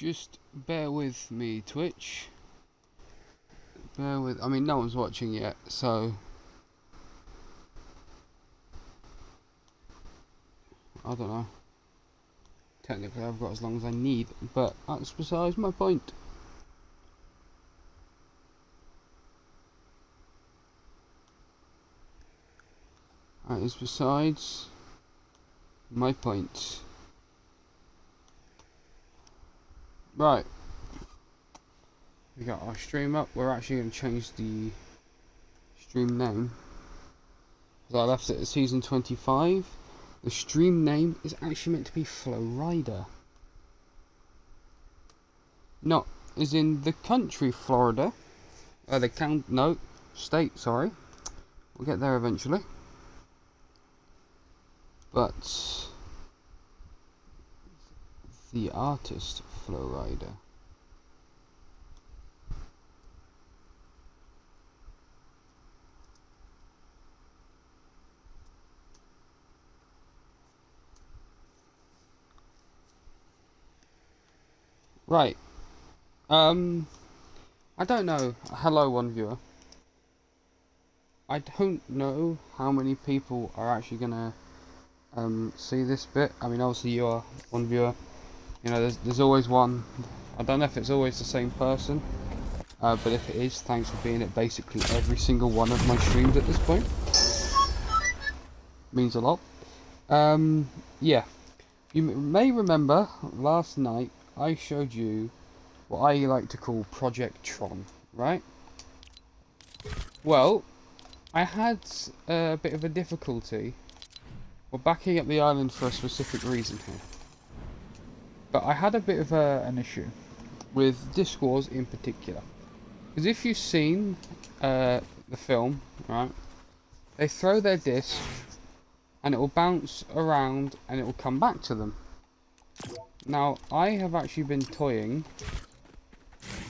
Just bear with me, Twitch. Bear with. I mean, no one's watching yet, so I don't know. Technically, I've got as long as I need, but that's besides my point. That is besides my point. Right. We got our stream up. We're actually going to change the stream name. So I left it at season 25. The stream name is actually meant to be Flo Rida. Not as in the country Florida. State, sorry. We'll get there eventually. But the artist Flo Rida. Right. I don't know. Hello, one viewer. I don't know how many people are actually gonna see this bit. I mean, obviously you are one viewer. You know, there's always one. I don't know if it's always the same person, but if it is, thanks for being at basically every single one of my streams at this point. Means a lot. Yeah. You may remember last night I showed you what I like to call Project TRON, right? Well, I had a bit of a difficulty. We're backing up the island for a specific reason here. But I had a bit of an issue with Disc Wars in particular. Because if you've seen the film, right, they throw their disc and it will bounce around and it will come back to them. Now, I have actually been toying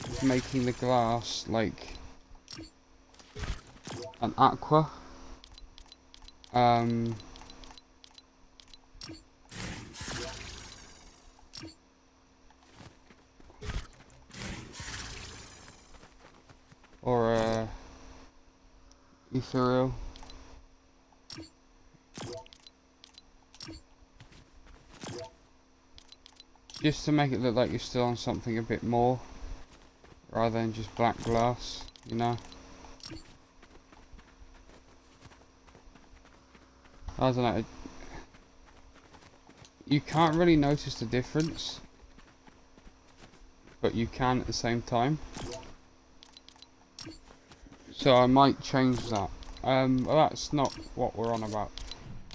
with making the glass like an aqua. Or ethereal. Just to make it look like you're still on something a bit more, rather than just black glass, you know. I don't know. You can't really notice the difference, but you can at the same time. So I might change that. Well, that's not what we're on about.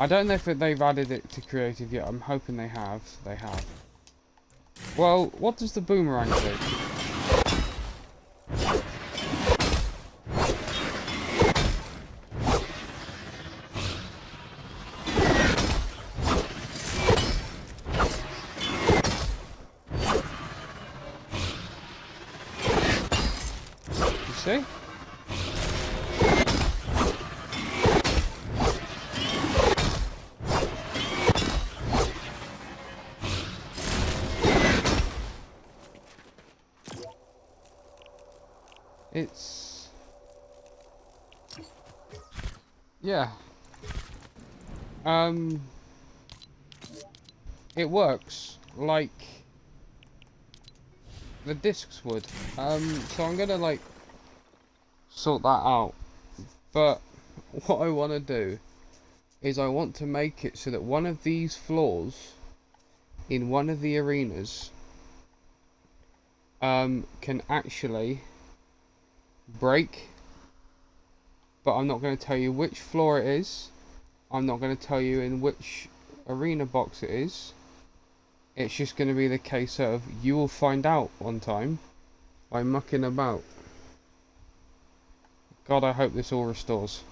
I don't know if they've added it to creative yet. I'm hoping they have. They have. Well, what does the boomerang do? You see? It's... yeah. It works like the discs would. So I'm gonna like sort that out. But what I want to do is I want to make it so that one of these floors in one of the arenas can actually break, but I'm not going to tell you which floor it is. I'm not going to tell you in which arena box it is. It's just going to be the case of you will find out one time by mucking about. God, I hope this all restores.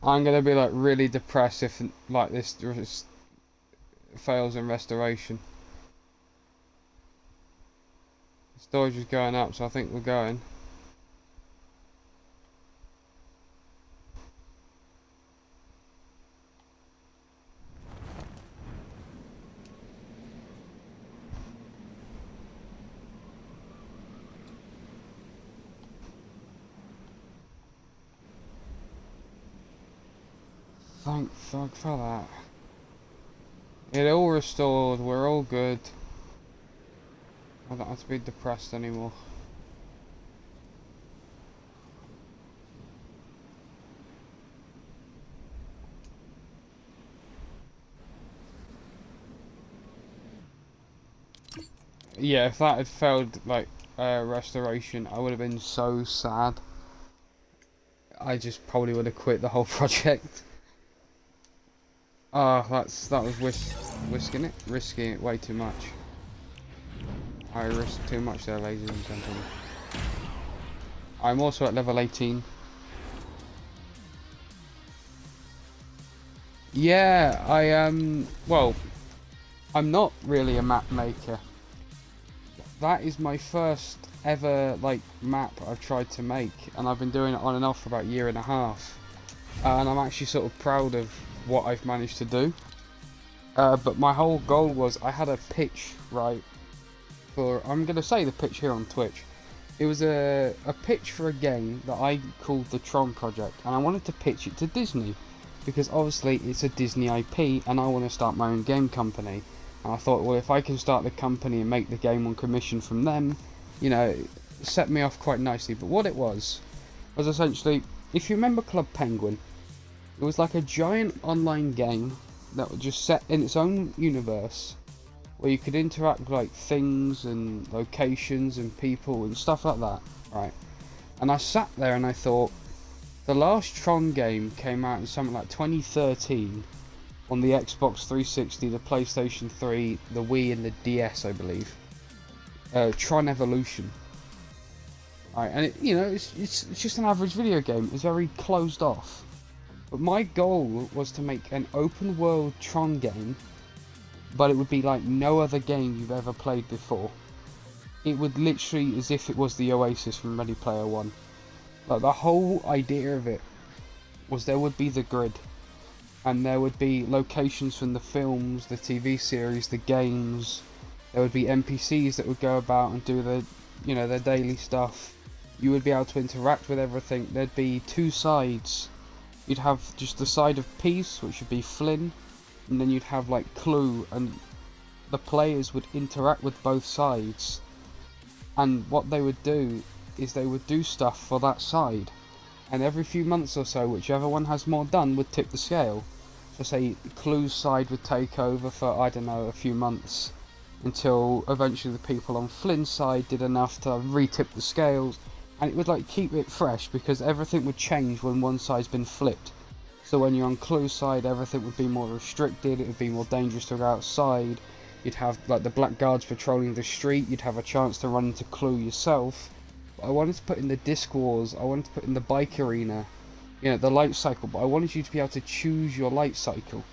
I'm going to be like really depressed if like this fails in restoration. The storage is going up, so I think we're going. Thank fuck for that. It all restored, we're all good. I don't have to be depressed anymore. Yeah, if that had failed, like, restoration, I would have been so sad. I just probably would have quit the whole project. Ah, that was risking it way too much. I risked too much there, ladies and gentlemen. I'm also at level 18. Yeah, well, I'm not really a map maker. That is my first ever, like, map I've tried to make, and I've been doing it on and off for about a year and a half. And I'm actually sort of proud of what I've managed to do. But my whole goal was, I had a pitch, right, for, I'm going to say the pitch here on Twitch. It was a pitch for a game that I called the Tron Project, and I wanted to pitch it to Disney, because obviously it's a Disney IP, and I want to start my own game company. And I thought, well, if I can start the company and make the game on commission from them, you know, set me off quite nicely. But what it was essentially, if you remember Club Penguin, it was like a giant online game that was just set in its own universe, where you could interact with, like, things and locations and people and stuff like that, right? And I sat there and I thought, the last Tron game came out in something like 2013 on the Xbox 360, the PlayStation 3, the Wii and the DS, I believe. Tron Evolution. Right, and it, you know, it's just an average video game. It's very closed off. But my goal was to make an open world Tron game, but it would be like no other game you've ever played before. It would literally, as if it was the Oasis from Ready Player One. Like, the whole idea of it was there would be the grid, and there would be locations from the films, the TV series, the games. There would be NPCs that would go about and do their, you know, their daily stuff. You would be able to interact with everything. There'd be two sides. You'd have just the side of peace, which would be Flynn, and then you'd have, like, Clue, and the players would interact with both sides. And what they would do is they would do stuff for that side, and every few months or so, whichever one has more done would tip the scale. So say Clue's side would take over for, I don't know, a few months, until eventually the people on Flynn's side did enough to re-tip the scales, and it would, like, keep it fresh, because everything would change when one side's been flipped. So when you're on Clue's side, everything would be more restricted, it would be more dangerous to go outside. You'd have, like, the black guards patrolling the street, you'd have a chance to run into Clue yourself. But I wanted to put in the Disc Wars, I wanted to put in the bike arena, you know, the light cycle, but I wanted you to be able to choose your light cycle.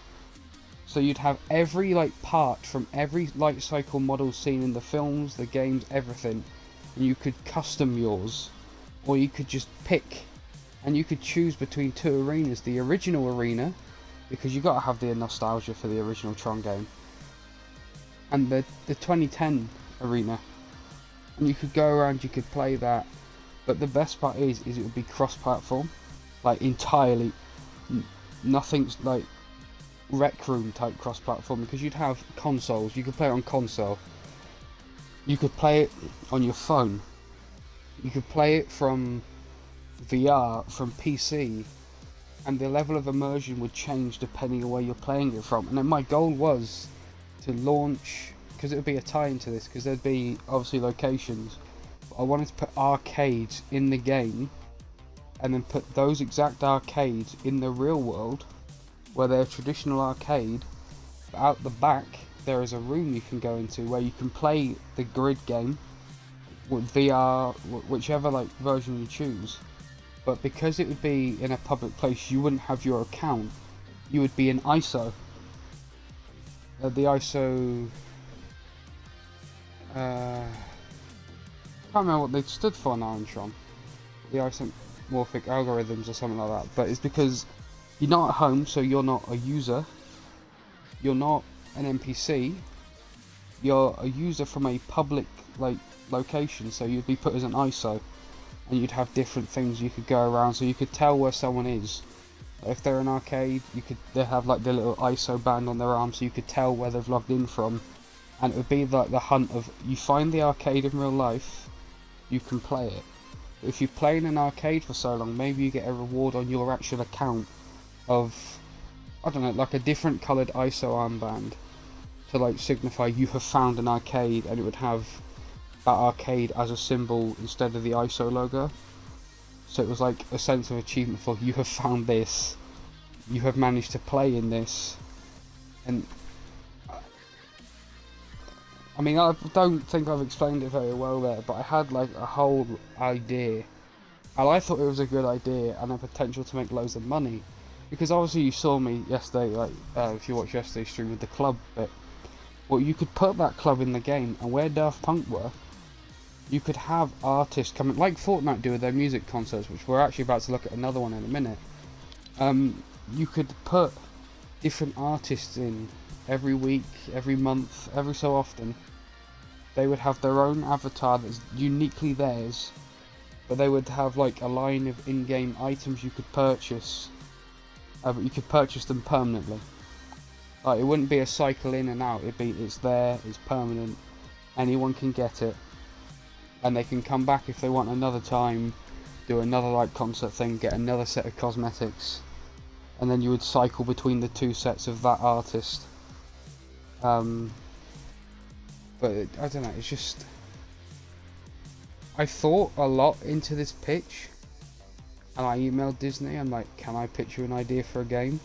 So you'd have every, like, part from every light cycle model seen in the films, the games, everything, and you could custom yours, or you could just pick, and you could choose between two arenas: the original arena, because you got to have the nostalgia for the original Tron game, and the 2010 arena. And you could go around, you could play that, but the best part is it would be cross-platform, like, entirely. Nothing's like Rec Room type cross-platform, because you'd have consoles. You could play it on console, you could play it on your phone, you could play it from VR, from PC, and the level of immersion would change depending on where you're playing it from. And then my goal was to launch, because it would be a tie into this, because there'd be obviously locations, but I wanted to put arcades in the game, and then put those exact arcades in the real world, where they're traditional arcade. But out the back there is a room you can go into where you can play the grid game with VR, whichever, like, version you choose. But because it would be in a public place, you wouldn't have your account, you would be in ISO. The ISO, I can't remember what they stood for now in Tron. The isomorphic algorithms or something like that. But it's because you're not at home, so you're not a user, you're not an NPC, you're a user from a public, like, location, so you'd be put as an ISO, and you'd have different things you could go around, so you could tell where someone is. If they're an arcade, they have like the little ISO band on their arm, so you could tell where they've logged in from, and it would be like the hunt of, you find the arcade in real life, you can play it. If you play in an arcade for so long, maybe you get a reward on your actual account of, I don't know, like a different coloured ISO armband to like signify you have found an arcade, and it would have that arcade as a symbol instead of the ISO logo. So it was like a sense of achievement for, you have found this, you have managed to play in this. And I mean, I don't think I've explained it very well there, but I had like a whole idea, and I thought it was a good idea and a potential to make loads of money, because obviously you saw me yesterday, like if you watched yesterday's stream with the club bit, well, you could put that club in the game, and where Daft Punk were, you could have artists coming, like Fortnite do with their music concerts, which we're actually about to look at another one in a minute. You could put different artists in every week, every month, every so often. They would have their own avatar that's uniquely theirs, but they would have like a line of in-game items you could purchase, but you could purchase them permanently. Like, it wouldn't be a cycle in and out, it's there, it's permanent, anyone can get it, and they can come back if they want another time, do another like concert thing, get another set of cosmetics, and then you would cycle between the two sets of that artist. But I don't know, it's just, I thought a lot into this pitch, and I emailed Disney, I'm like, can I pitch you an idea for a game?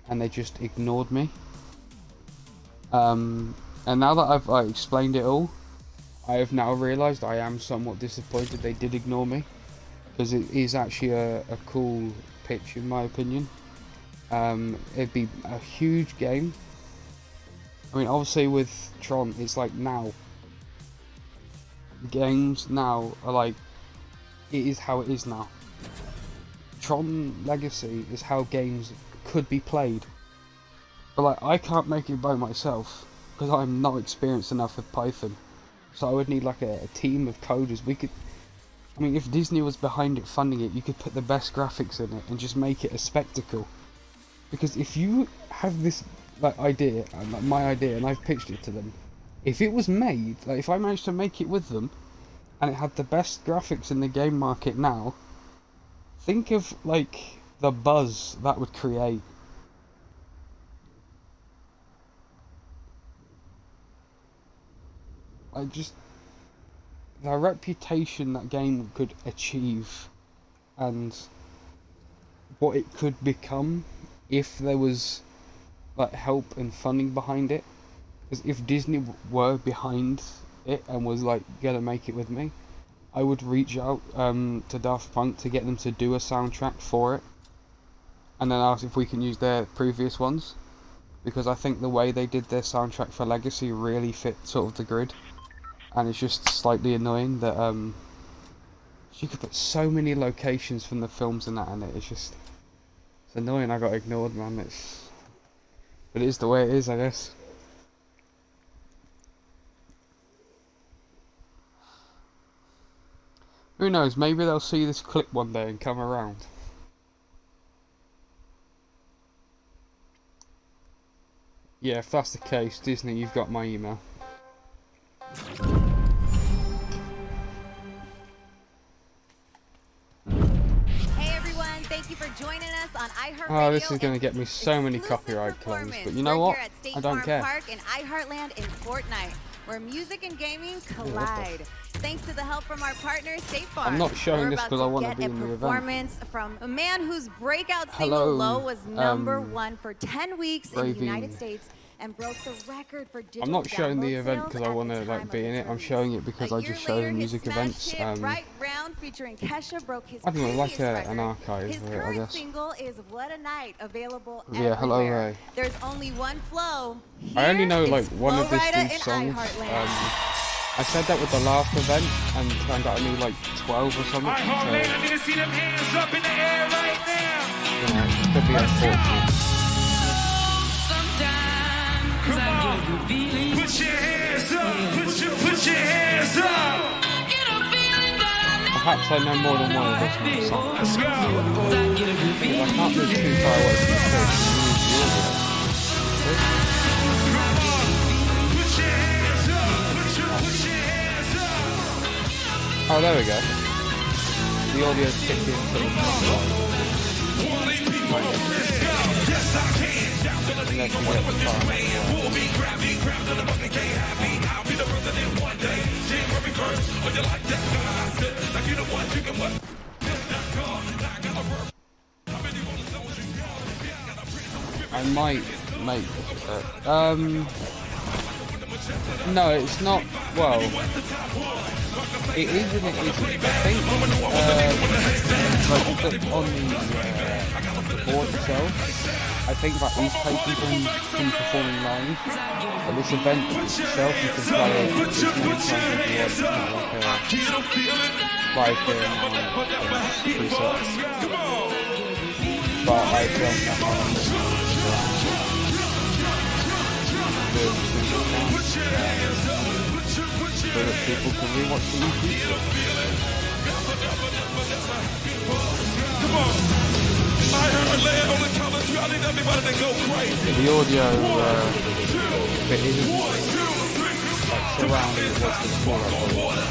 And they just ignored me. And now that I've explained it all, I have now realised I am somewhat disappointed they did ignore me, because it is actually a cool pitch in my opinion. It'd be a huge game. I mean, obviously with Tron, it's like now. Games now are like, it is how it is now. Tron Legacy is how games could be played. But like, I can't make it by myself, because I'm not experienced enough with Python. So I would need like a team of coders. I mean, if Disney was behind it, funding it, you could put the best graphics in it and just make it a spectacle. Because if you have this like idea, like my idea, and I've pitched it to them, if it was made, like if I managed to make it with them, and it had the best graphics in the game market now, think of like the buzz that would create. The reputation that game could achieve, and what it could become if there was like help and funding behind it. Because if Disney were behind it and was like gonna make it with me, I would reach out to Daft Punk to get them to do a soundtrack for it, and then ask if we can use their previous ones, because I think the way they did their soundtrack for Legacy really fit sort of the grid. And it's just slightly annoying that you could put so many locations from the films and that in it. It's annoying I got ignored, man. But it is the way it is, I guess. Who knows, maybe they'll see this clip one day and come around. Yeah, if that's the case, Disney, you've got my email. Hey everyone, thank you for joining us on iHeartRadio. Oh, this is going to get me so many copyright claims, but you know what? I don't care. Park and iHeartLand in Fortnite, where music and gaming collide. Thanks to the help from our partner, State Farm. I'm not showing this because I want to be in the event. Performance from a man whose breakout single "Low" was #1 for 10 weeks in the United States and broke the record for digital. I'm not showing the event because I want to like be in it. I'm showing it because I just show the music events. Right Round featuring Kesha broke his I don't know, like an record. archive His of it, I current guess. single is "What a Night," available Yeah, hello everywhere. Ray. There's only one Flo. I only know Here like is one Flo of this Rida dude's in songs. iHeartLand. I said that with the last event and turned out I knew like 12 or something. I need to see them hands up in the air right now. It could be unfortunate. Come on, put your hands up, put your hands up. I perhaps I know more than one of us in the song. Because I can't live too far away from the stage to use the audio. Oh, there we go. The audio's kicked in to the front line. Unless you get the far enough away. I might make no, it's not. Well, it is and it isn't. I think like on the board itself, I think that is taken from performing live. But this event itself, you can play it as many times as you want. It's not like preset. But I don't know how long this is so that people can rewatch the YouTube. The audio bit isn't like surrounding it was before, I believe.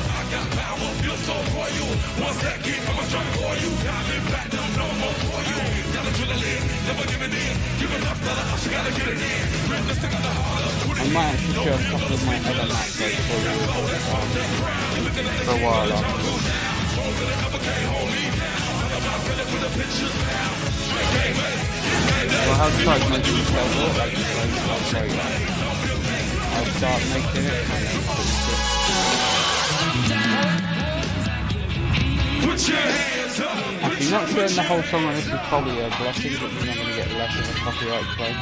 I might actually show a couple of my other maps for a while afterwards. Well, I'll try to make it stable, like I'll start making it and then finish it. Actually, not showing the whole song on this is probably a blessing, but you're not going to get less of a copyright claim.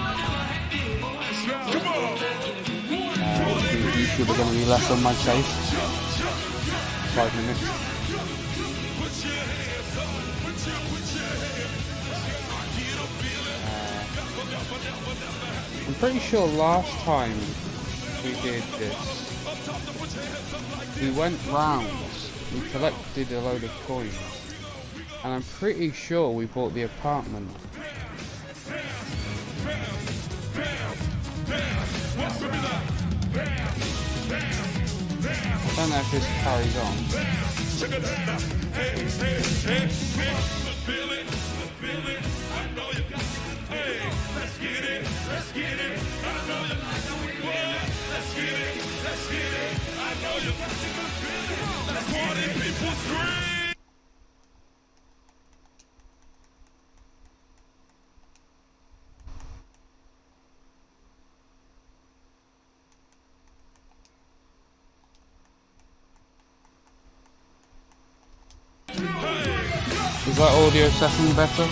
YouTube are going to be less on my case. 5 minutes. I'm pretty sure last time we did this, we went rounds, we collected a load of coins, and I'm pretty sure we bought the apartment. I don't know if this carries on. Is that audio setting better?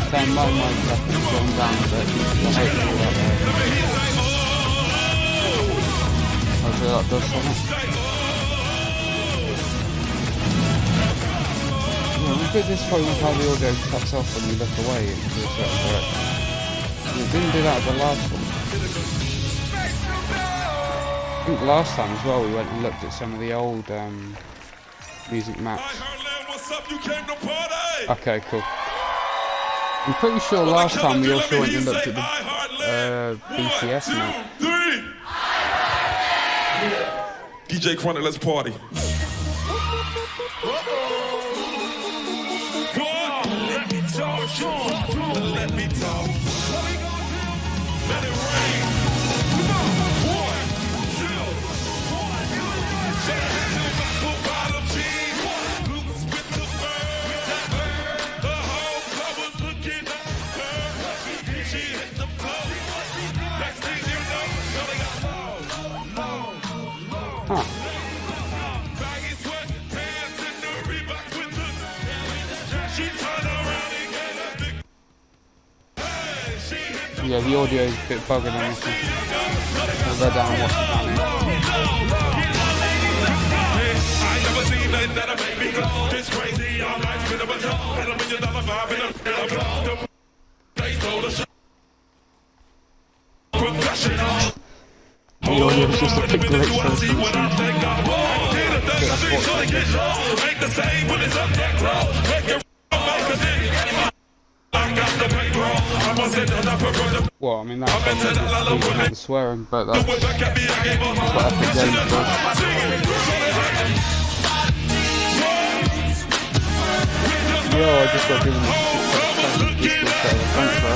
Okay, my mic setting's going down a bit. Hopefully that does something. Yeah, look at this point with how the audio cuts off when you look away into a certain direction. It didn't do that at the last one. I think last time as well we went and looked at some of the old music maps. Okay, cool. I'm pretty sure last time we also went and looked at the BTS map. DJ Chronic, let's party. Let me talk, let me talk. Let it rain. Come on. 1, 2, 1. Bottom cheese. Boots with the bird. The whole club was looking at her. She hit the floor. Next thing you know, they got low. Huh. Baggy sweat pants in the Reebok with the. She turned around and got a big. Yeah, the audio is a bit bugging on this one. I'll go down and watch it down here. I never seen nothing that'll make me go. It's crazy, all night, spin up a job. And $1 million vibe in a place, so the show. the audio was just a big glitch for us. Well, I mean, that's not swearing, but that's what Epic Games does. Yo, I just got given this thanks, bro.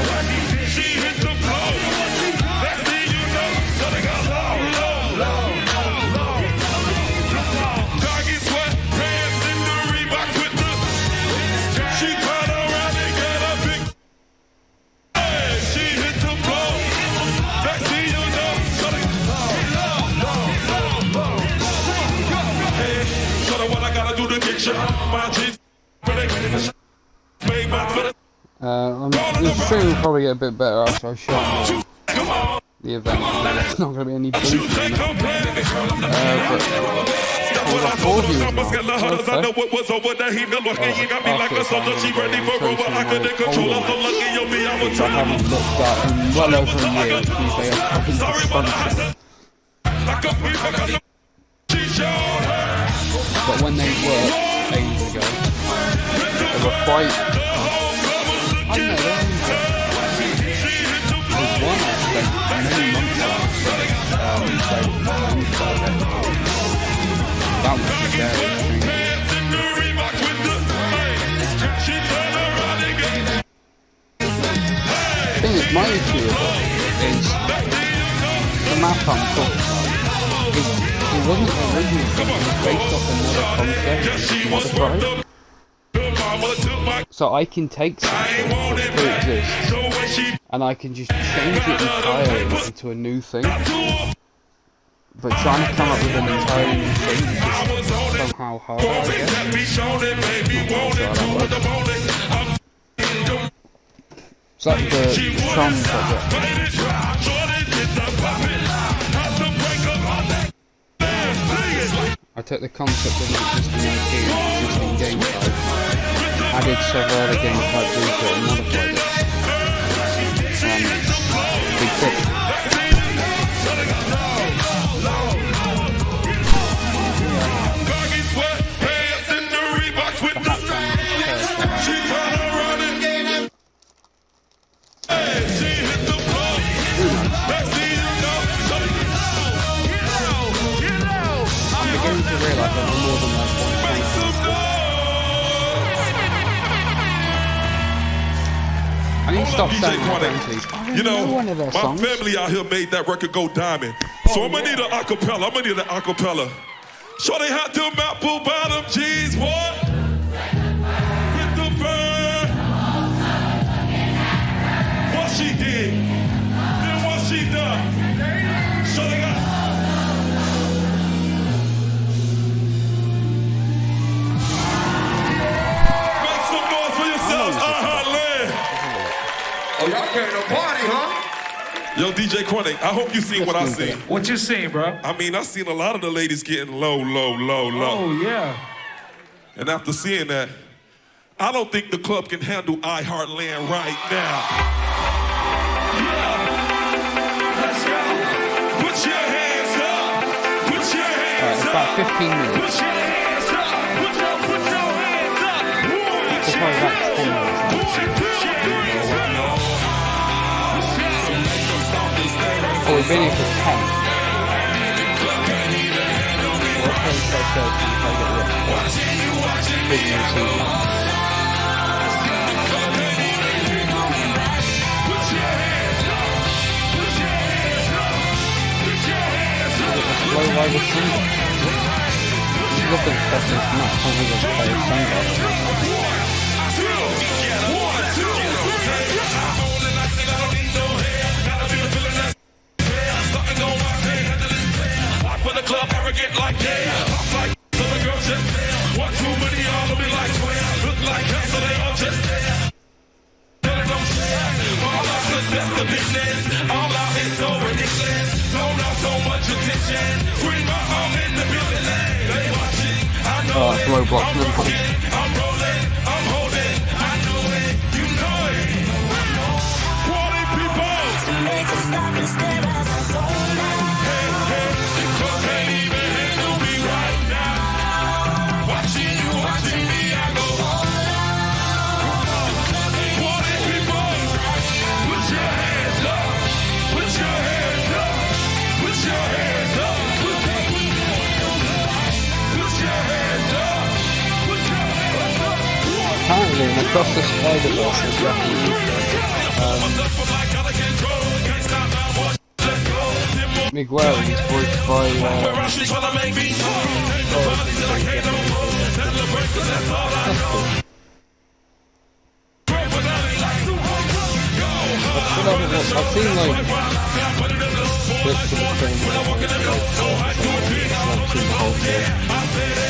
The stream will probably get a bit better after I shot the event. There's not going to be any boost in it. I haven't looked at in well over a year. They are fucking dysfunctional. But when they worked ages ago, they were quite... I don't know, there's one I spent many months on, that was the scary thing. The thing is, my issue with it is the map I'm talking about. It wasn't original, it was based off another concept, modified. So I can take something that pre-exists and I can just change it entirely into a new thing. But trying to come up with an entirely new thing is just somehow harder, I guess. It's like the TRON project. I took the concept of an existing IP, existing game type, added several other game type to it and modified it. Big tip. I'm beginning to realise that more than like one thing. I need to stop saying that. You know, my family out here made that record go diamond. So I'm gonna need an acapella. So they had them apple bottom G's, what? With the bird. What she did, then what she done. So they got. Make some noise for yourselves, IheartLand. Oh, y'all came to party, huh? Yo, DJ Quinny, I hope you seen what I seen. What you seen, bro? I mean, I seen a lot of the ladies getting low. Oh, yeah. And after seeing that, I don't think the club can handle IheartLand right now. Yeah. Let's go. Put your hands up. Put your hands up. About 15 minutes. Put your hands up. Put your hands up. It's probably about 10 minutes. Oh, we've been here for 10. For the club, arrogant like yeah. Pop like so the girls just there. One too many, all of me like 12. Look like hell, so they all just there. Telling them share. All out the that's the business. All out is so ridiculous. Don't have so much attention. Scream my home in the building. They watching. I know it. Roblox. I'm rolling. I'm holding. I know it. You know it. Party people. To make us stop and stare as I zone out. Hey, hey. Across the Spider-Verse is definitely Miguel is voiced by that's cool. I've seen like clips of the film,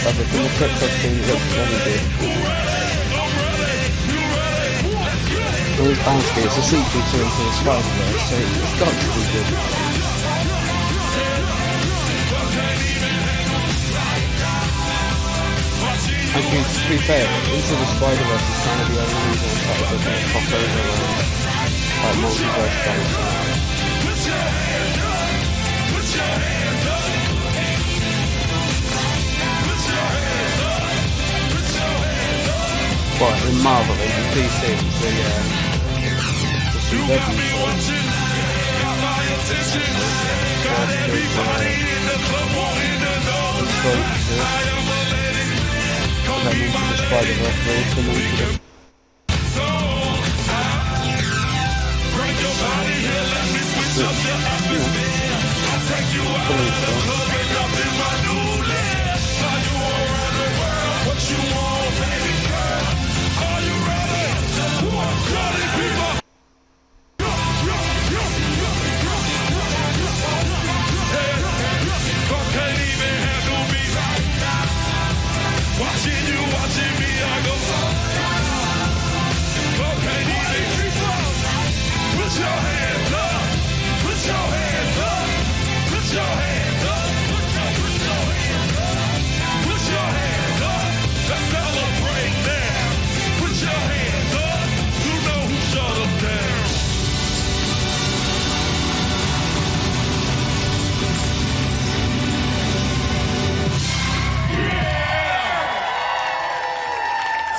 but from the clips I've seen it looks very good. Well, it's bound to be, it's a sequel to Into the Spider-Verse, so it's got to be good. And to be fair, Into the Spider-Verse is kind of the only reason I started looking at crossover like multiverse stuff. But in Marvel, in DC, it's the Venom Into the Spider-Verse, but also into the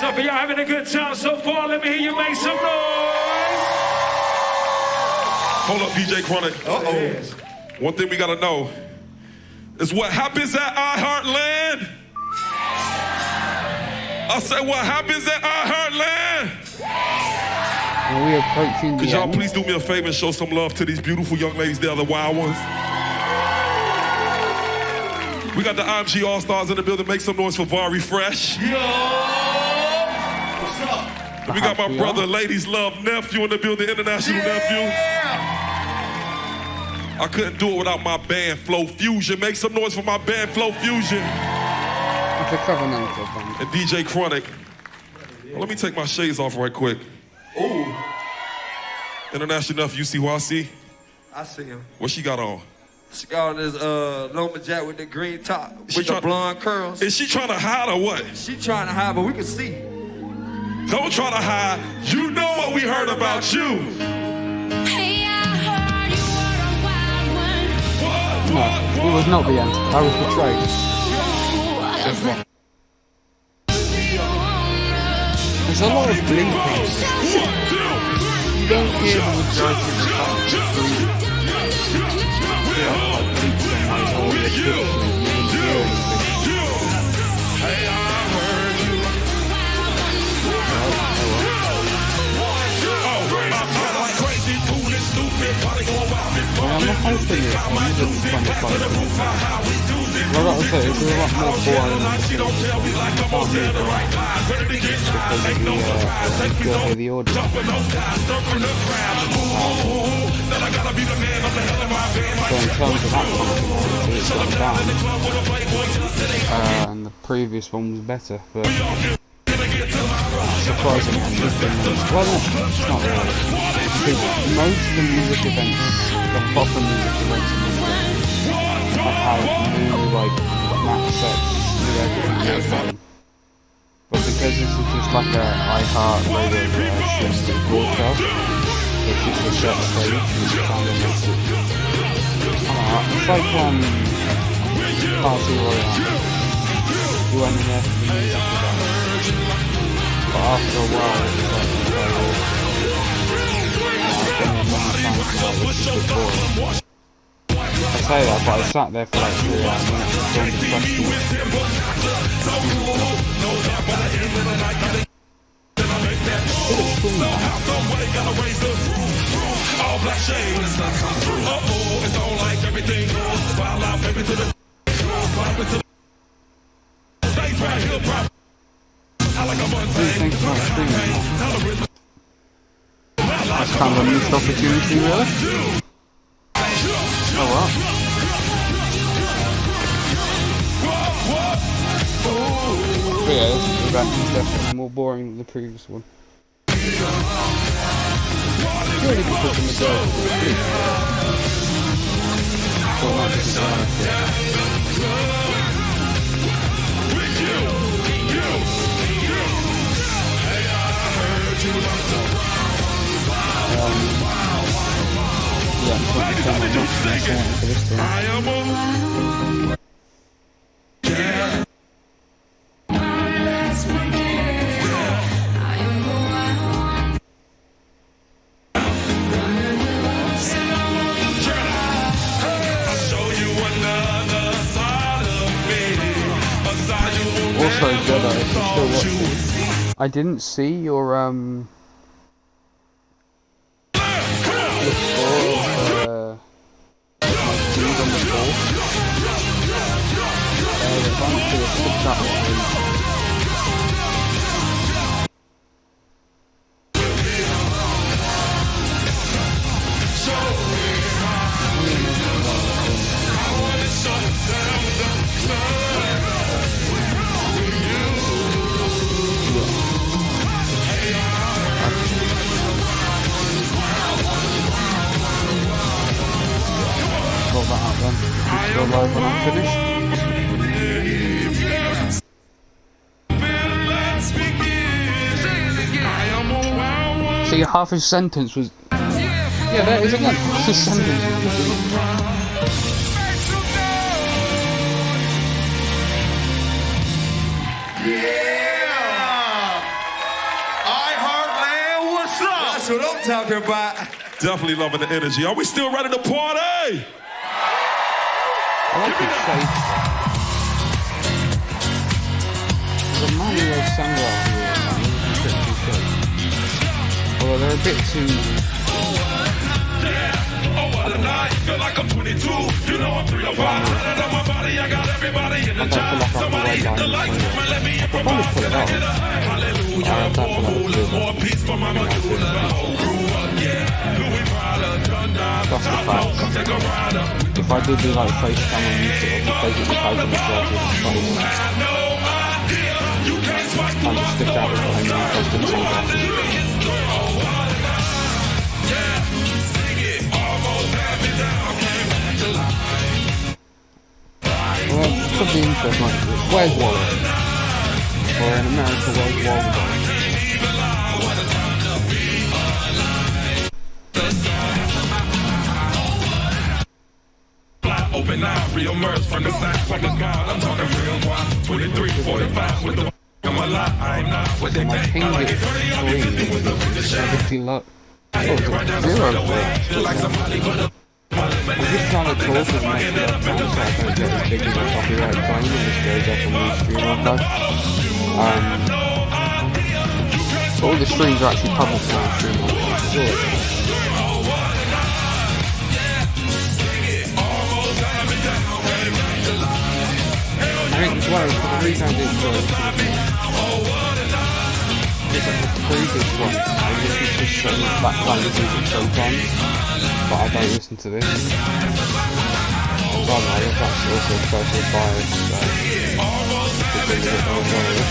So for y'all having a good time so far, let me hear you make some noise. Hold up, DJ Chronic. Uh-oh. One thing we gotta know is what happens at IheartLand. I said, what happens at IheartLand? Are we approaching the Could y'all end? please do me a favor and show some love to these beautiful young ladies there, the wild ones? We got the IMG All-Stars in the building. Make some noise for Vari Fresh. Yo! What's up? We got my brother, ladies love nephew in the building, international nephew. I couldn't do it without my band, Flo Fusion. Make some noise for my band, Flo Fusion. It's a covenantal band. And DJ Chronic. Well, let me take my shades off right quick. Ooh, International nephew, you see who I see? I see him. What she got on? She got on this lumberjack with the green top, She with the try- blonde curls. Is she trying to hide or what? She trying to hide, but we can see. Don't try to hide. You know what we heard about you. Hey, I heard you were a wild one. No, it was not the end. I was betrayed. There's a lot of bleeping. You don't hear the majority of the time. I'm hoping it's well, that was it. It's a lot more boring than the audio. So in terms of that content, it's gone down. And the previous one was better, but surprisingly, well, it's not really. Because most of the music events, the proper music events in this game, have had new, like, map sets, new everything, new fun. But because this is just like a iHeartRadio streaming broadcast, which is a set stage, which kind of makes it, I don't know, it's like, Party Royale. You went in there for the music event. But after a while, it's like, I say that, but I sat there for like 3 hours doing the questions. Somehow, somebody gotta raise the roof. All black shades. Uh-oh, it's on like everything goes. Wild out, baby, to the pop into the space right here, pop. I like a Mustang. That's kind of a missed opportunity, really. Oh well. But yeah, this is definitely more boring than the previous one. Really good put in the girls. Yeah, I'm not for this one. Also, Jedi, if you're still watching, I didn't see your on the ball. Sort that out then. It's still live when I'm finished. See, half his sentence was... Yeah, there it is again. His sentence was... IheartLand, what's up? That's what I'm talking about. Definitely loving the energy. Are we still ready to party? I like his shape. There's a manual sunrise here, although they're a bit too... Feel like I'm 22. You know I'm 305. On my body, I got everybody in the job. Somebody hit the lights, man, let me improvise. Hallelujah, more peace for my medulla. Grew up, yeah. Louis Prada, done down. Come take a ride up. If I did do like FaceTime on YouTube, I'd basically type in the jobs with his face. I'll just stick out behind me and post them so that. Well, it could be interesting, like, where's Warren? Or in America, where's Warren? Open eye, re-emerge from the side, from the God. I'm talking real wild. 23, 45 with the I'm a lot. I ain't not what they think. I like it 30, I'll be 50 with the 70 luck. Oh, it's a zero there. I'm just trying to talk as much as I can so I don't get as big as a copyright claim and this goes up on my stream archive. All the streams are actually published on my stream archive. I think as well, for the reason I didn't do it, is that the previous ones, I just used to show that kind of music so fun, but I don't listen to this. Well, no, that's also personal bias, so it's been a bit more worried.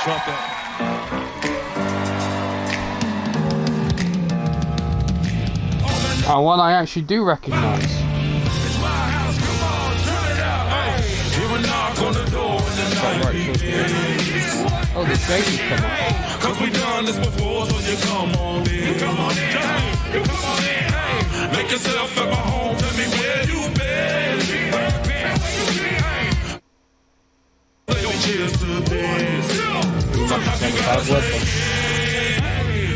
Drop that. One I actually do recognise. Oh, the Jake's come on. Cause we done this before, so you come on in. Come on in, you come on in. Hey, make yourself at my home, tell me where you been. Cheers to this. Welcome.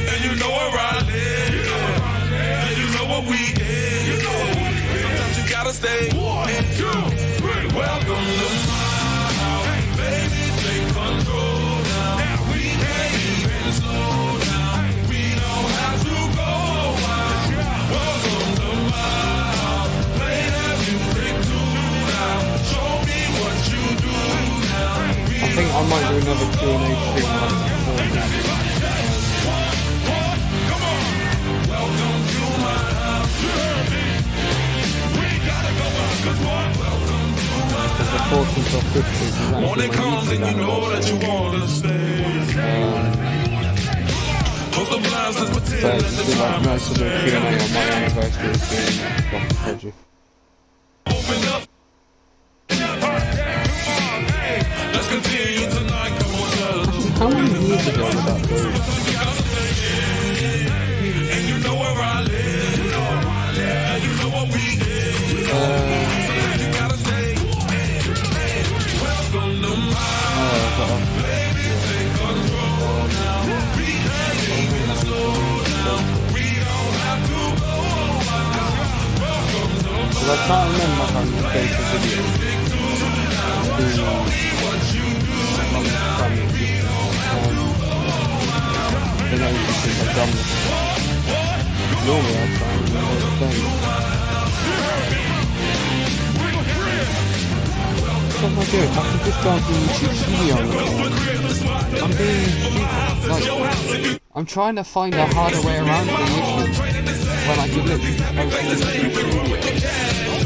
And you know where I live. And you know what we did. Sometimes you gotta stay. 1, 2, 3. Welcome to my house. Baby, take control now. We can't even slow down. We don't have to go out. Welcome to my house. Play that music too loud. Show me what you do now. I think I might do another Q&A stream like before now. Because the 14th or 15th is actually When it my comes and you know that you wanna stay. Close the blinds, let's pretend but that it's the been like time nice is to do a Q&A on my anniversary of being Dr. Fudgey. open up. Let's continue tonight. Come on, tell us. How many years ago was that do? And you know where I live. And you know what we did. Sometimes you gotta stay. Welcome to my baby, take control now. We can't even slow down. We don't have to go out. Welcome to my Because I can't remember how many days of videos. I don't know if I've done this. Normally I try and remember the days. What am I doing? I could just go on to YouTube Studio on it. I'm being stupid. Like, I'm trying to find a harder way around the issue when I could literally just go to YouTube Studio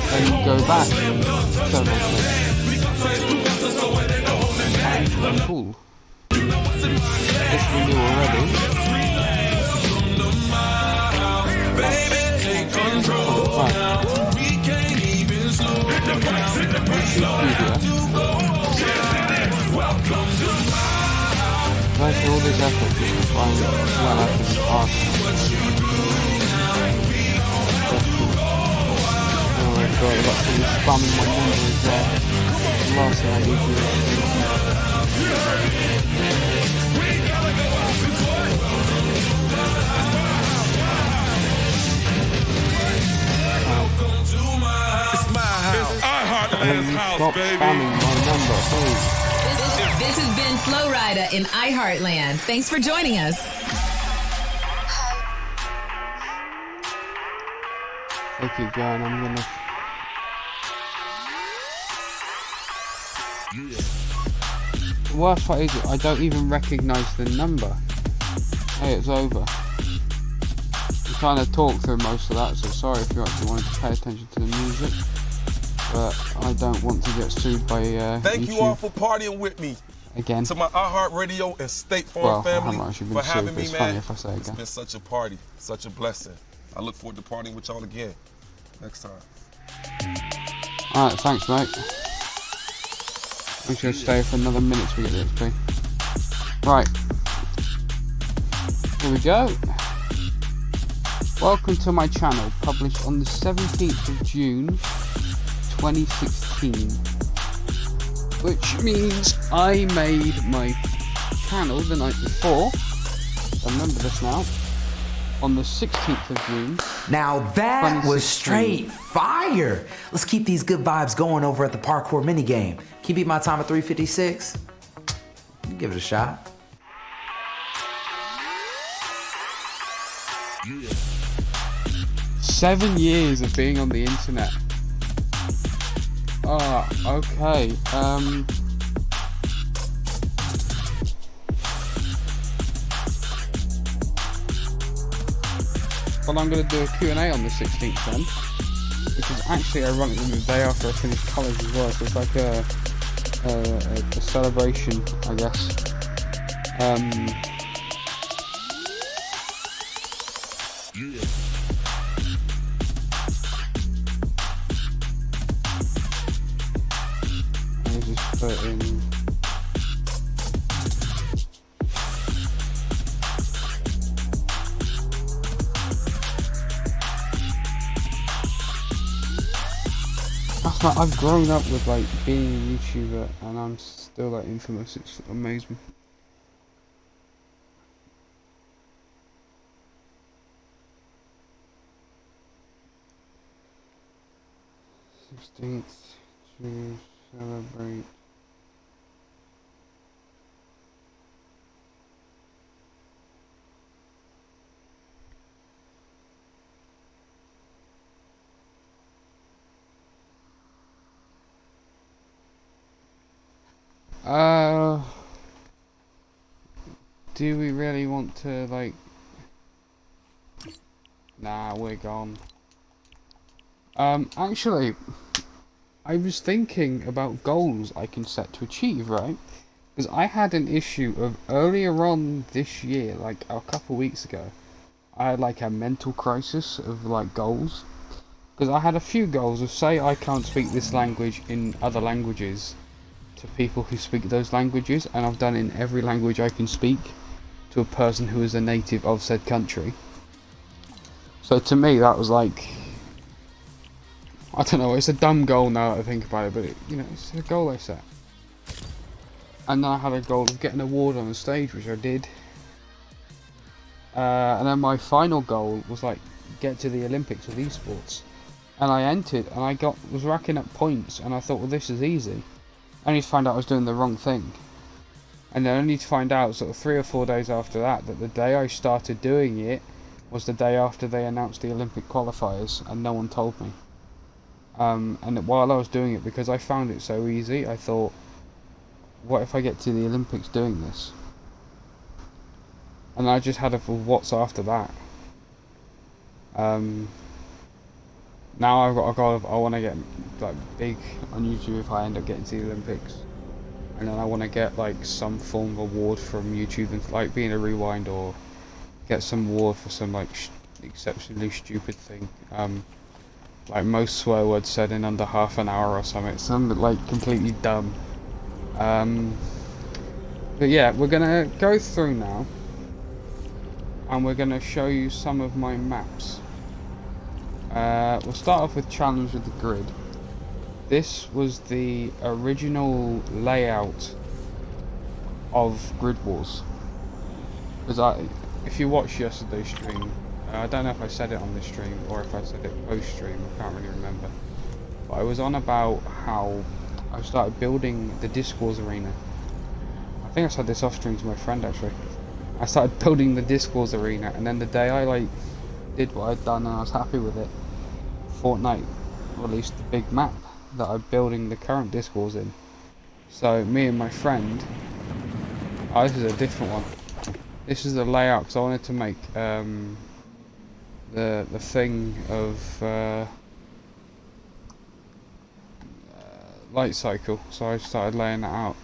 and go back so much. Actually cool. This we knew already. Thanks for all this effort just to find when I can ask. Oh my god, I've got someone spamming my number as well. The last thing I need to do. It's my house. IheartLand's house, Stop baby. spamming my number, please. This has been Flo Rida in iHeartLand. Thanks for joining us. They keep going, I'm gonna... The worst part is I don't even recognise the number. Hey, it's over. I'm trying to talk through most of that, so sorry if you actually wanted to pay attention to the music. But I don't want to get sued by Thank YouTube you all for partying with me. again. To my iHeartRadio and State Farm Well, I family haven't actually been for sued, having but me, it's man. funny if I say It's again. been such a party, such a blessing. I look forward to partying with y'all again next time. Alright, thanks mate. I'm just going to stay for another minute to get the XP. Right. Here we go. Welcome to my channel, published on the 17th of June 2016. Which means I made my channel the night before. I remember this now. On the 16th of June. Now that was 2016. straight fire. Let's keep these good vibes going over at the parkour minigame. Can you beat my time at 3:56? Give it a shot. Yeah. 7 years of being on the internet. Ah, okay. Well, I'm going to do a Q&A on the 16th then, which is actually ironically the day after I finished college as well, so it's like a celebration, I guess. I'll just put in... I've grown up with like being a YouTuber and I'm still like infamous. It's amazing. 16th to celebrate. Do we really want to, like... Nah, we're gone. Actually, I was thinking about goals I can set to achieve, right? Because I had an issue of earlier on this year, like a couple weeks ago, I had like a mental crisis of like goals. Because I had a few goals of, say I can't speak this language in other languages to people who speak those languages, and I've done it in every language I can speak to a person who is a native of said country. So to me that was like, I don't know, it's a dumb goal now that I think about it, but you know, it's a goal I set. And then I had a goal of getting an award on the stage, which I did. And then my final goal was like, get to the Olympics with esports. And I entered, and I was racking up points, and I thought, well, this is easy. Only to find out I was doing the wrong thing. And then only to find out sort of 3 or 4 days after that the day I started doing it was the day after they announced the Olympic qualifiers, and no one told me. And while I was doing it, because I found it so easy, I thought, what if I get to the Olympics doing this? And I just had a what's after that. Now I've got a goal of, I want to get like big on YouTube if I end up getting to the Olympics. And then I want to get like some form of award from YouTube, and like being a rewind, or get some award for some like exceptionally stupid thing. Like most swear words said in under half an hour or something. Something like completely dumb. But yeah, we're gonna go through now, and we're gonna show you some of my maps. We'll start off with challenge with the grid. This was the original layout of Grid Wars. Because if you watched yesterday's stream, I don't know if I said it on this stream or if I said it post stream, I can't really remember. But I was on about how I started building the Disc Wars arena. I think I said this off stream to my friend actually. I started building the Disc Wars arena, and then the day I like did what I'd done and I was happy with it, Fortnite released the big map that I'm building the current Disc Wars in. So me and my friend, this is a different one. This is the layout because I wanted to make the thing of light cycle, so I started laying that out.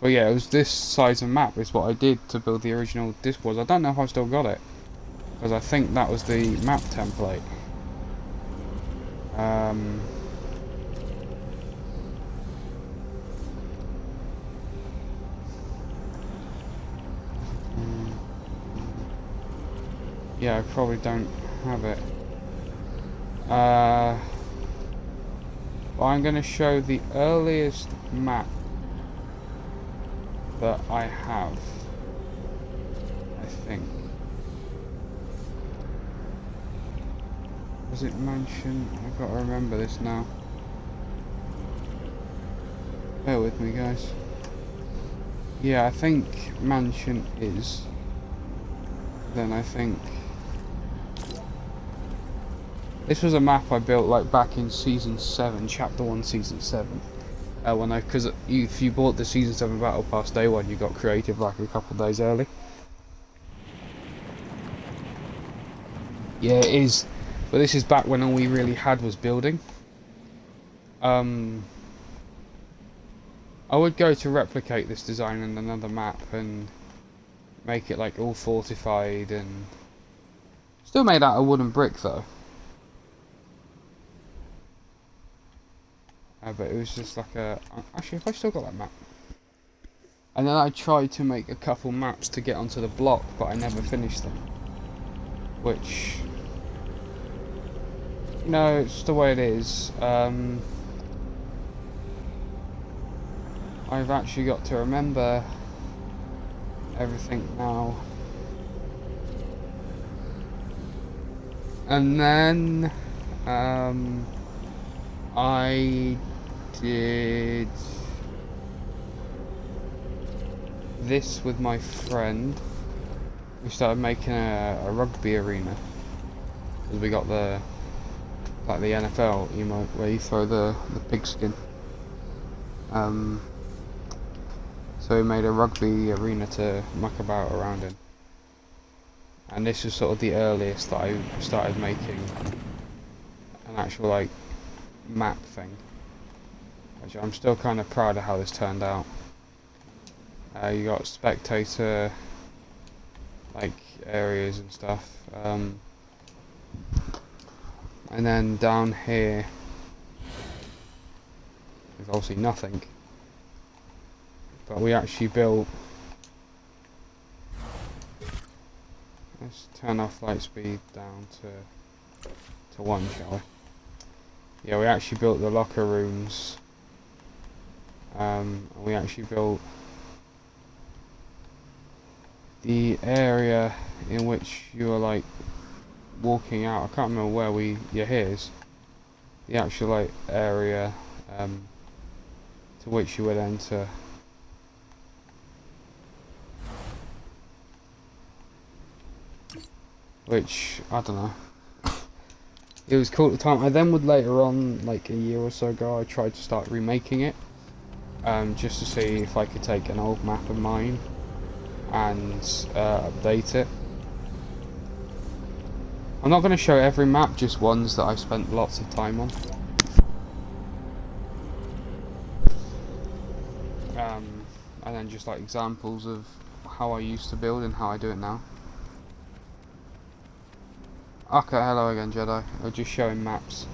But yeah, it was this size of map is what I did to build the original Disc Wars. I don't know if I still got it, because I think that was the map template. Yeah, I probably don't have it. But I'm going to show the earliest map that I have, I think. Was it Mansion? I've got to remember this now. Bear with me, guys. Yeah, I think Mansion is. Then I think this was a map I built like back in season 7, chapter 1, season 7. Because if you bought the season 7 battle pass day 1, you got creative like a couple days early. Yeah, it is. But this is back when all we really had was building. I would go to replicate this design in another map and make it like all fortified and still made out of wooden brick though. But it was just like a... Actually, if I still got that map. And then I tried to make a couple maps to get onto the block, but I never finished them. Which... No, it's the way it is. I've actually got to remember everything now. And then I did this with my friend. We started making a rugby arena, because we got the NFL emote where you throw the pigskin. So we made a rugby arena to muck about around in. And this was sort of the earliest that I started making an actual like map thing, which I'm still kind of proud of how this turned out. You got spectator like areas and stuff, and then down here there's obviously nothing, but we actually built. Let's turn off light speed down to 1, shall we? Yeah, we actually built the locker rooms. And we actually built the area in which you are like walking out. I can't remember where yeah, here's the actual like area to which you would enter. Which, I don't know, it was cool at the time. I then would later on, like a year or so ago, I tried to start remaking it, just to see if I could take an old map of mine and update it. I'm not going to show every map, just ones that I've spent lots of time on. And then just like examples of how I used to build and how I do it now. Okay, hello again, Jedi. I'm just showing maps.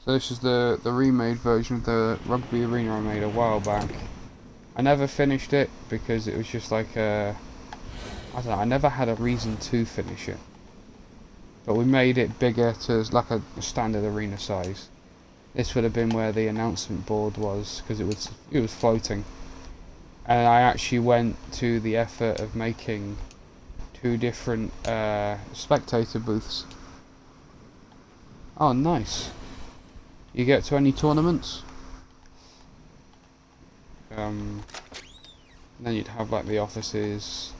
So this is the remade version of the rugby arena I made a while back. I never finished it because it was just like I don't know, I never had a reason to finish it. But we made it bigger to like a standard arena size. This would have been where the announcement board was, because it was floating. And I actually went to the effort of making 2 different spectator booths. Oh, nice. You get to any tournaments? Then you'd have like the offices.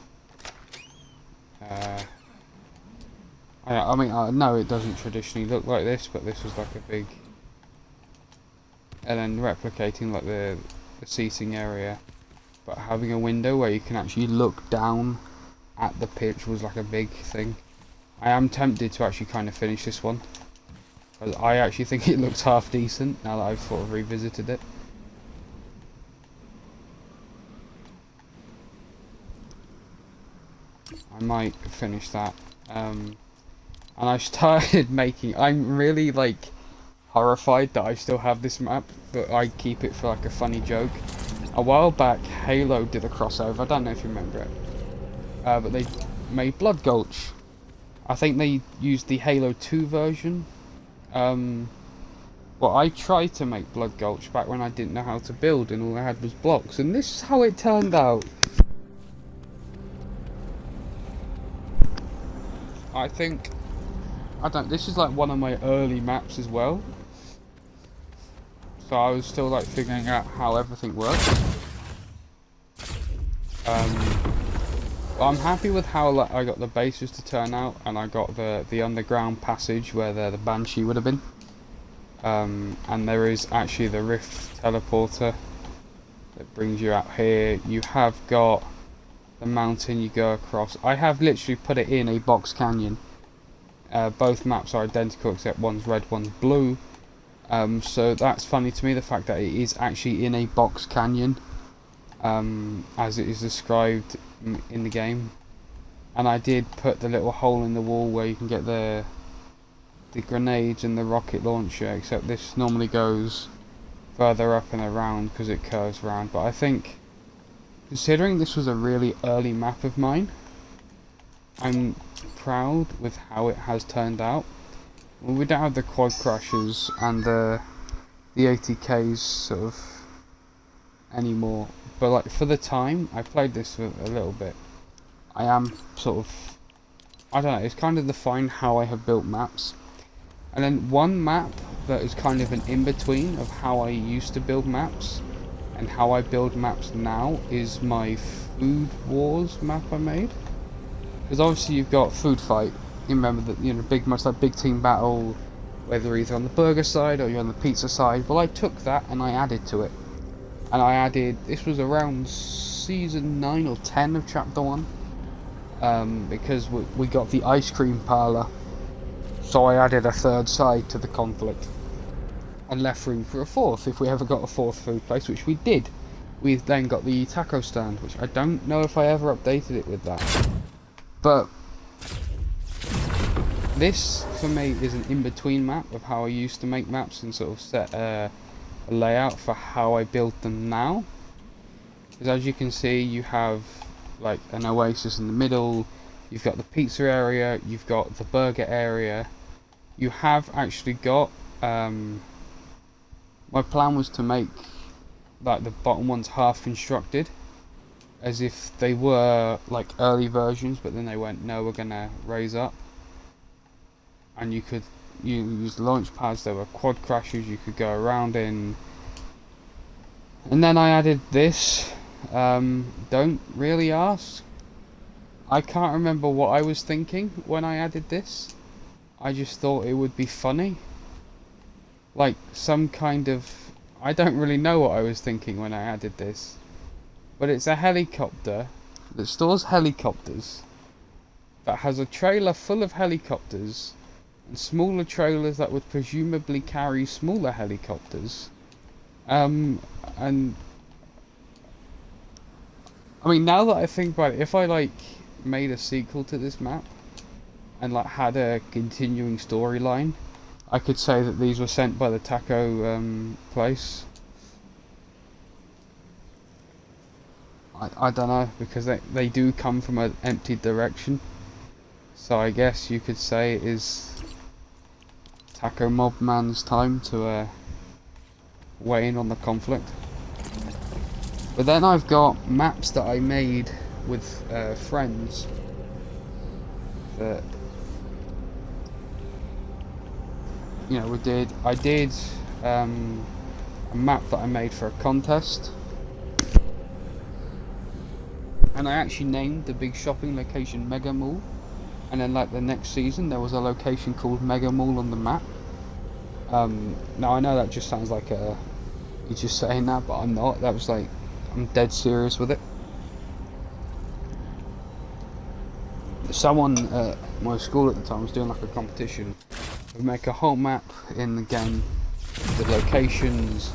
I mean, I know it doesn't traditionally look like this, but this was like a big... And then replicating like the seating area. But having a window where you can actually look down at the pitch was like a big thing. I am tempted to actually kind of finish this one, because I actually think it looks half decent now that I've sort of revisited it. I might finish that. And I started making... I'm really like horrified that I still have this map, but I keep it for like a funny joke. A while back, Halo did a crossover. I don't know if you remember it, but they made Blood Gulch. I think they used the Halo 2 version. Well, I tried to make Blood Gulch back when I didn't know how to build and all I had was blocks, and this is how it turned out. I think... this is like one of my early maps as well. So I was still like figuring out how everything works. I'm happy with how like, I got the bases to turn out, and I got the underground passage where the Banshee would have been. And there is actually the Rift teleporter that brings you out here. You have got the mountain you go across. I have literally put it in a box canyon. Both maps are identical except one's red, one's blue. So that's funny to me, the fact that it is actually in a box canyon, as it is described in the game. And I did put the little hole in the wall where you can get the grenades and the rocket launcher, except this normally goes further up and around because it curves around. But I think, considering this was a really early map of mine, I'm proud with how it has turned out. Well, we don't have the quad crashes and the ATK's sort of anymore. But like for the time, I played this for a little bit. I am sort of, I don't know, it's kind of defined how I have built maps. And then one map that is kind of an in-between of how I used to build maps and how I build maps now is my Food Wars map I made. Because obviously you've got Food Fight. You remember that, you know, much like big team battle, whether either on the burger side or you're on the pizza side. Well, I took that and I added to it. And I added, this was around season 9 or 10 of chapter 1. Because we got the ice cream parlour. So I added a third side to the conflict. And left room for a fourth if we ever got a fourth food place, which we did. We then got the taco stand, which I don't know if I ever updated it with that. But this, for me, is an in-between map of how I used to make maps and sort of set a layout for how I build them now. Because as you can see, you have like an oasis in the middle, you've got the pizza area, you've got the burger area. You have actually got, my plan was to make like the bottom ones half constructed, as if they were like early versions, but then they went, no, we're gonna raise up. And you could use launch pads, there were quad crashes you could go around in. And then I added this, don't really ask. I can't remember what I was thinking when I added this. I just thought it would be funny. Like some kind of, I don't really know what I was thinking when I added this. But it's a helicopter that stores helicopters, that has a trailer full of helicopters, and smaller trailers that would presumably carry smaller helicopters. And I mean, now that I think about it, if I like made a sequel to this map and like had a continuing storyline, I could say that these were sent by the taco place. I don't know, because they do come from an empty direction. So I guess you could say it is Taco Mob Man's time to weigh in on the conflict. But then I've got maps that I made with friends that, you know, I did a map that I made for a contest, and I actually named the big shopping location Mega Mall, and then like the next season there was a location called Mega Mall on the map. Now I know that just sounds like you're just saying that, but I'm not. That was like, I'm dead serious with it. Someone at my school at the time was doing like a competition. We make a whole map in the game, the locations,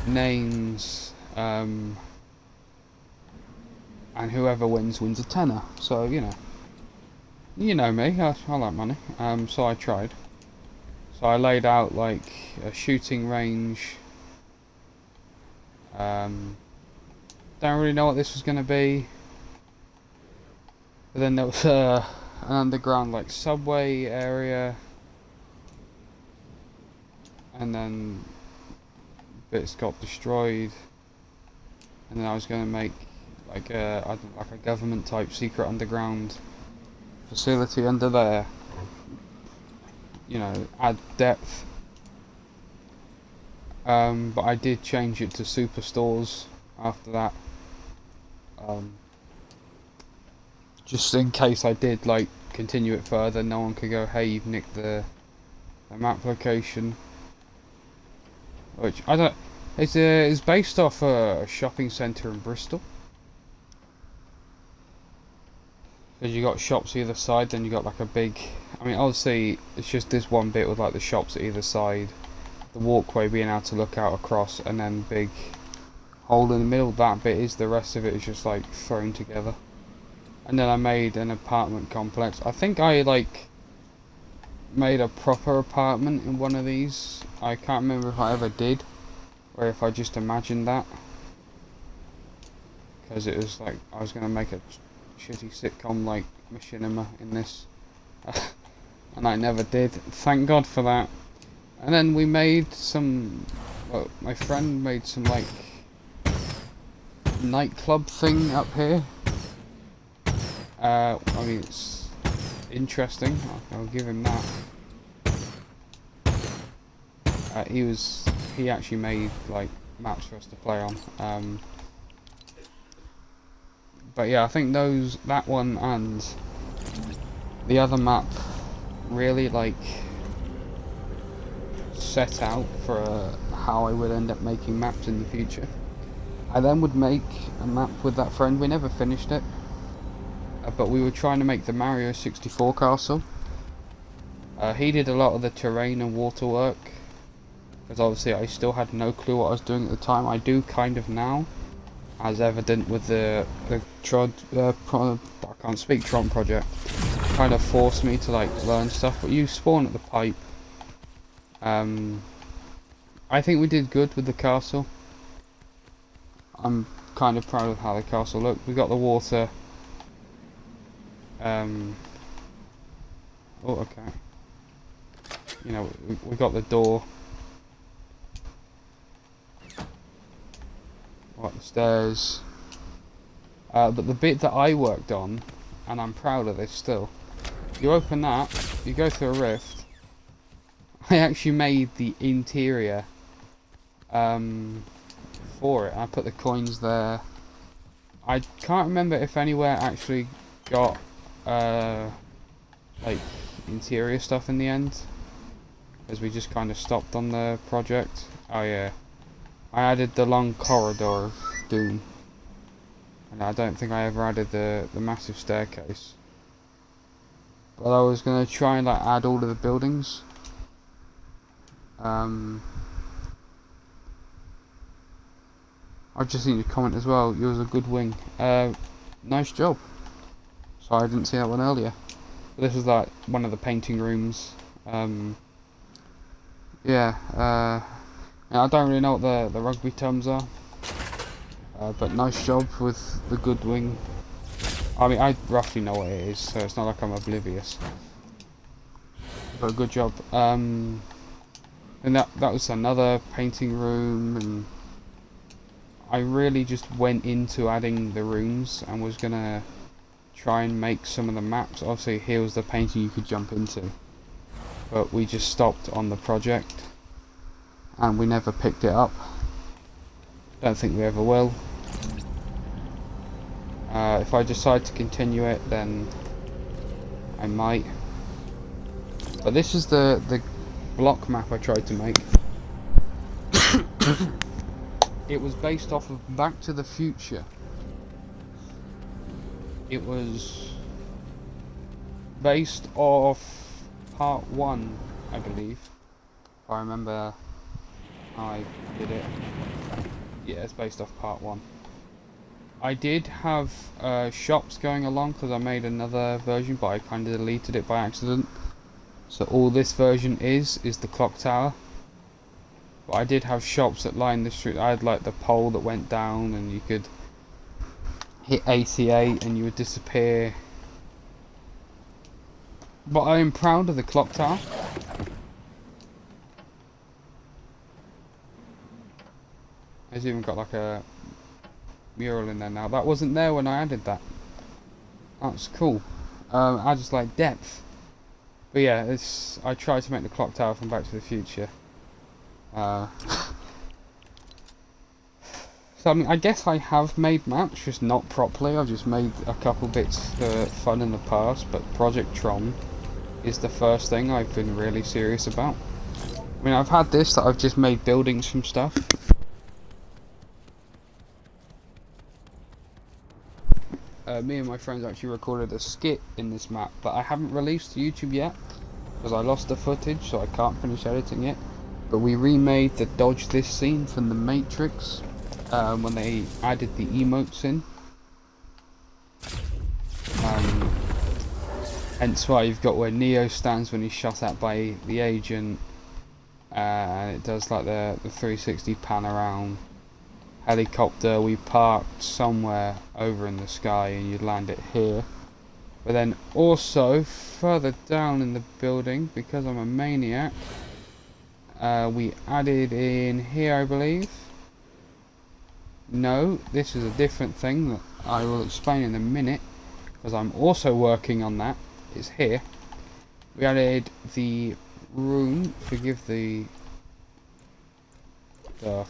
names, and whoever wins a tenner. So you know me, I like money. So I tried. So I laid out like a shooting range. Don't really know what this was going to be. But then there was an underground like subway area. And then bits got destroyed. And then I was going to make like a government type secret underground facility under there. You know, add depth. But I did change it to superstores after that. Just in case I did like continue it further, no one could go, hey, you've nicked the map location. Which I don't. It's based off a shopping centre in Bristol. Because you got shops either side, then you got like a big. I mean, obviously it's just this one bit with like the shops at either side, the walkway being able to look out across, and then big hole in the middle. That bit is, the rest of it is just like thrown together. And then I made an apartment complex. I think I like made a proper apartment in one of these. I can't remember if I ever did, or if I just imagined that. Because it was like, I was going to make a shitty sitcom like Machinima in this. And I never did. Thank God for that. And then we made some, well, my friend made some like nightclub thing up here. I mean, it's interesting. I'll give him that. He actually made like maps for us to play on. But yeah, I think that one and the other map really like set out for how I would end up making maps in the future. I then would make a map with that friend. We never finished it, but we were trying to make the Mario 64 castle. He did a lot of the terrain and water work, because obviously I still had no clue what I was doing at the time. I do kind of now, as evident with the Tron, I can't speak, Tron project. Kind of forced me to like learn stuff, but you spawn at the pipe. I think we did good with the castle. I'm kind of proud of how the castle looked. We got the water. Oh, okay. You know, we got the door. Got the stairs. But the bit that I worked on, and I'm proud of this still, you open that, you go through a rift. I actually made the interior for it. I put the coins there. I can't remember if anywhere actually got like interior stuff in the end, because we just kind of stopped on the project. Oh yeah, I added the long corridor of Doom, and I don't think I ever added the massive staircase. But I was gonna try and like add all of the buildings. I've just seen your comment as well. Yours a good wing. Nice job. Sorry, I didn't see that one earlier. But this is like one of the painting rooms. Yeah. I don't really know what the rugby terms are. But nice job with the good wing. I mean, I roughly know what it is, so it's not like I'm oblivious. But good job. And that was another painting room, and I really just went into adding the rooms and was gonna try and make some of the maps. Obviously here was the painting you could jump into, but we just stopped on the project and we never picked it up. Don't think we ever will. If I decide to continue it, then I might. But this is the block map I tried to make. It was based off of Back to the Future. It was based off part 1, I believe. If I remember how I did it. Yeah, it's based off part 1. I did have shops going along because I made another version, but I kind of deleted it by accident. So all this version is the clock tower. But I did have shops that lined the street. I had like the pole that went down, and you could hit ACA and you would disappear. But I am proud of the clock tower. It's even got like a mural in there now. That wasn't there when I added that. That's cool. I just like depth. But yeah, I tried to make the clock tower from Back to the Future. So I mean, I guess I have made maps, just not properly. I've just made a couple bits for fun in the past, but Project TRON is the first thing I've been really serious about. I mean, I've had this that I've just made buildings from stuff. Me and my friends actually recorded a skit in this map, but I haven't released to YouTube yet because I lost the footage, so I can't finish editing it. But we remade the Dodge This scene from The Matrix when they added the emotes in. Hence why you've got where Neo stands when he's shot at by the agent, and it does like the 360 pan around. Helicopter, we parked somewhere over in the sky and you'd land it here. But then also further down in the building, because I'm a maniac, we added in here, I believe. No, this is a different thing that I will explain in a minute, because I'm also working on that. It's here. We added the room, forgive the stuff.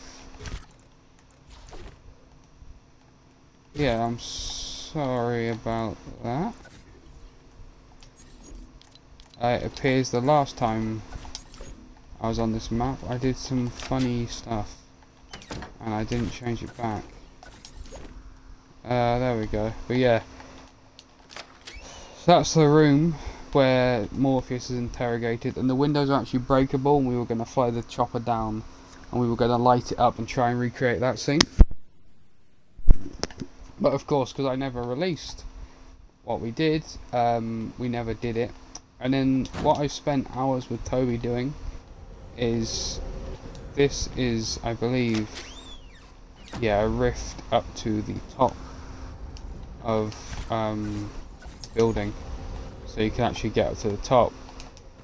Yeah, I'm sorry about that. It appears the last time I was on this map, I did some funny stuff, and I didn't change it back. There we go. But yeah, so that's the room where Morpheus is interrogated, and the windows are actually breakable, and we were going to fly the chopper down, and we were going to light it up and try and recreate that scene. But of course, because I never released what we did, we never did it. And then what I spent hours with Toby doing is, this is, I believe, yeah, a rift up to the top of building, so you can actually get up to the top.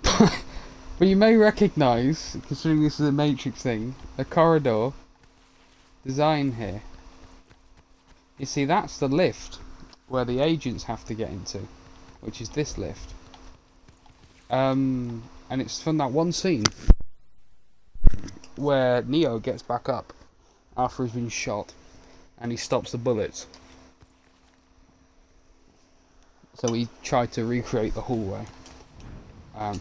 But you may recognise, considering this is a Matrix thing, a corridor design here. You see, that's the lift where the agents have to get into, which is this lift. And it's from that one scene where Neo gets back up after he's been shot, and he stops the bullets. So we tried to recreate the hallway.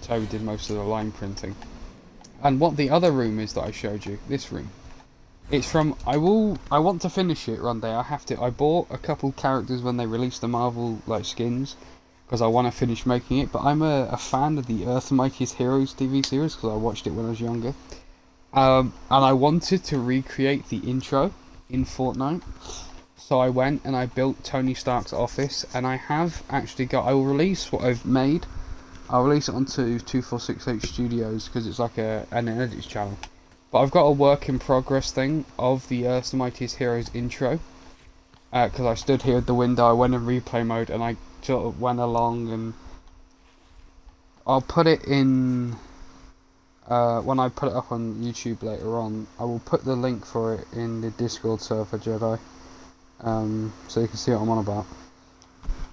Toby did most of the line printing. And what the other room is that I showed you, this room, it's from, I want to finish it one day. I bought a couple characters when they released the Marvel like skins, because I want to finish making it, but I'm a fan of the Earth's Mightiest Heroes TV series, because I watched it when I was younger. And I wanted to recreate the intro in Fortnite. So I went and I built Tony Stark's office, and I have actually got, I will release what I've made. I'll release it onto 2468 Studios, because it's like an edits channel. But I've got a work in progress thing of the Earth's Mightiest Heroes intro. Because I stood here at the window, I went in replay mode, and I sort of went along, and I'll put it in, when I put it up on YouTube later on, I will put the link for it in the Discord server, Jedi. So you can see what I'm on about.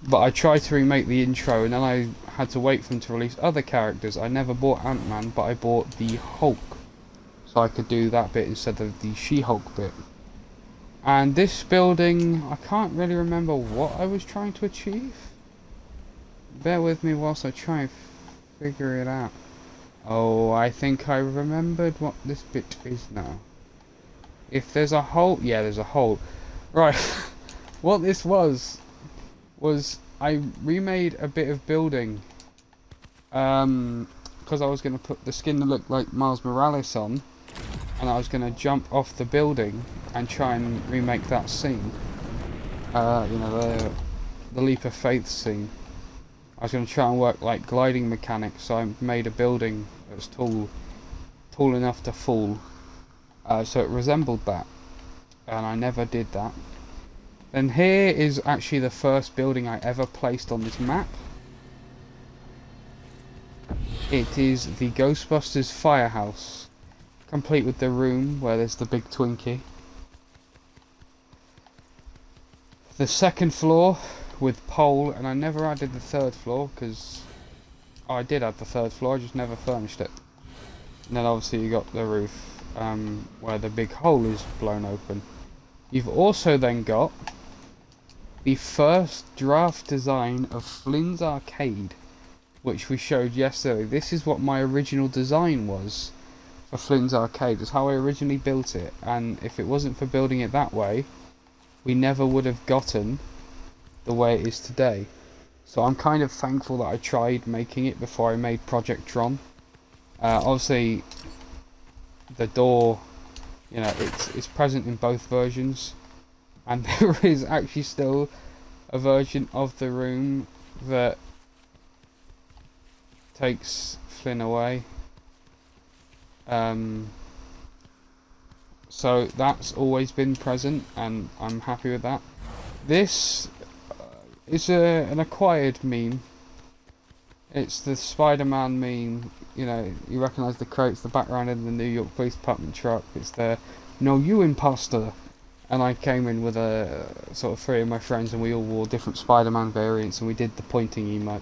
But I tried to remake the intro, and then I had to wait for them to release other characters. I never bought Ant-Man, but I bought the Hulk, so I could do that bit instead of the She-Hulk bit. And this building, I can't really remember what I was trying to achieve. Bear with me whilst I try and figure it out. Oh, I think I remembered what this bit is now. If there's a hole, yeah, there's a hole. Right, what this was I remade a bit of building, because I was going to put the skin that looked like Miles Morales on, and I was going to jump off the building and try and remake that scene. You know, the leap of faith scene. I was going to try and work like gliding mechanics, so I made a building that was tall enough to fall, so it resembled that, and I never did that. Then here is actually the first building I ever placed on this map. It is the Ghostbusters firehouse, complete with the room where there's the big Twinkie. The second floor with pole, and I never added the third floor because I did add the third floor, I just never furnished it. And then obviously you got the roof where the big hole is blown open. You've also then got the first draft design of Flynn's Arcade, which we showed yesterday. This is what my original design was for Flynn's Arcade. It's how I originally built it, and if it wasn't for building it that way, we never would have gotten the way it is today. So I'm kind of thankful that I tried making it before I made Project TRON. Obviously, the door, you know, it's present in both versions. And there is actually still a version of the room that takes Flynn away. So that's always been present, and I'm happy with that. This is an acquired meme. It's the Spider-Man meme. You know, you recognise the crates, the background in the New York Police Department truck. It's the "No, you imposter." And I came in with a sort of 3 of my friends, and we all wore different Spider-Man variants, and we did the pointing emote.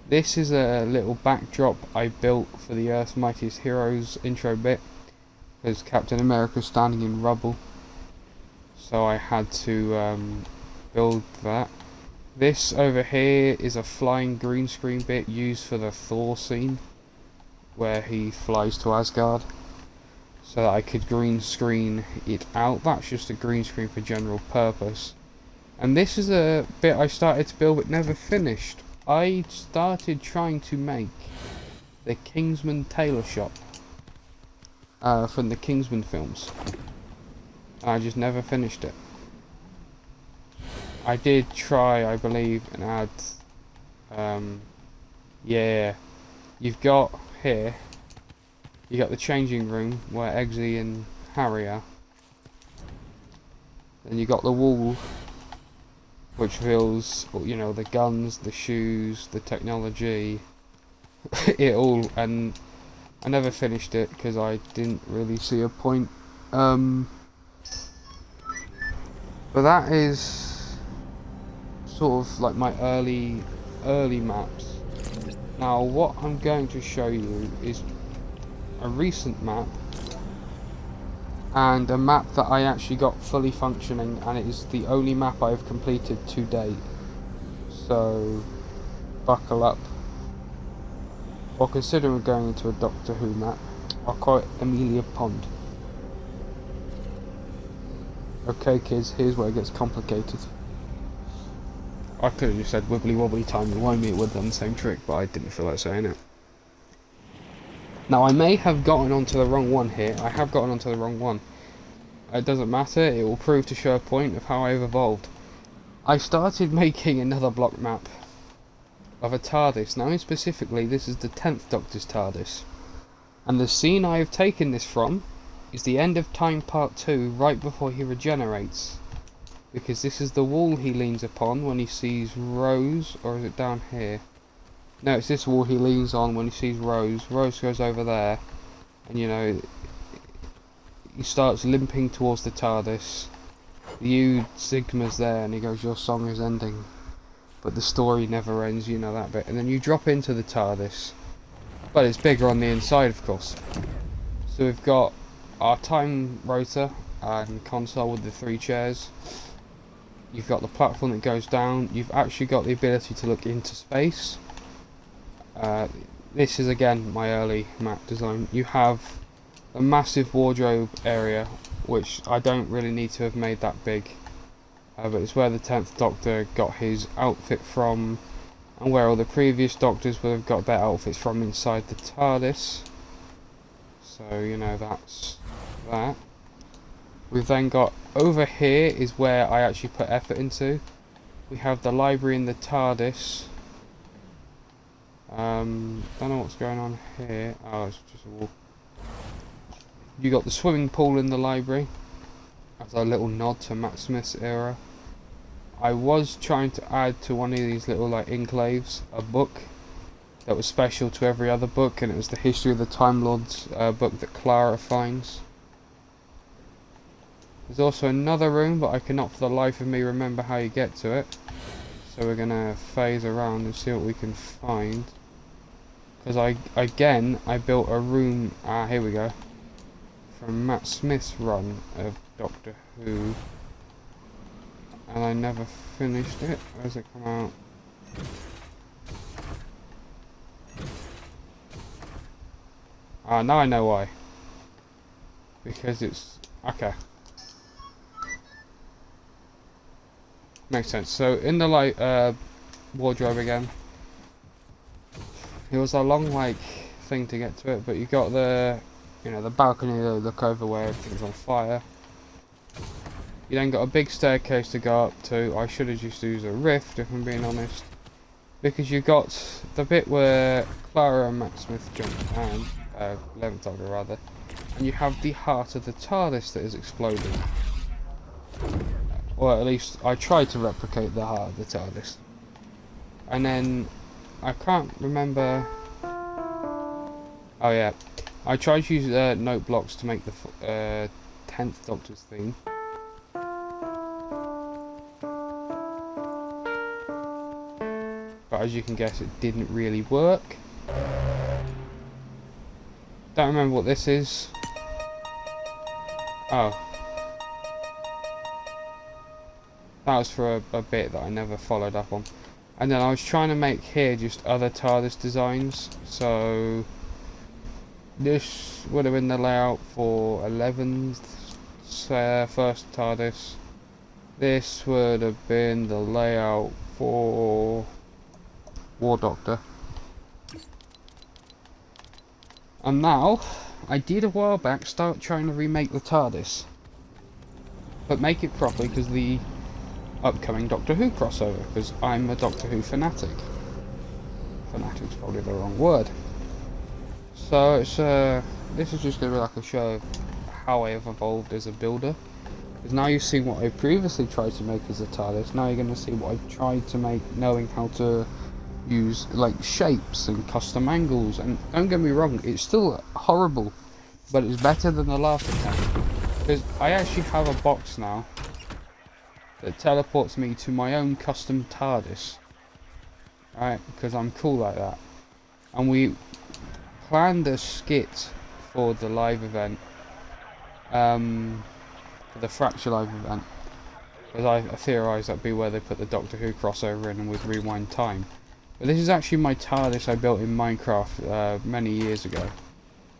This is a little backdrop I built for the Earth's Mightiest Heroes intro bit, because Captain America's standing in rubble, so I had to build that. This over here is a flying green screen bit used for the Thor scene, where he flies to Asgard, so that I could green screen it out. That's just a green screen for general purpose. And this is a bit I started to build but never finished. I started trying to make the Kingsman tailor shop from the Kingsman films, and I just never finished it. I did try, I believe, and add yeah, you've got here, you got the changing room where Eggsy and Harry are. Then you got the wall, which reveals, you know, the guns, the shoes, the technology, it all. And I never finished it because I didn't really see a point. But that is sort of like my early maps. Now what I'm going to show you is a recent map, and a map that I actually got fully functioning, and it is the only map I've completed to date. So buckle up. Or considering going into a Doctor Who map, I'll call it Amelia Pond. Okay kids, here's where it gets complicated. I could have just said wibbly wobbly timey wimey, it would have done the same trick, but I didn't feel like saying it. Now I may have gotten onto the wrong one here. I have gotten onto the wrong one. It doesn't matter, it will prove to show a point of how I've evolved. I started making another block map of a TARDIS. Now specifically this is the 10th Doctor's TARDIS. And the scene I have taken this from is the End of Time Part 2, right before he regenerates. Because this is the wall he leans upon when he sees Rose, or is it down here? No, it's this wall he leans on when he sees Rose. Rose goes over there, and you know, he starts limping towards the TARDIS. The U Sigma's there, and he goes, "Your song is ending, but the story never ends." You know that bit. And then you drop into the TARDIS, but it's bigger on the inside, of course. So we've got our time rotor and console with the 3 chairs. You've got the platform that goes down. You've actually got the ability to look into space. This is again my early map design. You have a massive wardrobe area, which I don't really need to have made that big, but it's where the 10th Doctor got his outfit from, and where all the previous Doctors would have got their outfits from inside the TARDIS. So you know, that's that. We've then got over here is where I actually put effort into. We have the library in the TARDIS. Don't know what's going on here. Oh, it's just a wall. You got the swimming pool in the library as a little nod to Matt Smith's era. I was trying to add to one of these little like enclaves a book that was special to every other book, and it was the History of the Time Lords book that Clara finds. There's also another room, but I cannot for the life of me remember how you get to it. So we're gonna phase around and see what we can find. Because I built a room, here we go, from Matt Smith's run of Doctor Who, and I never finished it. Where's it come out? Now I know why. Because it's, okay. Makes sense. So in the wardrobe again, it was a long thing to get to it, but you got the, you know, the balcony to look over where everything's on fire. You then got a big staircase to go up to. I should have just used a rift, if I'm being honest, because you got the bit where Clara and Matt Smith jump, and 11th Doctor rather, and you have the heart of the TARDIS that is exploding. Or at least I tried to replicate the heart of the TARDIS. And then I can't remember. Oh yeah, I tried to use note blocks to make the 10th Doctor's theme. as you can guess, it didn't really work. Don't remember what this is. Oh. That was for a bit that I never followed up on. And then I was trying to make here just other TARDIS designs. So this would have been the layout for 11's first TARDIS. This would have been the layout for War Doctor. And now, I did a while back start trying to remake the TARDIS. But make it properly because the upcoming Doctor Who crossover, because I'm a Doctor Who fanatic. Fanatic's probably the wrong word. So it's this is just going to be like a show of how I have evolved as a builder. Because now you've seen what I previously tried to make as a TARDIS, now you're going to see what I've tried to make, knowing how to use like shapes and custom angles. And don't get me wrong, it's still horrible, but it's better than the last attempt. Because I actually have a box now that teleports me to my own custom TARDIS. Right, because I'm cool like that. And we planned a skit for the live event. For the Fracture live event. Because I theorised that'd be where they put the Doctor Who crossover in and would rewind time. But this is actually my TARDIS I built in Minecraft many years ago.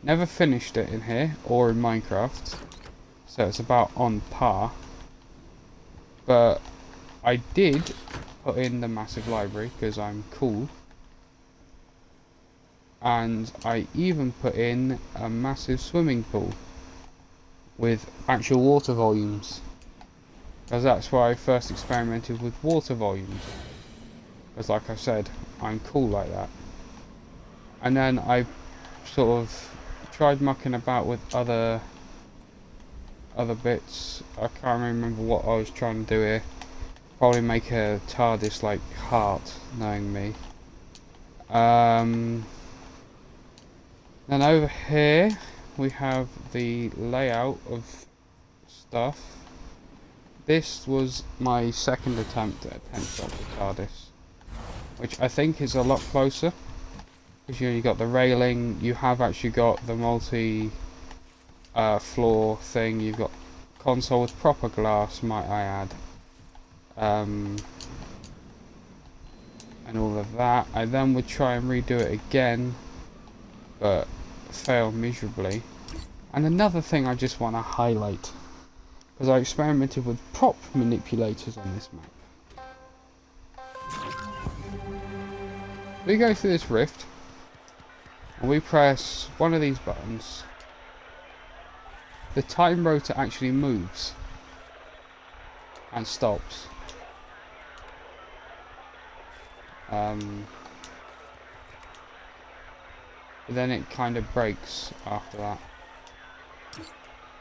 Never finished it in here or in Minecraft. So it's about on par. But I did put in the massive library because I'm cool. And I even put in a massive swimming pool with actual water volumes. Because that's where I first experimented with water volumes. Because like I said, I'm cool like that. And then I sort of tried mucking about with other bits. I can't remember what I was trying to do here. Probably make a TARDIS like heart, knowing me. Then over here we have the layout of stuff. This was my second attempt at a 10th Doctor TARDIS, which I think is a lot closer. Because you got the railing, you have actually got the multi floor thing, you've got console with proper glass, might I add. And all of that. I then would try and redo it again, but fail miserably. And another thing I just want to highlight, because I experimented with prop manipulators on this map. We go through this rift, and we press one of these buttons. The time rotor actually moves and stops. But then it kind of breaks after that.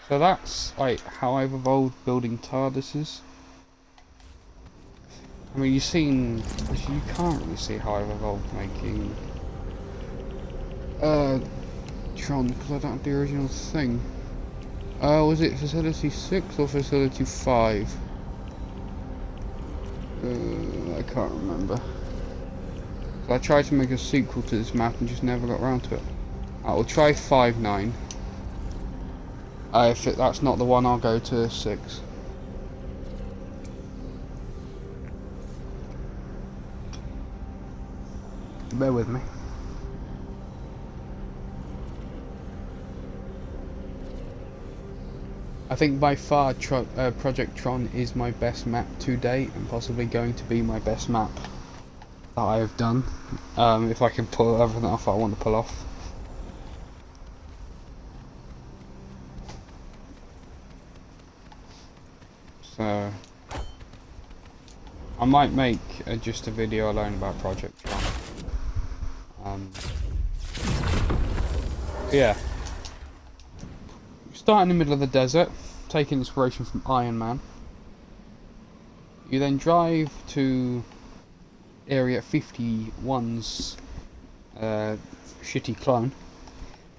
So that's like how I've evolved building TARDISes. I mean, you've seen, actually you can't really see how I've evolved making Tron, because I don't have the original thing. Was it Facility 6 or Facility 5? I can't remember. So I tried to make a sequel to this map and just never got around to it. I will try 5-9. If that's not the one, I'll go to 6. Bear with me. I think by far Project Tron is my best map to date, and possibly going to be my best map that I have done. If I can pull everything off I want to pull off. So I might make just a video alone about Project Tron. Yeah. Start in the middle of the desert, taking inspiration from Iron Man. You then drive to Area 51's shitty clone.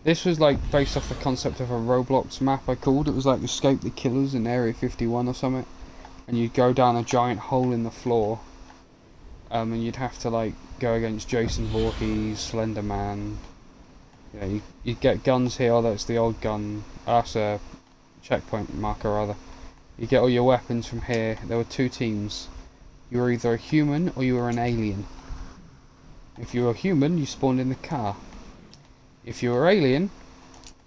This was like based off the concept of a Roblox map I called. It was like Escape the Killers in Area 51 or something. And you'd go down a giant hole in the floor. And you'd have to like go against Jason Voorhees, Slender Man. You know, you get guns here, although it's the old gun. That's a checkpoint marker, rather. You get all your weapons from here. There were 2 teams. You were either a human or you were an alien. If you were a human, you spawned in the car. If you were alien,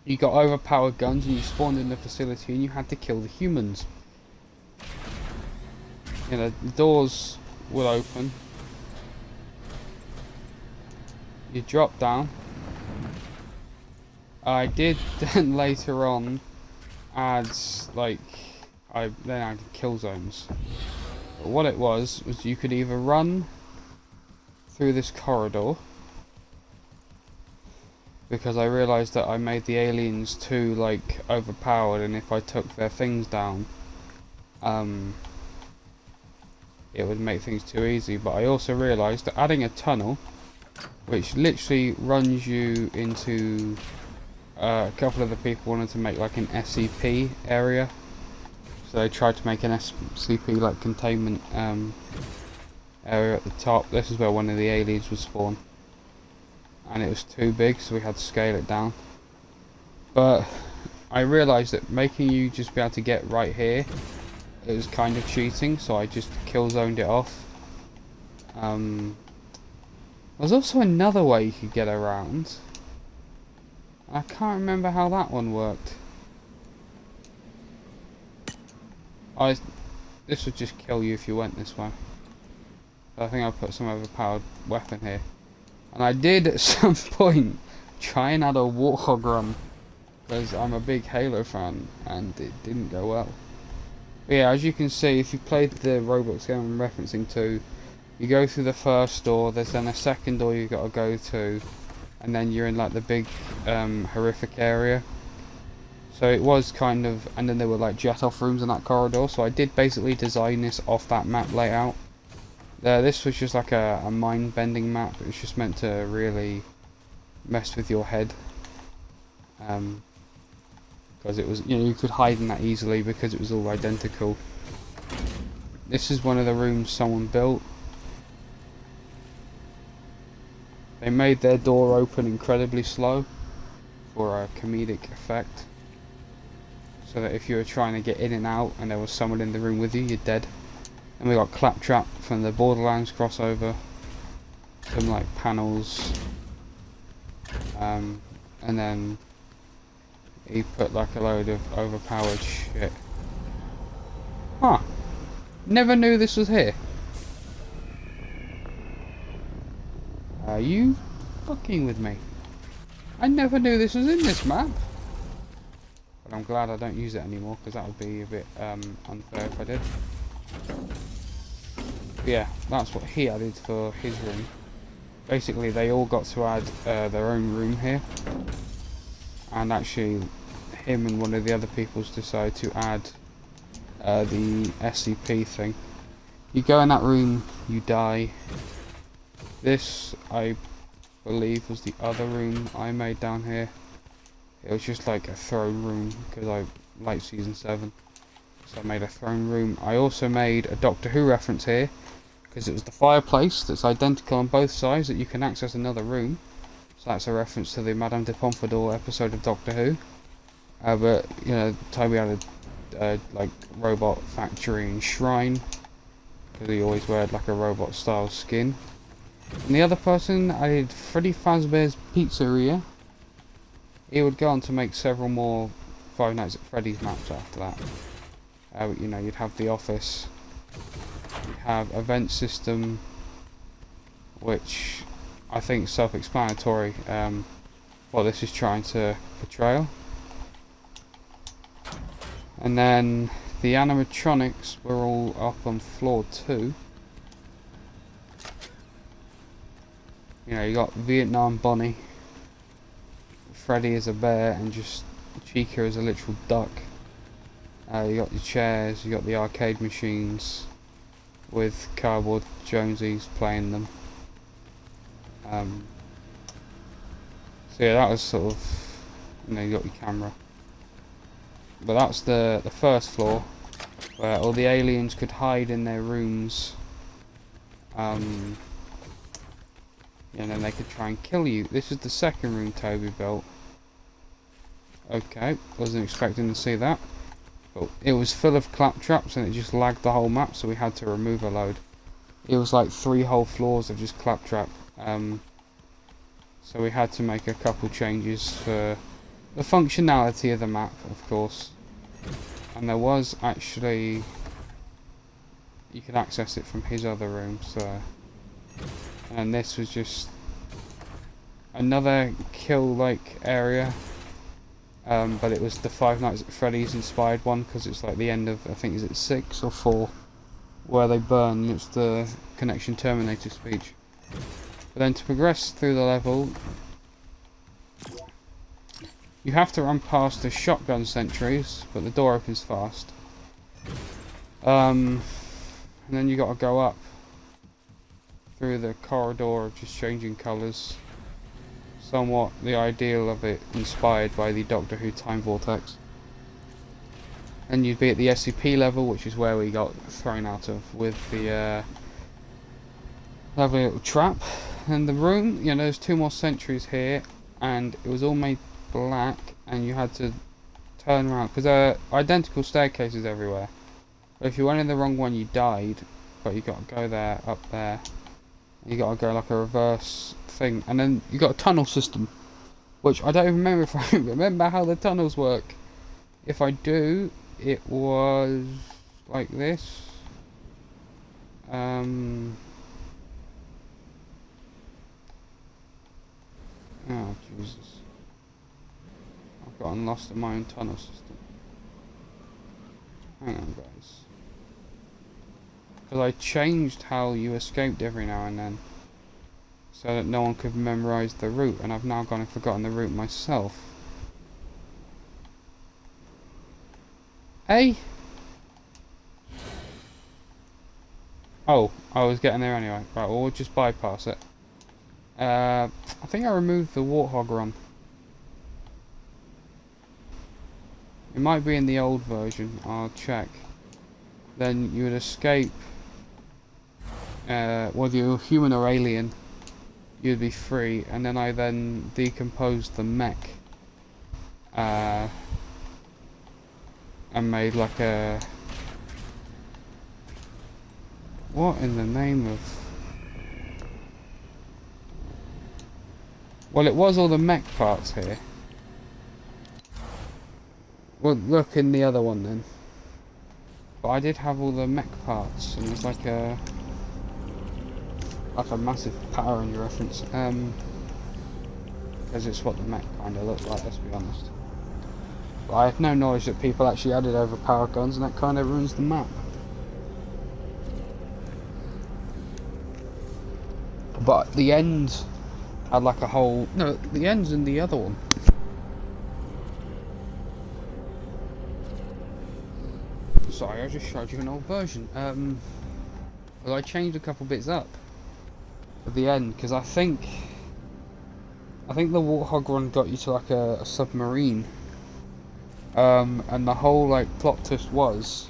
you got overpowered guns and you spawned in the facility and you had to kill the humans. You know, the doors will open. You drop down. I did then later on add, like, I added kill zones. But what it was you could either run through this corridor, because I realised that I made the aliens too, like, overpowered, and if I took their things down, it would make things too easy. But I also realised that adding a tunnel, which literally runs you into a couple of the people wanted to make like an SCP area, so they tried to make an SCP like containment area at the top. This is where one of the aliens would spawn, and it was too big, so we had to scale it down. But I realised that making you just be able to get right here, it was kind of cheating, so I just kill zoned it off. There's also another way you could get around. I can't remember how that one worked. This would just kill you if you went this way. So I think I'll put some overpowered weapon here. And I did at some point try and add a Warthog run, because I'm a big Halo fan, and it didn't go well. But yeah, as you can see, if you played the Roblox game I'm referencing to, you go through the first door, there's then a second door you gotta go to, and then you're in like the big horrific area. So it was kind of, and then there were like jet off rooms in that corridor, so I did basically design this off that map layout. This was just like a mind bending map. It was just meant to really mess with your head, because it was, you know, you could hide in that easily because it was all identical. This is one of the rooms someone built. They made their door open incredibly slow for a comedic effect, so that if you were trying to get in and out and there was someone in the room with you, you're dead. And we got Claptrap from the Borderlands crossover, some like panels, and then he put like a load of overpowered shit. Huh, never knew this was here. Are you fucking with me? I never knew this was in this map. But I'm glad I don't use it anymore, because that would be a bit unfair if I did. But yeah, that's what he added for his room. Basically, they all got to add their own room here. And actually, him and one of the other people's decided to add the SCP thing. You go in that room, you die. This, I believe, was the other room I made down here. It was just like a throne room, because I like Season 7. So I made a throne room. I also made a Doctor Who reference here, because it was the fireplace that's identical on both sides that you can access another room. So that's a reference to the Madame de Pompadour episode of Doctor Who. But, you know, Toby had a like robot factory and shrine, because he always weared like a robot style skin. And the other person, I did Freddy Fazbear's Pizzeria. He would go on to make several more Five Nights at Freddy's maps after that. You know, you'd have the office, you'd have event system, which I think is self-explanatory, what this is trying to portray. And then the animatronics were all up on floor 2. You know, you got Vietnam Bonnie, Freddy as a bear, and just Chica as a literal duck. You got your chairs, you got the arcade machines with cardboard Jonesies playing them. So yeah, that was sort of, you know, you got your camera. But that's the first floor, where all the aliens could hide in their rooms. And then they could try and kill you. This is the second room Toby built. Okay, wasn't expecting to see that. But it was full of claptraps and it just lagged the whole map, so we had to remove a load. It was like 3 whole floors of just claptrap. So we had to make a couple changes for the functionality of the map, of course. And there was actually... you could access it from his other room, so... and this was just another kill-like area. But it was the Five Nights at Freddy's inspired one, because it's like the end of, I think, is it 6 or 4, where they burn. It's the Connection Terminator speech. But then to progress through the level, you have to run past the shotgun sentries, but the door opens fast. And then you got to go up through the corridor of just changing colours. Somewhat the ideal of it inspired by the Doctor Who time vortex. And you'd be at the SCP level, which is where we got thrown out of with the lovely little trap. And the room, you know, there's 2 more sentries here, and it was all made black, and you had to turn around because there are identical staircases everywhere. But if you went in the wrong one, you died. But you got to go there, up there. You got to go like a reverse thing, and then you got a tunnel system, which I don't even remember if I remember how the tunnels work. If I do, it was like this. Oh Jesus! I've gotten lost in my own tunnel system. Hang on, guys. Because I changed how you escaped every now and then, so that no one could memorise the route, and I've now gone and forgotten the route myself. Hey! Oh, I was getting there anyway. Right, well, we'll just bypass it. I think I removed the Warthog run. It might be in the old version, I'll check. Then you would escape, whether you're human or alien, you'd be free, and then I then decomposed the mech, and made like a... what in the name of... well, it was all the mech parts here. Well, look in the other one then. But I did have all the mech parts, and there's like a massive Power Ranger reference. Because it's what the mech kind of looked like, let's be honest. But I have no knowledge that people actually added overpowered guns, and that kind of ruins the map. But the end had like a whole... no, the end's in the other one. Sorry, I just showed you an old version. Well, I changed a couple bits up at the end, because I think the Warthog run got you to like a submarine, and the whole like plot twist was,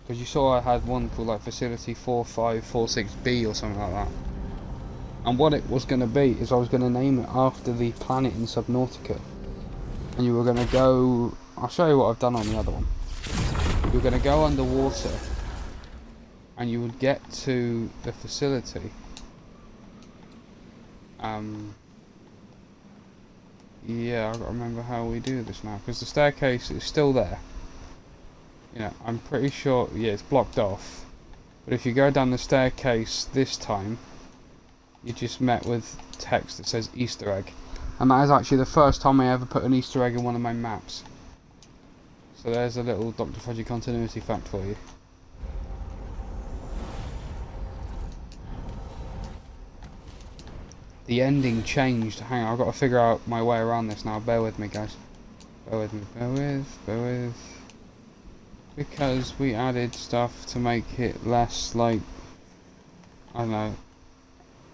because you saw I had one called like Facility 4546B or something like that, and what it was going to be is I was going to name it after the planet in Subnautica, and you were going to go... I'll show you what I've done on the other one. You're going to go underwater, and you would get to the facility. Yeah, I've got to remember how we do this now, because the staircase is still there. You know, I'm pretty sure, yeah, it's blocked off. But if you go down the staircase this time, you just met with text that says Easter egg. And that is actually the first time I ever put an Easter egg in one of my maps. So there's a little Dr. Fudgey continuity fact for you. The ending changed. Hang on, I've got to figure out my way around this now. Bear with me, guys. Bear with me. Bear with. Because we added stuff to make it less, like, I don't know,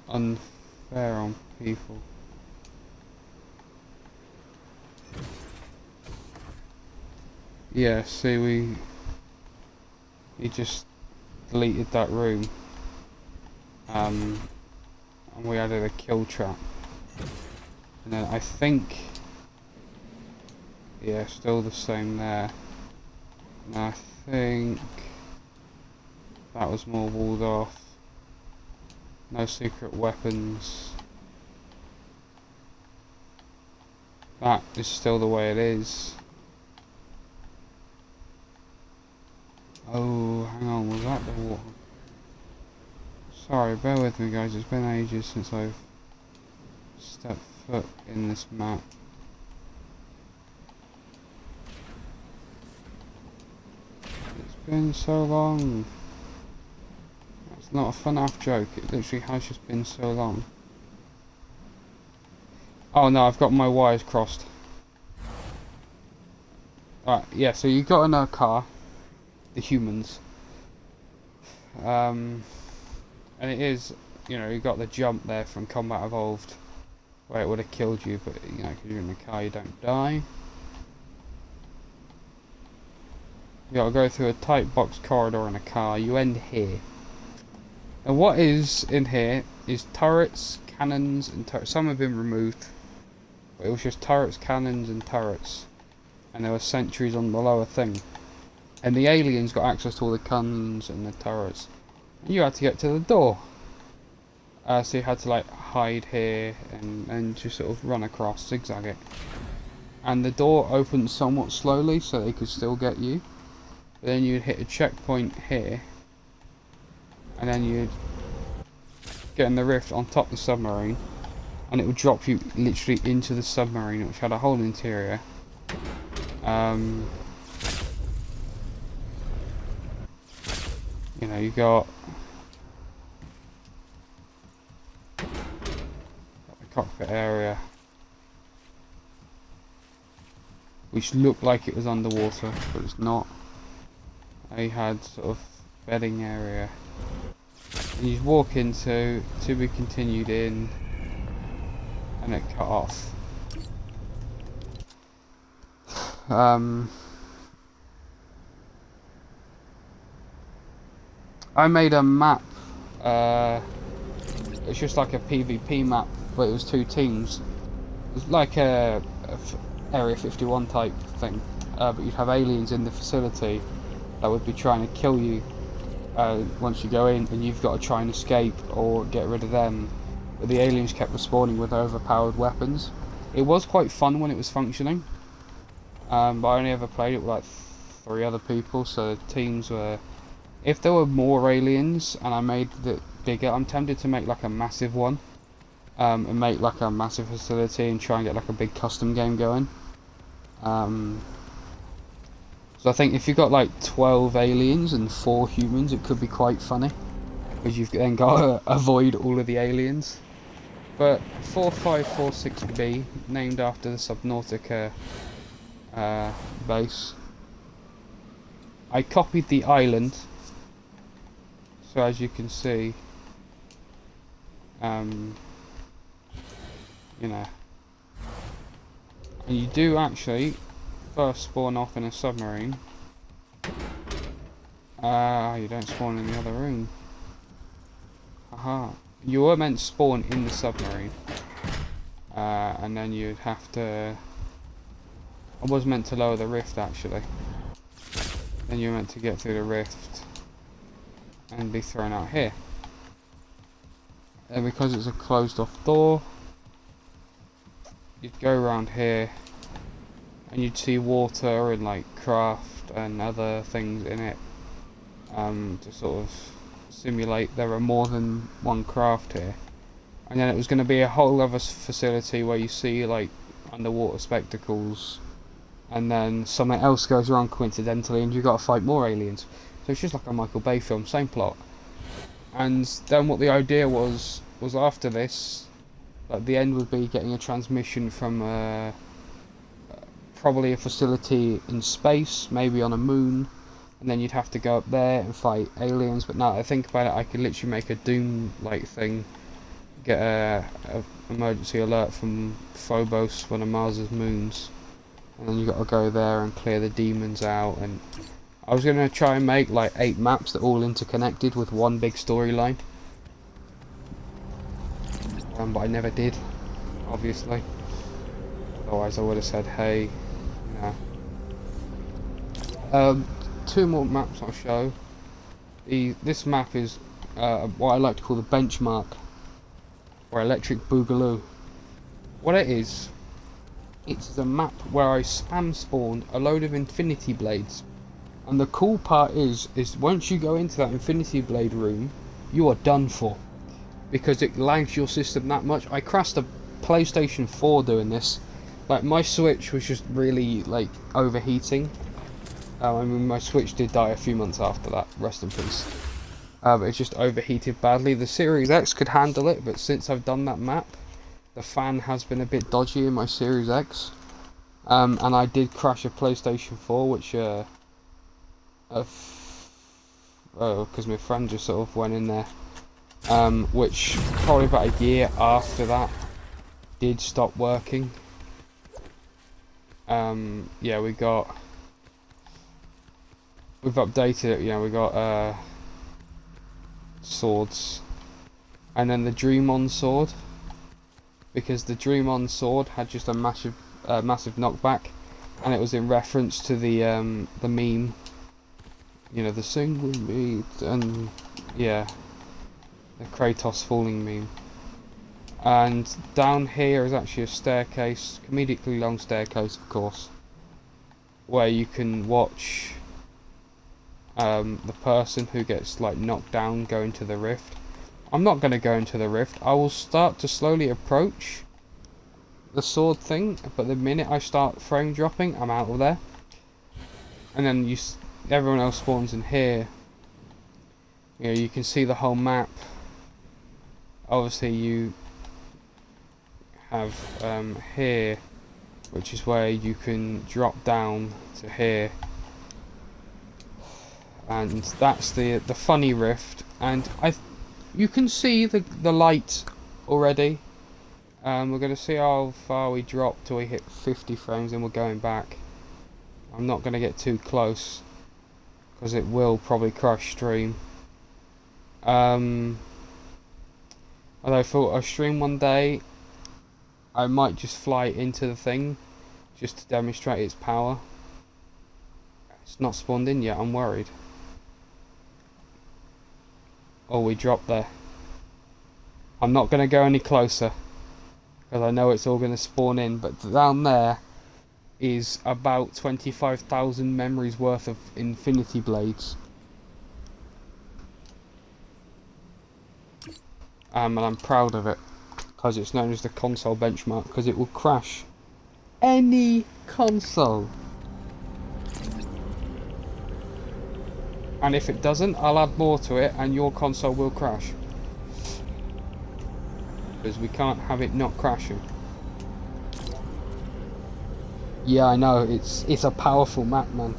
unfair on people. Yeah, see, he just deleted that room. And and we added a kill trap. And then I think, yeah, still the same there. And I think that was more walled off. No secret weapons. That is still the way it is. Oh, hang on, was that the water? Sorry, bear with me guys, it's been ages since I've stepped foot in this map. It's been so long. That's not a FNAF joke, it literally has just been so long. Oh no, I've got my wires crossed. Alright, yeah, so you got in a car, the humans. And it is, you know, you got the jump there from Combat Evolved, where it would have killed you, but you know, because you're in the car, you don't die. You gotta go through a tight box corridor in a car. You end here. And what is in here is turrets, cannons, and turrets. Some have been removed, but it was just turrets, cannons, and turrets. And there were sentries on the lower thing. And the aliens got access to all the cannons and the turrets. And you had to get to the door. So you had to like hide here and just sort of run across, zigzag it. And the door opened somewhat slowly so they could still get you. But then you'd hit a checkpoint here. And then you'd get in the rift on top of the submarine. And it would drop you literally into the submarine, which had a whole interior. You know, you got the cockpit area, which looked like it was underwater, but it's not. They had sort of bedding area, and you walk into to be continued in, and it cut off. I made a map, it's just like a PvP map, but it was 2 teams. It's like a Area 51 type thing, but you'd have aliens in the facility that would be trying to kill you once you go in, and you've got to try and escape or get rid of them. But the aliens kept respawning with overpowered weapons. It was quite fun when it was functioning, but I only ever played it with like 3 other people, so the teams were... If there were more aliens and I made it bigger, I'm tempted to make like a massive one, and make like a massive facility and try and get like a big custom game going. So I think if you've got like 12 aliens and 4 humans, it could be quite funny, because you've then got to avoid all of the aliens. But 4546B, named after the Subnautica base. I copied the island. So as you can see, you know, and you do actually first spawn off in a submarine. You don't spawn in the other room. Haha. You were meant to spawn in the submarine, and then you'd have to... I was meant to lower the rift actually. Then you were meant to get through the rift and be thrown out here. And because it's a closed off door, you'd go around here and you'd see water and like craft and other things in it, to sort of simulate there are more than one craft here. And then it was going to be a whole other facility where you see like underwater spectacles, and then something else goes wrong coincidentally and you've got to fight more aliens. So it's just like a Michael Bay film, same plot. And then what the idea was after this, like the end would be getting a transmission from probably a facility in space, maybe on a moon, and then you'd have to go up there and fight aliens. But now that I think about it, I could literally make a Doom-like thing, get a emergency alert from Phobos, one of Mars's moons, and then you got to go there and clear the demons out. And I was going to try and make like 8 maps that all interconnected with one big storyline. but I never did, obviously. Otherwise I would have said, hey, two more maps I'll show. This map is what I like to call the benchmark, or electric boogaloo. What it is, it's a map where I spam spawned a load of infinity blades, and the cool part is once you go into that infinity blade room, you are done for, because it lags your system that much. I crashed a PlayStation 4 doing this. Like, my Switch was just really like overheating. I mean, my Switch did die a few months after that, rest in peace. But it just overheated badly. The Series X could handle it, but since I've done that map, the fan has been a bit dodgy in my Series X. And I did crash a PlayStation 4, which, because my friend just sort of went in there. Which, probably about a year after that, did stop working. Yeah, we've updated it, we got swords, and then the Dream On sword, because the Dream On sword had just a massive knockback, and it was in reference to the meme, the sing with me, and yeah, the Kratos falling meme. And down here is actually a staircase, comedically long staircase, of course, where you can watch the person who gets like knocked down go into the rift. I'm not going to go into the rift. I will start to slowly approach the sword thing, but the minute I start frame dropping, I'm out of there. And then everyone else spawns in here. You can see the whole map. Obviously you have here, which is where you can drop down to here, and that's the funny rift. And you can see the light already. We're going to see how far we drop till we hit 50 frames, and we're going back. I'm not going to get too close because it will probably crash stream. Although for a stream one day, I might just fly into the thing just to demonstrate its power. It's not spawned in yet, I'm worried. Oh, we dropped there. I'm not going to go any closer because I know it's all going to spawn in, but down there is about 25,000 memories worth of infinity blades. And I'm proud of it, because it's known as the console benchmark, because it will crash any console. And if it doesn't, I'll add more to it and your console will crash, because we can't have it not crashing. Yeah, I know, it's a powerful map, man.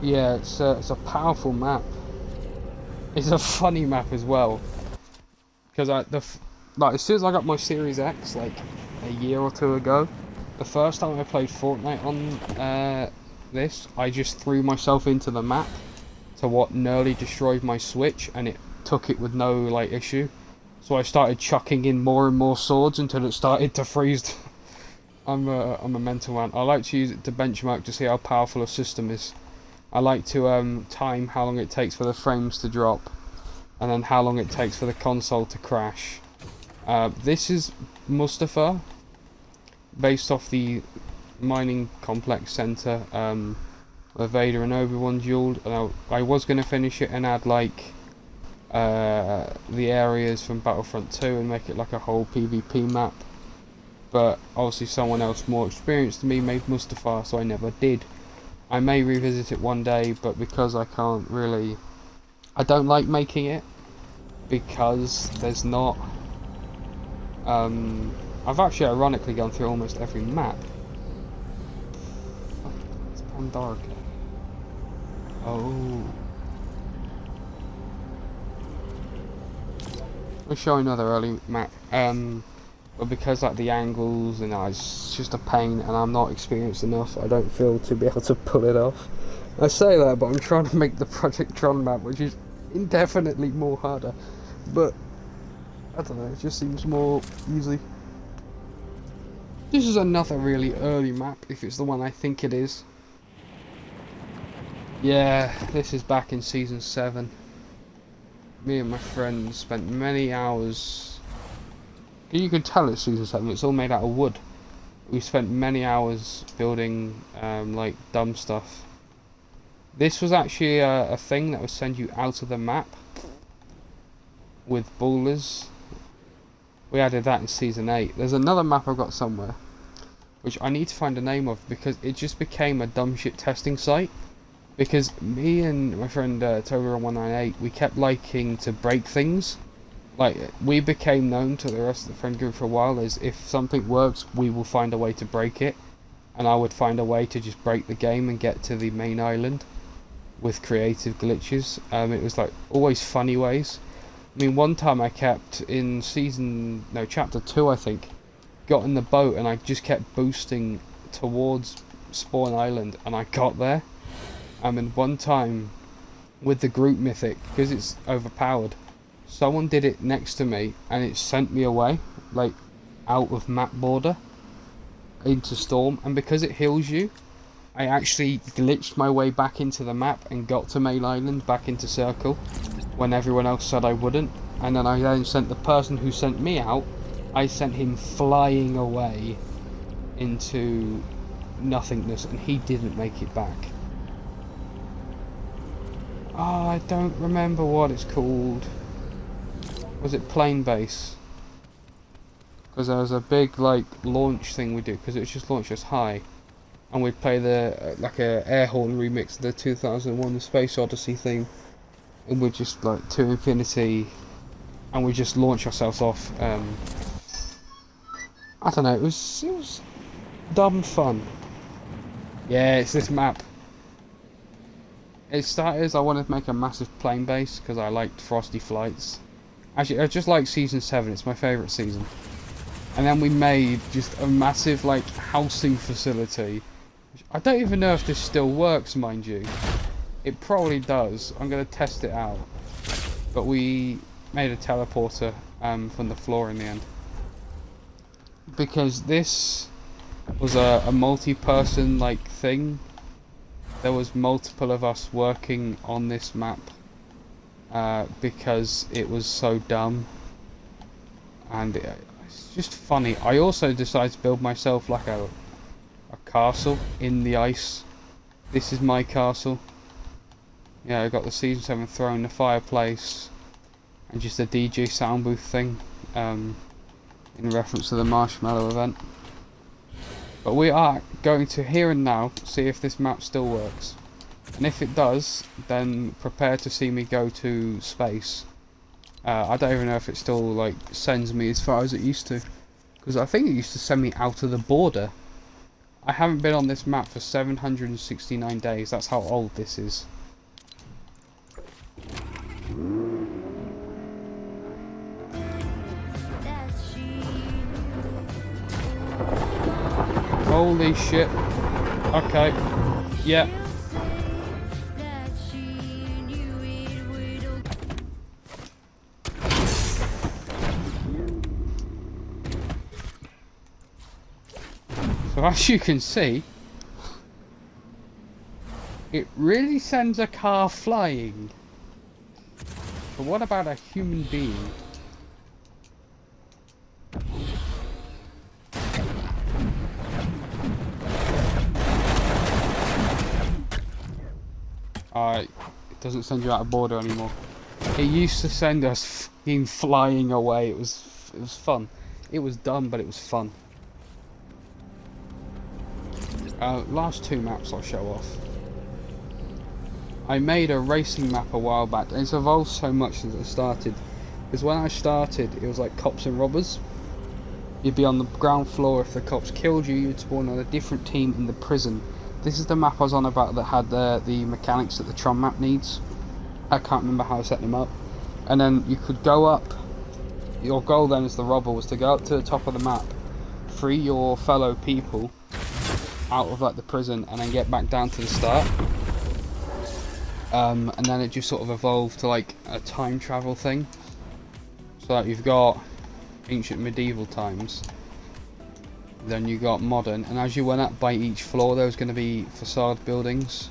Yeah, it's a powerful map. It's a funny map as well, because as soon as I got my Series X, like a year or two ago, the first time I played Fortnite on this, I just threw myself into the map to what nearly destroyed my Switch, and it took it with no like issue. So I started chucking in more and more swords until it started to freeze. I'm a mental man. I like to use it to benchmark to see how powerful a system is. I like to time how long it takes for the frames to drop, and then how long it takes for the console to crash. This is Mustafa, based off the mining complex center where Vader and Obi-Wan dueled. And I was going to finish it and add like the areas from Battlefront 2 and make it like a whole PvP map, but obviously someone else more experienced than me made Mustafa, so I never did. I may revisit it one day, but because I can't really, I don't like making it, because there's not I've actually ironically gone through almost every map. Oh, it's Pandora. Oh. I'll show another early map. But because like the angles and it's just a pain, and I'm not experienced enough, I don't feel to be able to pull it off. I say that, but I'm trying to make the Project TRON map, which is indefinitely more harder. But I don't know, it just seems more easy. This is another really early map, if it's the one I think it is. Yeah, this is back in Season 7. Me and my friends spent many hours... You can tell it's Season 7, it's all made out of wood. We spent many hours building, like, dumb stuff. This was actually a thing that would send you out of the map with ballers. We added that in Season 8. There's another map I've got somewhere, which I need to find a name of, because it just became a dumb shit testing site. Because me and my friend Tober198, we kept liking to break things. Like, we became known to the rest of the friend group for a while as if something works, we will find a way to break it. And I would find a way to just break the game and get to the main island with creative glitches. It was like always funny ways. I mean, one time I kept in chapter 2 I think, got in the boat and I just kept boosting towards Spawn Island and I got there. And one time with the group mythic, because it's overpowered, someone did it next to me and it sent me away, like out of map border into Storm, and because it heals you, I actually glitched my way back into the map and got to Main Island back into Circle when everyone else said I wouldn't. And then I sent the person who sent me out, I sent him flying away into nothingness and he didn't make it back. Oh, I don't remember what it's called. Was it Plane Base? Because there was a big like launch thing we did, because it was just launched us high, and we'd play the like a air horn remix of the 2001 The Space Odyssey theme, and we'd just like to infinity, and we just launch ourselves off. I don't know. It was dumb fun. Yeah, it's this map. It started as I wanted to make a massive plane base because I liked frosty flights. Actually, I just like Season 7, it's my favourite season. And then we made just a massive, like, housing facility. I don't even know if this still works, mind you. It probably does. I'm going to test it out. But we made a teleporter from the floor in the end. Because this was a multi-person, like, thing. There was multiple of us working on this map. Because it was so dumb. And it's just funny. I also decided to build myself like a castle in the ice. This is my castle. Yeah, I got the Season 7 throne, the fireplace, and just a DJ sound booth thing, in reference to the Marshmallow event. But we are going to here and now see if this map still works. And if it does, then prepare to see me go to space. I don't even know if it still like sends me as far as it used to, because I think it used to send me out of the border. I haven't been on this map for 769 days, that's how old this is. Holy shit. Okay. Yeah. So as you can see, it really sends a car flying. But what about a human being? It doesn't send you out of border anymore. It used to send us fucking flying away. It was fun. It was dumb, but it was fun. Last two maps I'll show off. I made a racing map a while back, and it's evolved so much since I started. Because when I started, it was like cops and robbers. You'd be on the ground floor. If the cops killed you, you'd spawn on a different team in the prison. This is the map I was on about that had the mechanics that the Tron map needs. I can't remember how I set them up. And then you could go up. Your goal then as the robber was to go up to the top of the map, free your fellow people out of like the prison, and then get back down to the start. And then it just sort of evolved to like a time travel thing. So like, you've got ancient medieval times, then you got modern, and as you went up by each floor there was going to be facade buildings,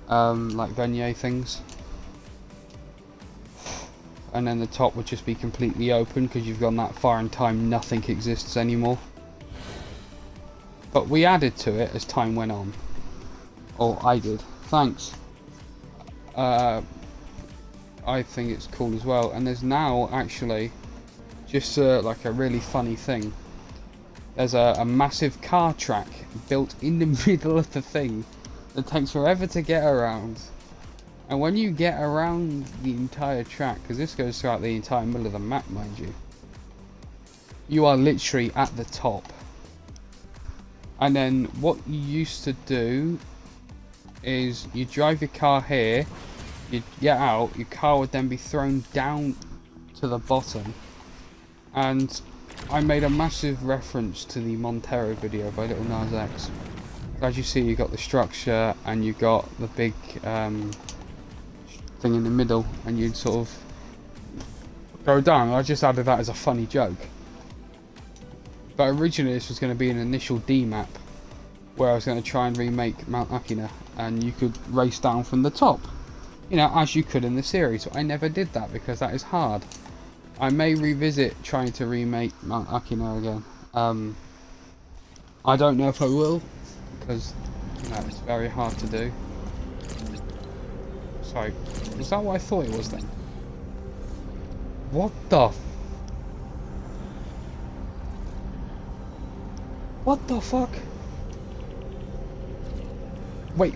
like Venier things, and then the top would just be completely open because you've gone that far in time nothing exists anymore. But we added to it as time went on, or I did, thanks. I think it's cool as well, and there's now actually just like a really funny thing. There's a massive car track built in the middle of the thing that takes forever to get around. And when you get around the entire track, because this goes throughout the entire middle of the map, mind you, you are literally at the top. And then what you used to do is you drive your car here, you'd get out, your car would then be thrown down to the bottom. And I made a massive reference to the Montero video by Little Nas X. As you see, you got the structure and you got the big thing in the middle, and you'd sort of go down. I just added that as a funny joke. But originally this was going to be an initial D map where I was going to try and remake Mount Akina, and you could race down from the top, you know, as you could in the series. But I never did that because that is hard. I may revisit trying to remake Mount Akina again. I don't know if I will, because you know, it's very hard to do. Sorry, was that what I thought it was then? What the? What the fuck? Wait.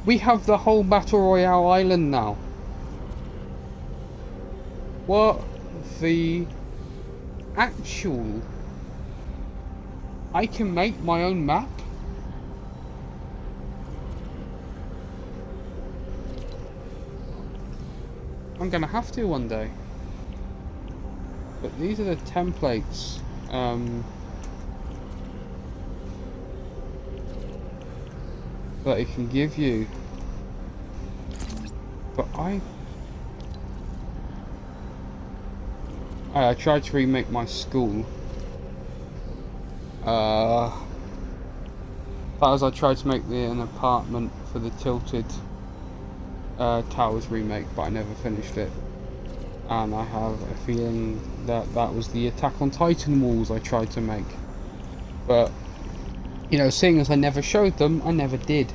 We have the whole Battle Royale island now. What the actual? I can make my own map? I'm gonna have to one day. But these are the templates. That it can give you. But I tried to remake my school. That was, I tried to make an apartment for the Tilted Towers remake, but I never finished it. And I have a feeling that that was the Attack on Titan walls I tried to make. But, you know, seeing as I never showed them, I never did.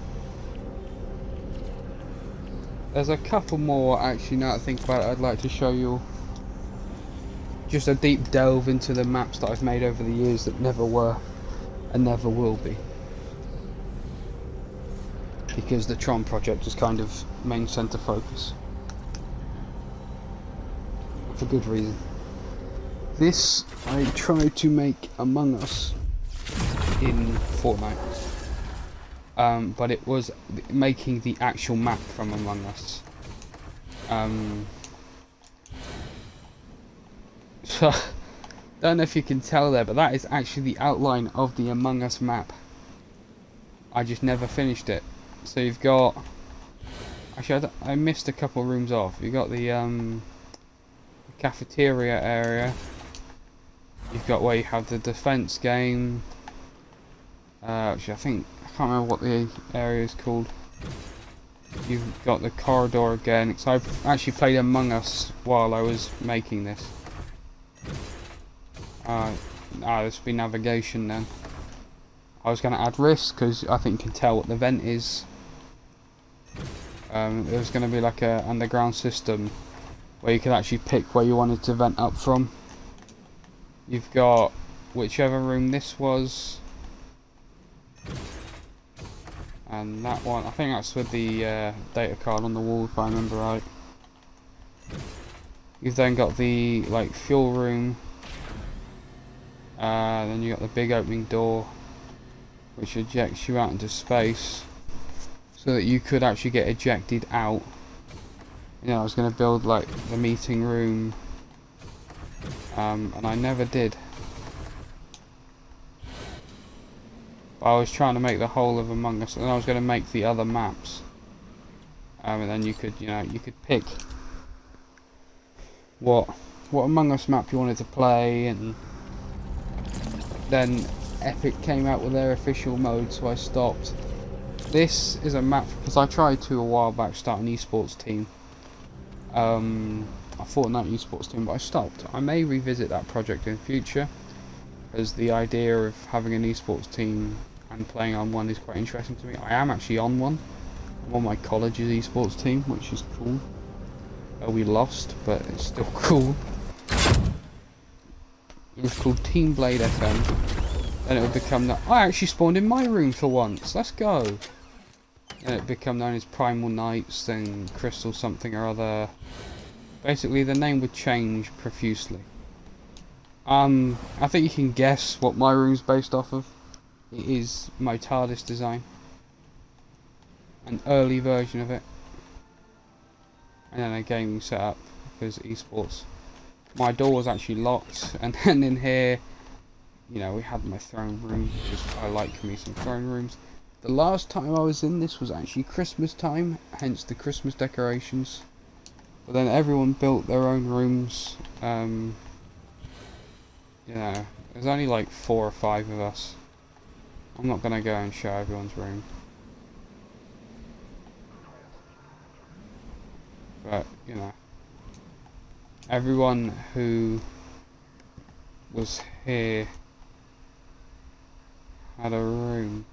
There's a couple more, actually, now that I think about it, I'd like to show you. Just a deep delve into the maps that I've made over the years that never were and never will be. Because the Tron project is kind of main centre focus. For good reason. This I tried to make Among Us in Fortnite. But it was making the actual map from Among Us. So, don't know if you can tell there, but that is actually the outline of the Among Us map. I just never finished it. So you've got... Actually, I missed a couple rooms off. You've got the cafeteria area. You've got where you have the defense game. Actually, I can't remember what the area is called. You've got the corridor again. Because I've actually played Among Us while I was making this. This would be navigation then. I was going to add risk because I think you can tell what the vent is. There's going to be like a underground system where you could actually pick where you wanted to vent up from. You've got whichever room this was, and that one, I think that's with the data card on the wall if I remember right. You've then got the like fuel room. Then you got the big opening door, which ejects you out into space, so that you could actually get ejected out. You know, I was going to build like the meeting room, and I never did. But I was trying to make the whole of Among Us, and I was going to make the other maps. And then you could, you know, you could pick what Among Us map you wanted to play, and then Epic came out with their official mode, so I stopped. This is a map, because I tried to a while back start an esports team. A Fortnite esports team, but I stopped. I may revisit that project in future, as the idea of having an esports team and playing on one is quite interesting to me. I am actually on one. I'm on my college's esports team, which is cool. We lost, but it's still cool. It was called Team Blade FM, and it would become that. I actually spawned in my room for once. Let's go. And it would become known as Primal Knights, then Crystal something or other. Basically, the name would change profusely. I think you can guess what my room's based off of. It is my TARDIS design, an early version of it, and then a gaming setup because esports. My door was actually locked, and then in here, you know, we had my throne room, because I like me some throne rooms. The last time I was in this was actually Christmas time, hence the Christmas decorations. But then everyone built their own rooms. You know, there's only like 4 or 5 of us. I'm not gonna go and show everyone's room. But, you know, everyone who was here had a room.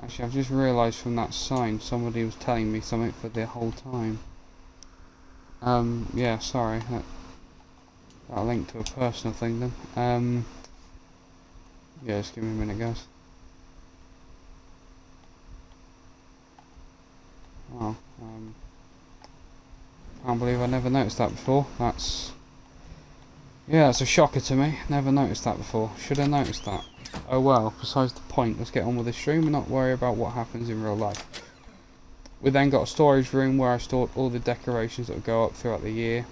Actually, I've just realised from that sign somebody was telling me something for the whole time. Yeah, sorry. That linked to a personal thing then. Yeah, just give me a minute, guys. Wow, can't believe I never noticed that before. That's a shocker to me. Never noticed that before. Should have noticed that. Oh well, besides the point, let's get on with the stream and not worry about what happens in real life. We then got a storage room where I stored all the decorations that would go up throughout the year.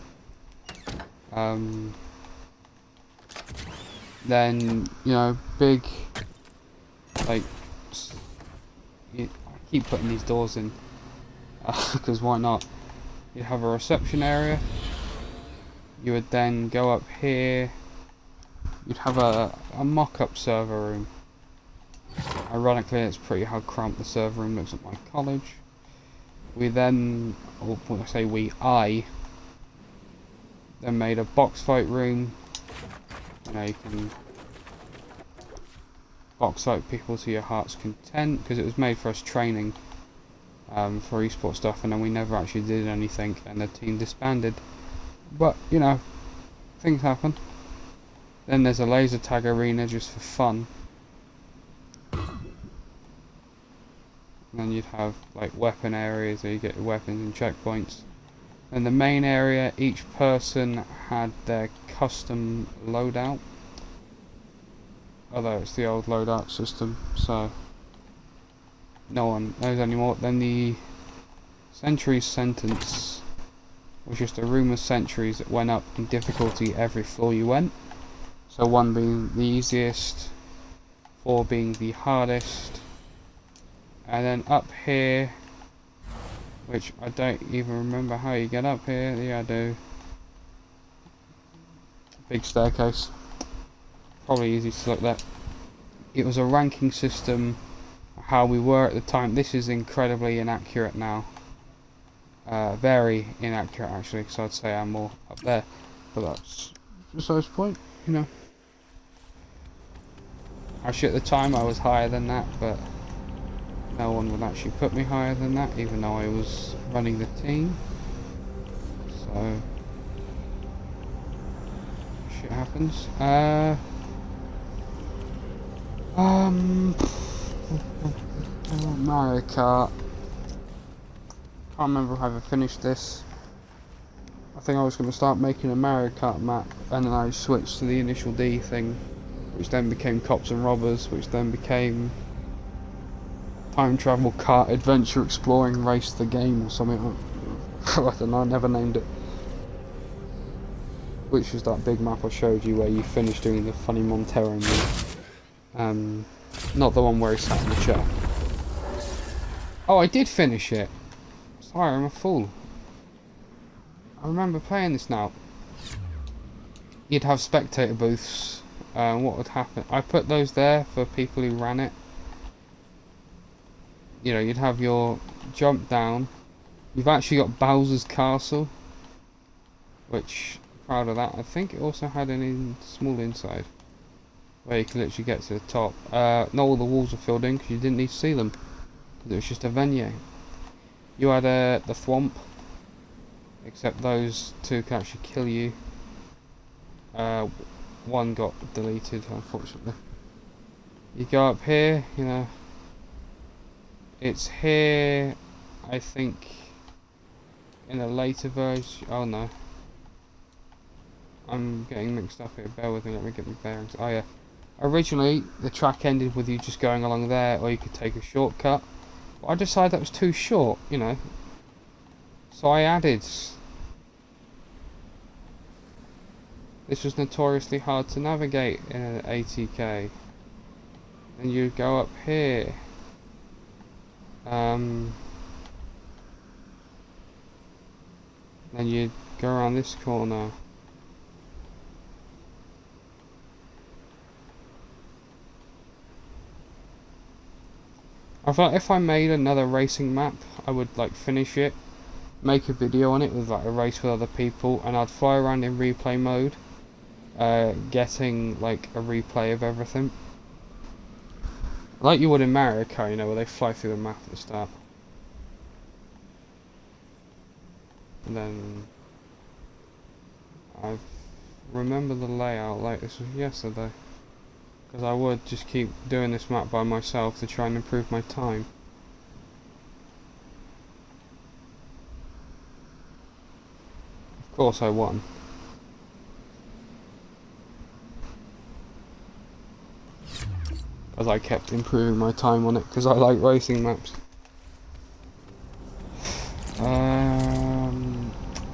Then, you know, big, like, I keep putting these doors in, because why not? You'd have a reception area, you would then go up here, you'd have a mock-up server room. Ironically, it's pretty how cramped the server room looks at my college. We then, or when I say we, I then made a box fight room. You know, you can box fight people to your heart's content, because it was made for us training for esports stuff, and then we never actually did anything, and the team disbanded. But, you know, things happen. Then there's a laser tag arena just for fun. And then you'd have like weapon areas where you get your weapons and checkpoints. And the main area, each person had their custom loadout. Although it's the old loadout system, so no one knows anymore. Then the Sentry's Sentence was just a room of sentries that went up in difficulty every floor you went. So 1 being the easiest, 4 being the hardest, and then up here, which I don't even remember how you get up here. Yeah, I do. Big staircase. Probably easy to look at. It was a ranking system, how we were at the time. This is incredibly inaccurate now. Very inaccurate actually, so I'd say I'm more up there. But that's besides the point, you know. Actually at the time I was higher than that, but no one would actually put me higher than that, even though I was running the team. So shit happens. Mario Kart. Can't remember if I ever finished this. I think I was going to start making a Mario Kart map, and then I switched to the Initial D thing, which then became Cops and Robbers, which then became Time Travel Kart Adventure Exploring Race the Game or something. I don't know, I never named it. Which was that big map I showed you where you finish doing the funny Montero move. Not the one where he sat in the chair. Oh, I did finish it! Sorry, I'm a fool. I remember playing this now. You'd have spectator booths. What would happen? I put those there for people who ran it. You know, you'd have your jump down. You've actually got Bowser's Castle, which, proud of that. I think it also had an small inside, where you can literally get to the top. Not all the walls were filled in because you didn't need to see them, because it was just a venue. You had the Thwomp, except those two can actually kill you. One got deleted, unfortunately. You go up here, you know. It's here, I think, in a later version. Oh no. I'm getting mixed up here, bear with me, let me get my bearings. Oh yeah. Originally, the track ended with you just going along there, or you could take a shortcut. But I decided that was too short, you know. So I added... This was notoriously hard to navigate in an ATK. And you go up here. Then you go around this corner. I thought if I made another racing map, I would like finish it, make a video on it with like a race with other people, and I'd fly around in replay mode, getting like a replay of everything. Like you would in Mario Kart, you know, where they fly through the map at the start. And then I remember the layout like this was yesterday, because I would just keep doing this map by myself to try and improve my time. Of course I won. As I kept improving my time on it, because I like racing maps.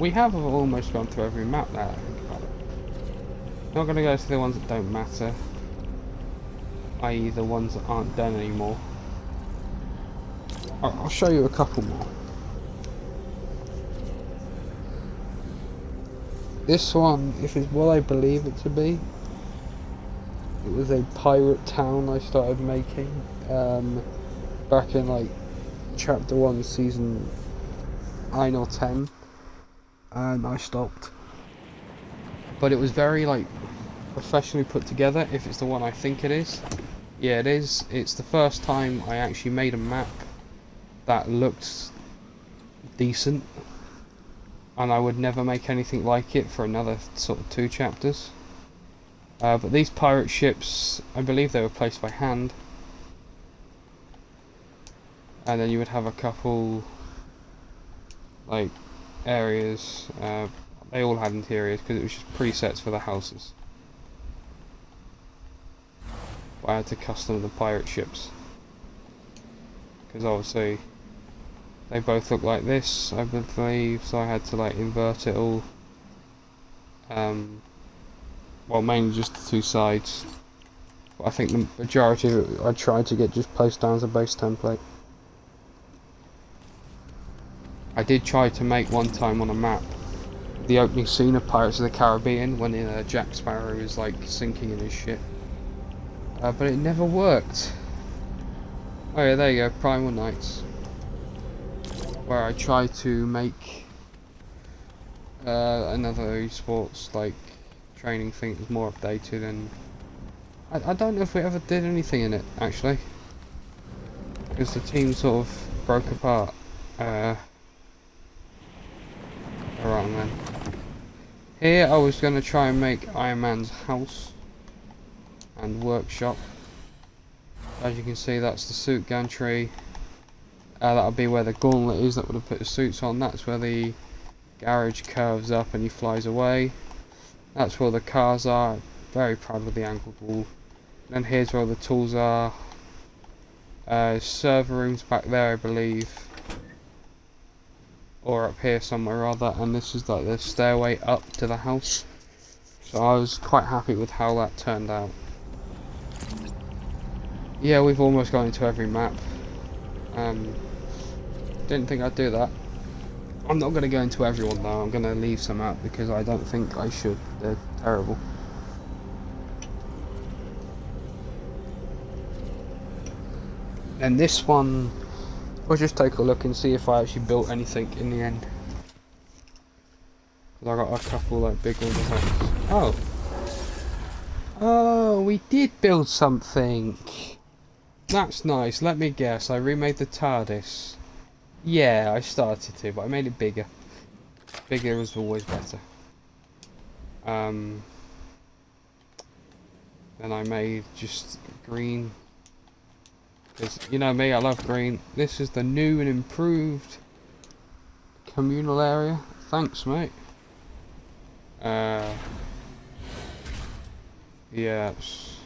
We have almost gone through every map now, I think about it. Not going to go to the ones that don't matter, i.e. the ones that aren't done anymore. I'll show you a couple more. This one, if it's what I believe it to be, it was a pirate town I started making back in like chapter 1 season 9 or 10, and I stopped. But it was very like professionally put together, if it's the one I think it is. Yeah, it is. It's the first time I actually made a map that looked decent, and I would never make anything like it for another sort of 2 chapters. But these pirate ships, I believe they were placed by hand. And then you would have a couple, like, areas. They all had interiors because it was just presets for the houses. But I had to custom the pirate ships, because obviously they both look like this, I believe, so I had to like invert it all. Well, mainly just the 2 sides, but I think the majority of it I tried to get just placed down as a base template. I did try to make one time on a map the opening scene of Pirates of the Caribbean when Jack Sparrow is like sinking in his ship, but it never worked. Oh yeah, there you go, Primal Knights, where I tried to make another esports like training thing that was more updated, and I don't know if we ever did anything in it actually, because the team sort of broke apart around then. Here I was going to try and make Iron Man's house and workshop. As you can see, that's the suit gantry, That'll be where the gauntlet is that would have put the suits on. That's where the garage curves up and he flies away. That's where the cars are. Very proud of the angled wall. And here's where the tools are. Server rooms back there, I believe. Or up here somewhere or other. And this is like the stairway up to the house. So I was quite happy with how that turned out. Yeah, we've almost got into every map. Didn't think I'd do that. I'm not going to go into everyone though. I'm going to leave some out because I don't think I should. They're terrible. And this one, we'll just take a look and see if I actually built anything in the end. Because I got a couple like big ones. Oh. Oh, we did build something. That's nice. Let me guess. I remade the TARDIS. Yeah, I started to, but I made it bigger. Bigger is always better. Then I made just green. Because, you know me, I love green. This is the new and improved communal area. Thanks, mate. Yes.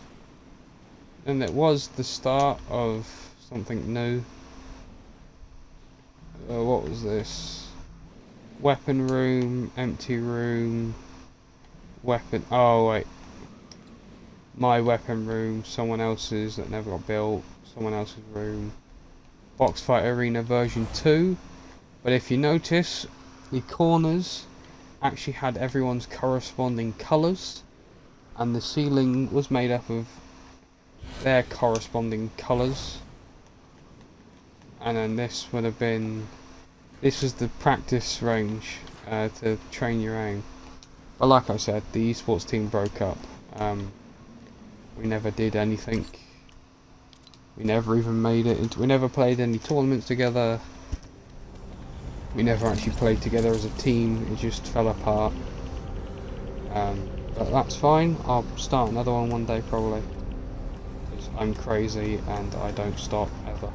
And it was the start of something new. What was this? Weapon room, empty room, weapon. Oh wait, my weapon room, someone else's that never got built, someone else's room. Box fight arena version 2. But if you notice, the corners actually had everyone's corresponding colours, and the ceiling was made up of their corresponding colours. And then this would have been, this was the practice range to train your aim. But like I said, the esports team broke up. We never did anything. We never even made it into, we never played any tournaments together. We never actually played together as a team. It just fell apart. But that's fine. I'll start another one day probably. Because I'm crazy and I don't stop ever.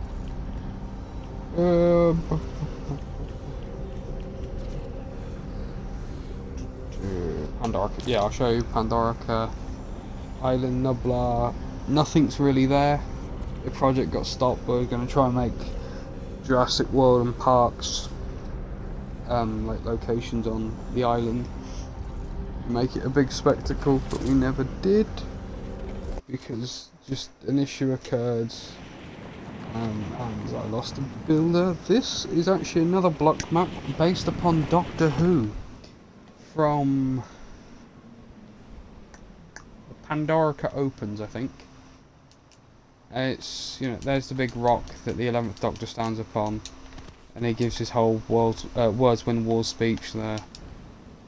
Pandorica. Yeah, I'll show you Pandorica. Island Nublar. Nothing's really there. The project got stopped. We're going to try and make Jurassic World and parks, like locations on the island. Make it a big spectacle, but we never did because just an issue occurred. And I lost a builder. This is actually another block map based upon Doctor Who from Pandorica Opens, I think. It's, you know, there's the big rock that the 11th Doctor stands upon, and he gives his whole words win war speech there.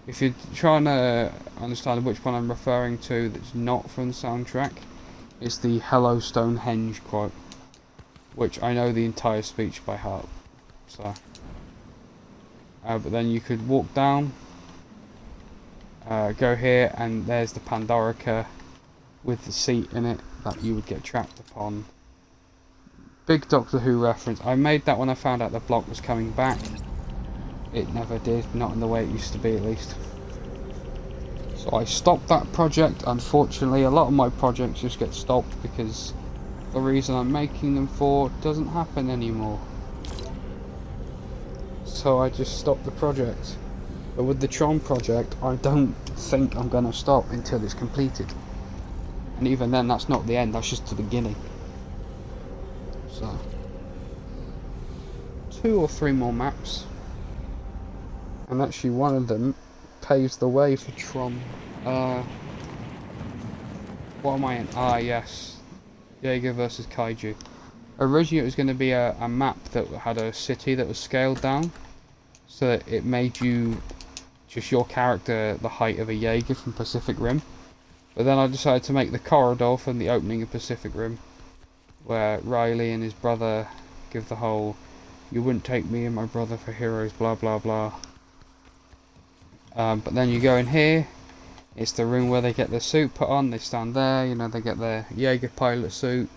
If you're trying to understand which one I'm referring to that's not from the soundtrack, it's the Hello Stonehenge quote, which I know the entire speech by heart. So, but then you could walk down, go here, and there's the Pandorica with the seat in it that you would get trapped upon. Big Doctor Who reference. I made that when I found out the block was coming back. It never did, not in the way it used to be at least. So I stopped that project. Unfortunately, a lot of my projects just get stopped because the reason I'm making them for doesn't happen anymore. So I just stopped the project. But with the Tron project, I don't think I'm going to stop until it's completed. And even then, that's not the end, that's just the beginning. So, 2 or 3 more maps. And actually one of them paves the way for Tron. What am I in? Ah, yes. Jaeger versus Kaiju. Originally it was going to be a map that had a city that was scaled down, so that it made you, just your character, the height of a Jaeger from Pacific Rim. But then I decided to make the corridor from the opening of Pacific Rim, where Riley and his brother give the whole, "You wouldn't take me and my brother for heroes, blah blah blah." But then you go in here, it's the room where they get their suit put on, they stand there, you know, they get their Jaeger pilot suit.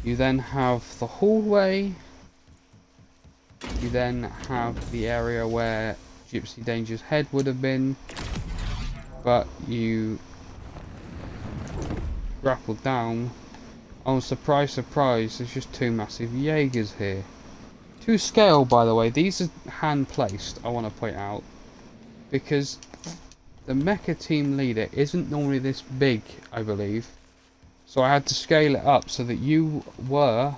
You then have the hallway. You then have the area where Gypsy Danger's head would have been, but you grappled down. Oh, surprise, surprise, there's just two massive Jaegers here. To scale, by the way, these are hand placed, I want to point out, because the mecha team leader isn't normally this big, I believe. So I had to scale it up so that you were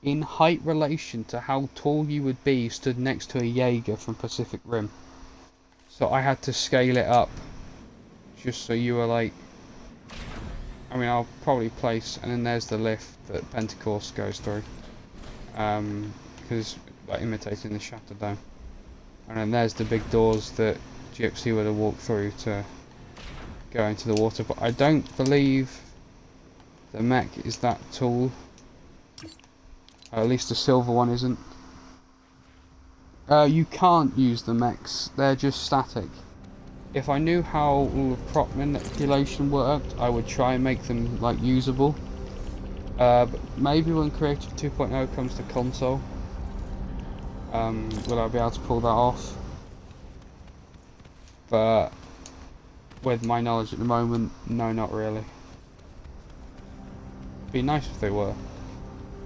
in height relation to how tall you would be stood next to a Jaeger from Pacific Rim. So I had to scale it up just so you were like, I mean, I'll probably place, and then there's the lift that Pentecost goes through, because like imitating the Shatter Dome, and then there's the big doors that Gypsy would have walked through to go into the water. But I don't believe the mech is that tall. At least the silver one isn't. You can't use the mechs, they're just static. If I knew how all of prop manipulation worked, I would try and make them like usable. But maybe when Creative 2.0 comes to console, will I be able to pull that off? But with my knowledge at the moment, no, not really. Be nice if they were.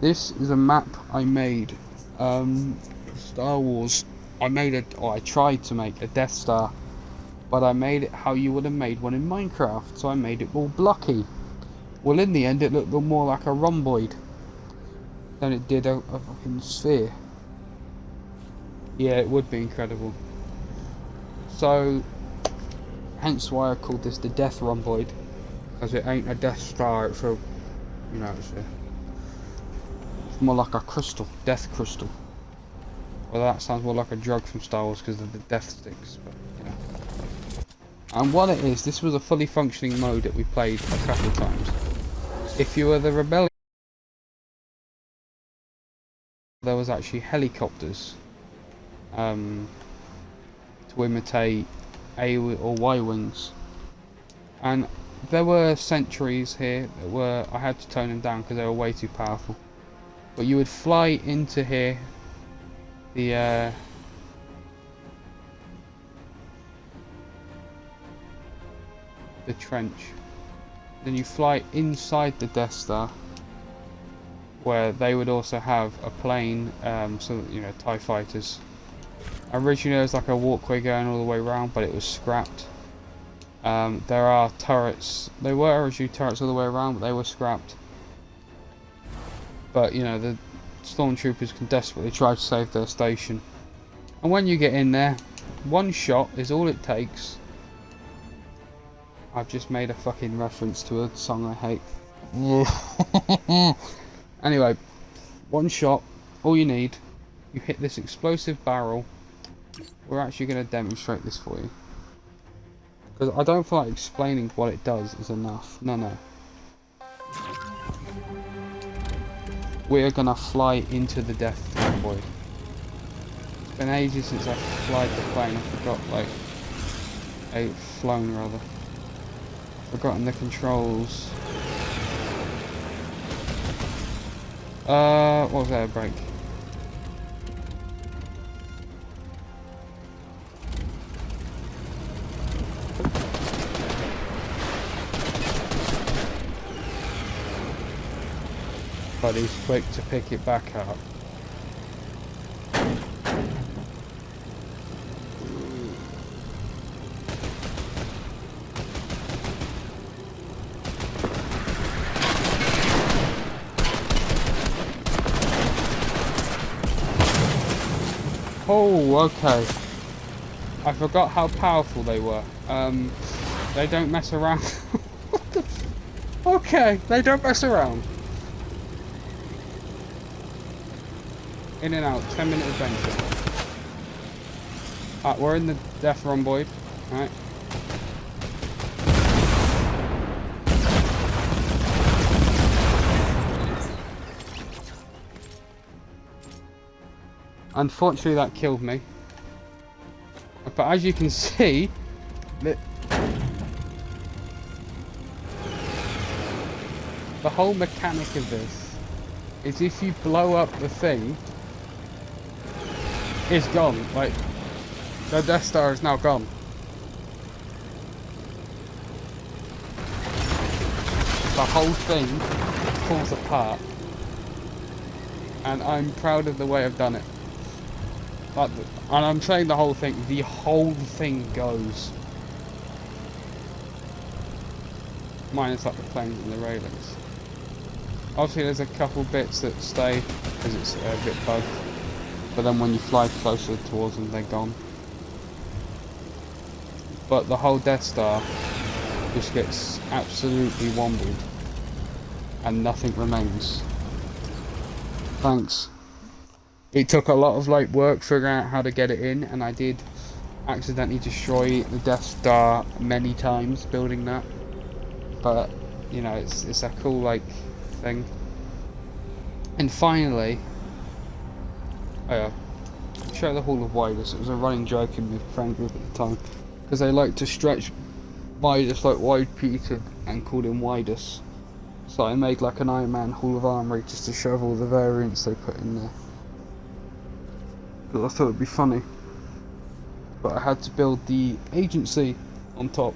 This is a map I made. Star Wars. I tried to make a Death Star, but I made it how you would have made one in Minecraft. So I made it all blocky. Well, in the end, it looked more like a rhomboid than it did a fucking sphere. Yeah, it would be incredible. So, hence why I called this the Death Rhomboid, because it ain't a Death Star. It's a, you know, it's more like a crystal, death crystal. Well, that sounds more like a drug from Star Wars because of the death sticks, but you know. And what it is, this was a fully functioning mode that we played a couple of times. If you were the rebellion, there was actually helicopters to imitate A or Y wings, and there were sentries here that were, I had to tone them down because they were way too powerful. But you would fly into here, the trench. Then you fly inside the Death Star, where they would also have a plane, so that, you know, TIE fighters. Originally there was like a walkway going all the way around, but it was scrapped. There are turrets. They were originally turrets all the way around, but they were scrapped. But, you know, the stormtroopers can desperately try to save their station. And when you get in there, one shot is all it takes. I've just made a fucking reference to a song I hate. Anyway, one shot, all you need. You hit this explosive barrel. We're actually going to demonstrate this for you, because I don't feel like explaining what it does is enough. No. We're gonna fly into the Death Rhomboid. It's been ages since I've flied the plane. I forgot, like, flown rather. Forgotten the controls. What was that, a break? But he's quick to pick it back up. Oh, okay. I forgot how powerful they were. They don't mess around. Okay, they don't mess around. In and out, 10-minute adventure. Alright, we're in the Death Rhomboid. Alright. Unfortunately, that killed me. But as you can see, the whole mechanic of this is if you blow up the thing, it's gone. Like, the Death Star is now gone. The whole thing falls apart. And I'm proud of the way I've done it. Like, and I'm saying the whole thing goes. Minus like the planes and the railings. Obviously there's a couple bits that stay because it's a bit bugged. But then when you fly closer towards them, they're gone. But the whole Death Star just gets absolutely wombled. And nothing remains. Thanks. It took a lot of like work figuring out how to get it in, and I did accidentally destroy the Death Star many times building that. But you know, it's a cool like thing. And finally, show the Hall of Widus. It was a running joke in my friend group at the time because they like to stretch Widus like Wide Peter and called him Widus. So I made like an Iron Man Hall of Armory just to show all the variants they put in there. But I thought it'd be funny. But I had to build the agency on top.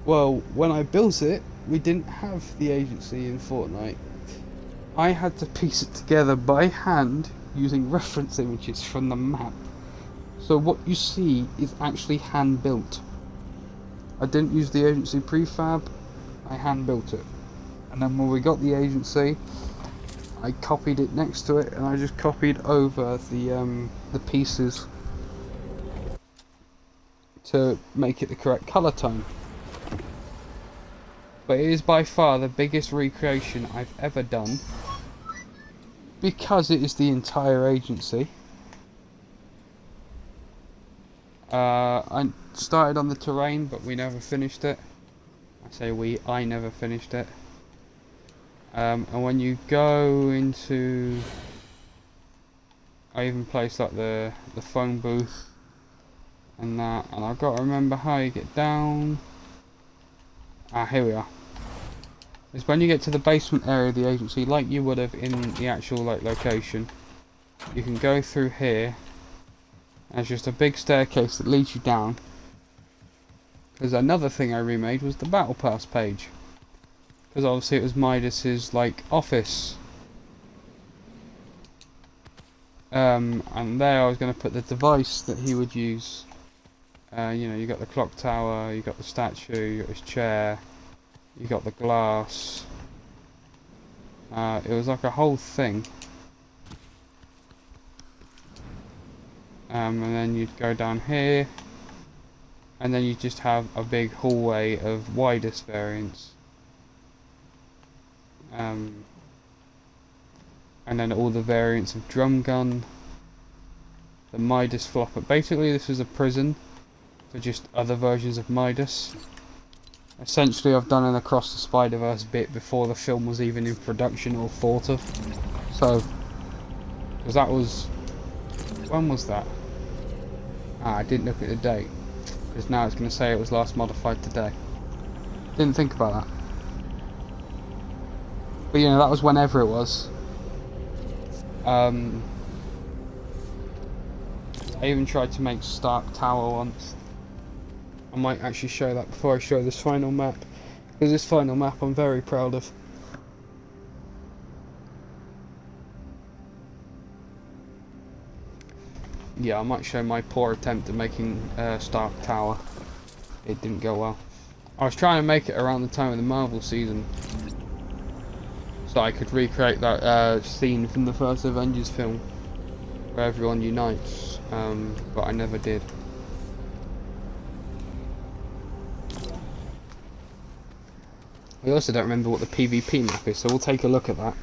Well, when I built it, we didn't have the agency in Fortnite. I had to piece it together by hand using reference images from the map. So what you see is actually hand built. I didn't use the agency prefab, I hand built it. And then when we got the agency, I copied it next to it, and I just copied over the pieces to make it the correct colour tone. But it is by far the biggest recreation I've ever done, because it is the entire agency. I started on the terrain, but we never finished it. I say we, I never finished it. And when you go into, I even placed like the phone booth and that, and I've got to remember how you get down. Here we are. It's when you get to the basement area of the agency, like you would have in the actual like location. You can go through here. There's just a big staircase that leads you down. Because another thing I remade was the Battle Pass page. Because obviously it was Midas's like office. And there I was going to put the device that he would use. You know, you got the clock tower, you got the statue, you got his chair, you got the glass. It was like a whole thing. And then you'd go down here, and then you just have a big hallway of widest variants. And then all the variants of drum gun, the Midas flopper. Basically this was a prison for just other versions of Midas. Essentially I've done an Across the Spider-Verse bit before the film was even in production or thought of. So, because that was, when was that? I didn't look at the date, because now it's going to say it was last modified today. Didn't think about that. But you know, that was whenever it was. I even tried to make Stark Tower once. I might actually show that before I show this final map, because this final map I'm very proud of. Yeah, I might show my poor attempt at making Stark Tower. It didn't go well. I was trying to make it around the time of the Marvel season, so I could recreate that scene from the first Avengers film, where everyone unites, but I never did. We also don't remember what the PvP map is, so we'll take a look at that.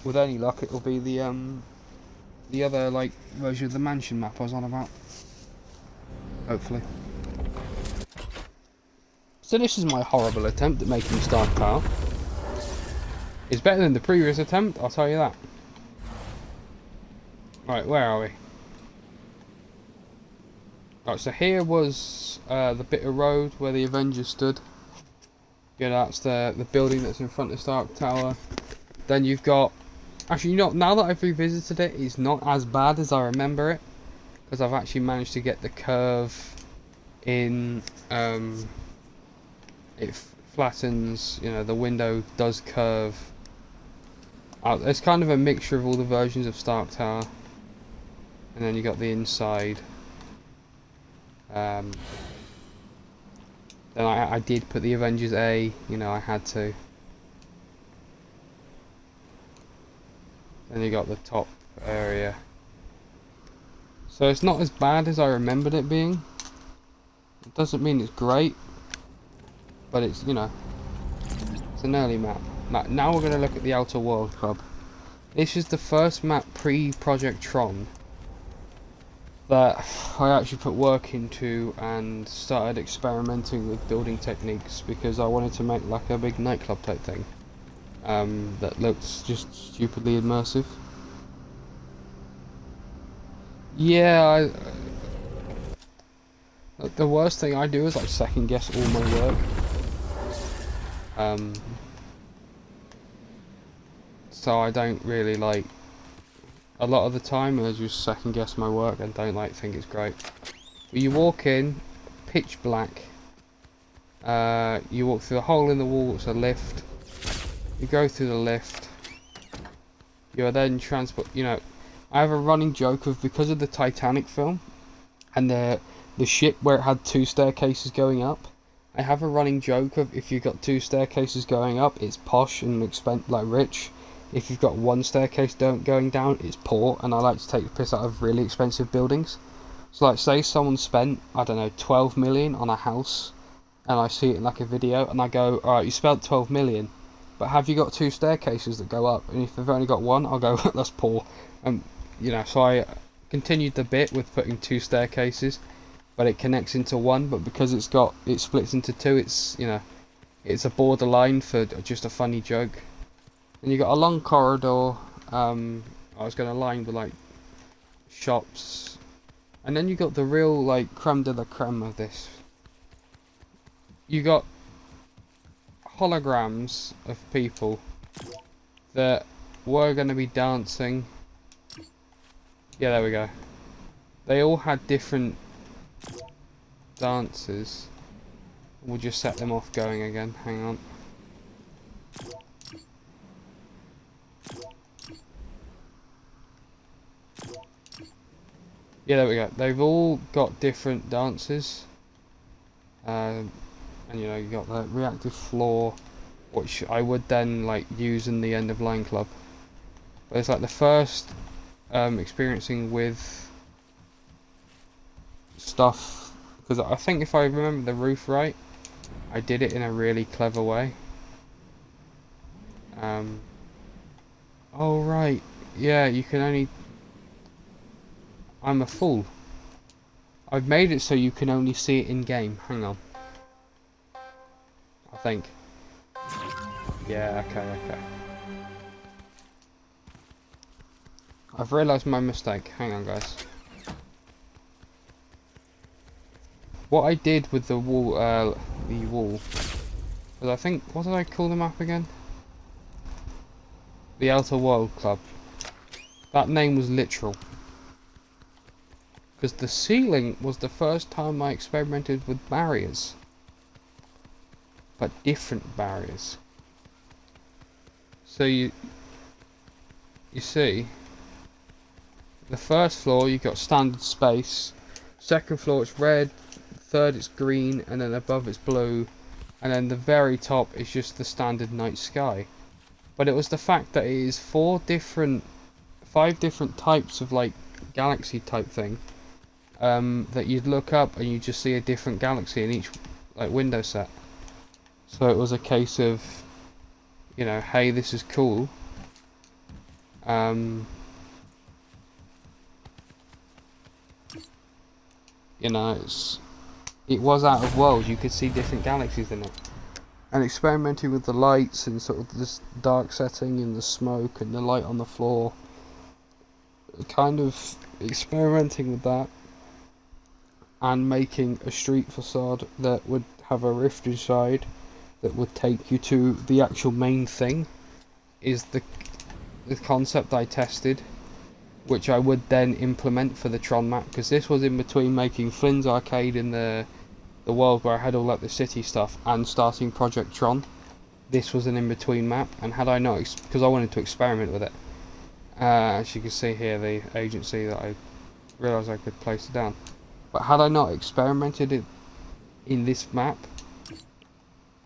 With any luck, it'll be the other like version of the mansion map I was on about. Hopefully. So this is my horrible attempt at making Stark Tower. It's better than the previous attempt, I'll tell you that. Right, where are we? Right, so here was the bit of road where the Avengers stood. Yeah, that's the building that's in front of Stark Tower. Then you've got, actually, you know, now that I've revisited it, it's not as bad as I remember it, because I've actually managed to get the curve in. It flattens, you know, the window does curve. It's kind of a mixture of all the versions of Stark Tower, and then you got the inside. Then I did put the Avengers A, you know, I had to. Then you got the top area. So it's not as bad as I remembered it being. It doesn't mean it's great, but it's, you know, it's an early map. Now we're going to look at the Outer World Club. This is the first map pre-Project TRON that I actually put work into and started experimenting with building techniques, because I wanted to make like a big nightclub type thing that looked just stupidly immersive. Yeah, the worst thing I do is like second guess all my work. So I don't really like, a lot of the time I just second guess my work and don't like think it's great. But you walk in, pitch black, you walk through the hole in the wall, it's a lift, you go through the lift, you are then transport, you know, I have a running joke of, because of the Titanic film and the ship where it had 2 staircases going up, I have a running joke of, if you've got 2 staircases going up, it's posh and like rich. If you've got 1 staircase going down, it's poor. And I like to take the piss out of really expensive buildings. So like, say someone spent, I don't know, 12 million on a house, and I see it in like a video, and I go, alright, you spent 12 million, but have you got 2 staircases that go up? And if they've only got 1, I'll go, that's poor. You know, so I continued the bit with putting 2 staircases, but it connects into 1, but because it splits into 2, it's, you know, it's a borderline for just a funny joke. And you got a long corridor, I was going to line with like shops, and then you got the real like creme de la creme of this. You got holograms of people that were going to be dancing. Yeah, there we go. They all had different dances. We'll just set them off going again, hang on. Yeah, there we go. They've all got different dances. And you know, you got the reactive floor, which I would then like use in the end of Line Club. But it's like the first experiencing with stuff, because I think if I remember the roof right, I did it in a really clever way. Oh right, yeah, you can only, I'm a fool. I've made it so you can only see it in game. Hang on. I think. Yeah, okay. I've realised my mistake. Hang on, guys. What I did with the wall, was I think, what did I call the map again? The Outer World Club. That name was literal. Because the ceiling was the first time I experimented with barriers. But different barriers. So you see, the first floor you got standard space, second floor it's red, third it's green, and then above it's blue, and then the very top is just the standard night sky. But it was the fact that it is 5 different types of like galaxy type thing, that you'd look up and you just see a different galaxy in each like window set. So it was a case of, you know, hey, this is cool. You know, it was out of world. You could see different galaxies in it, and experimenting with the lights and sort of this dark setting and the smoke and the light on the floor. Kind of experimenting with that, and making a street facade that would have a rift inside, that would take you to the actual main thing is the concept I tested, which I would then implement for the Tron map, because this was in between making Flynn's Arcade in the world where I had all like the city stuff and starting Project Tron. This was an in-between map, and had I not, because I wanted to experiment with it, as you can see here, the agency that I realised I could place it down, but had I not experimented it in this map,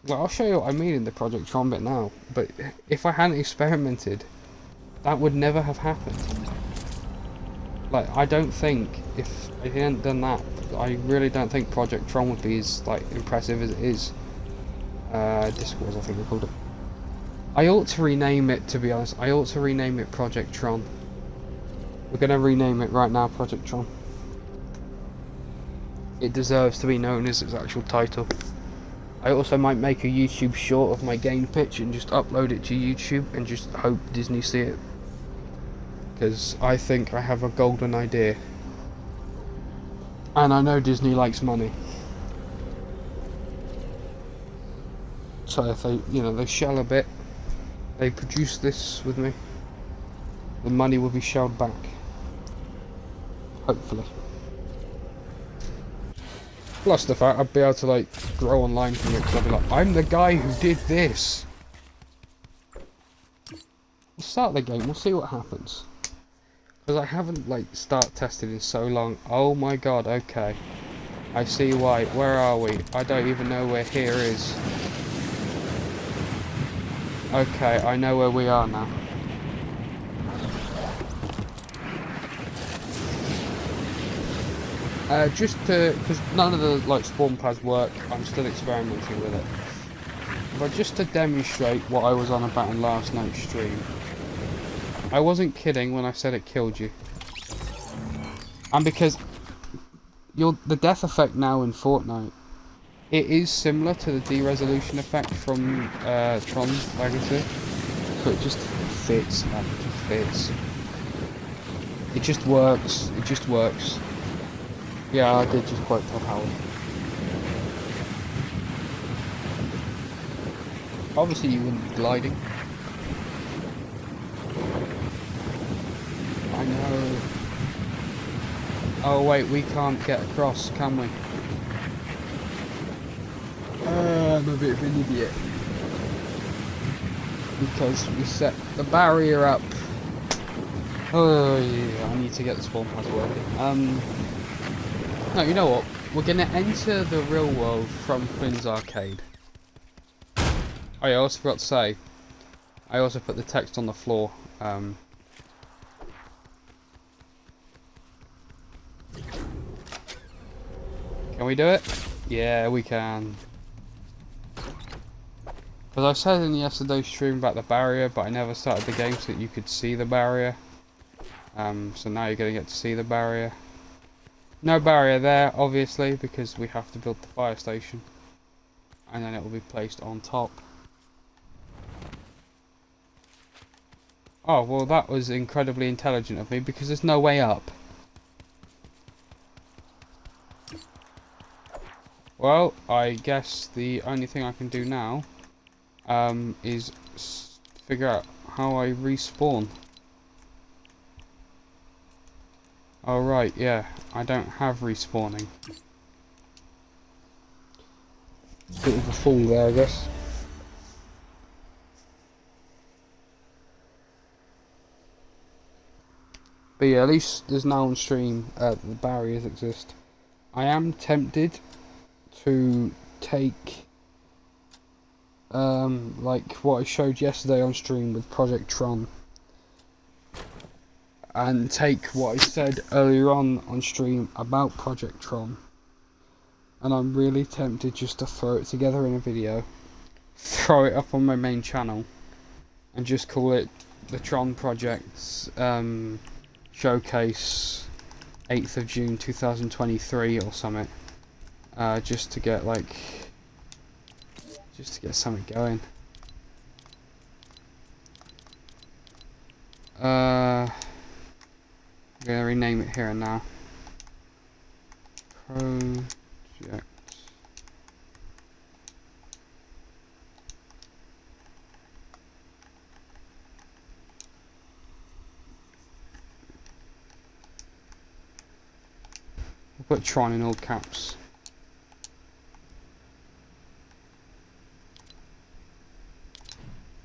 well, I'll show you what I mean in the Project Tron bit now, but if I hadn't experimented, that would never have happened. Like, I don't think, if I hadn't done that, I really don't think Project Tron would be as, like, impressive as it is. Discourse, I think they called it. I ought to rename it, to be honest. I ought to rename it Project Tron. We're going to rename it right now, Project Tron. It deserves to be known as its actual title. I also might make a YouTube short of my game pitch and just upload it to YouTube and just hope Disney see it. Because I think I have a golden idea. And I know Disney likes money. So if they, you know, they shell a bit, they produce this with me, the money will be shelled back. Hopefully. Plus the fact I'd be able to like grow online from it, because I'd be like, I'm the guy who did this. We'll start the game, we'll see what happens. Because I haven't like start tested in so long. Oh my god, okay. I see why. Where are we? I don't even know where here is. Okay, I know where we are now. Just to, because none of the like spawn pads work, I'm still experimenting with it. But just to demonstrate what I was on about in last night's stream, I wasn't kidding when I said it killed you. And because the death effect now in Fortnite, it is similar to the de-resolution effect from Tron Legacy, so it just fits, man, it just fits. It just works, it just works. Yeah, I did just quote Todd Howard. Obviously you wouldn't be gliding. I know. Oh wait, we can't get across, can we? I'm a bit of an idiot. Because we set the barrier up. Oh yeah, I need to get the spawn pads working. No, you know what? We're gonna enter the real world from Flynn's Arcade. Oh yeah, I also forgot to say, I also put the text on the floor. Can we do it? Yeah, we can. Because I said in yesterday's stream about the barrier, but I never started the game so that you could see the barrier. So now you're going to get to see the barrier. No barrier there, obviously, because we have to build the fire station. And then it will be placed on top. Oh, well that was incredibly intelligent of me, because there's no way up. Well, I guess the only thing I can do now is figure out how I respawn. Oh right, yeah, I don't have respawning. Bit of a fool there, I guess. But yeah, at least there's now on stream the barriers exist. I am tempted to take like what I showed yesterday on stream with Project Tron, and take what I said earlier on stream about Project Tron, and I'm really tempted just to throw it together in a video, throw it up on my main channel, and just call it the Tron Project's Showcase 8th of June 2023 or something, just to get like, just to get something going. I'm gonna rename it here and now. Project put Tron in all caps.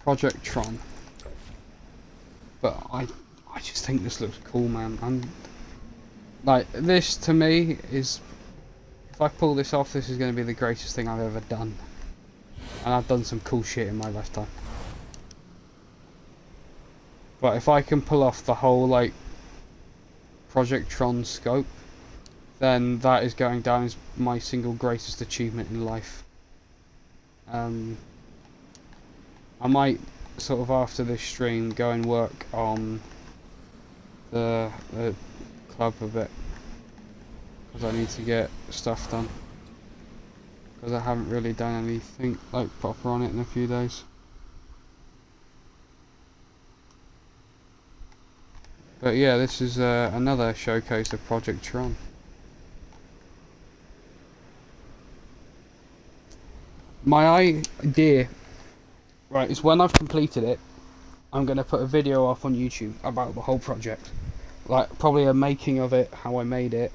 Project Tron. But I just think this looks cool, man. And like, this to me is, if I pull this off, this is going to be the greatest thing I've ever done. And I've done some cool shit in my lifetime. But if I can pull off the whole, like, Project Tron scope, then that is going down as my single greatest achievement in life. I might, sort of after this stream, go and work on the club a bit, because I need to get stuff done, because I haven't really done anything like proper on it in a few days. But yeah, this is another showcase of Project Tron. My idea, right, is when I've completed it, I'm going to put a video up on YouTube about the whole project. Like, probably a making of it, how I made it,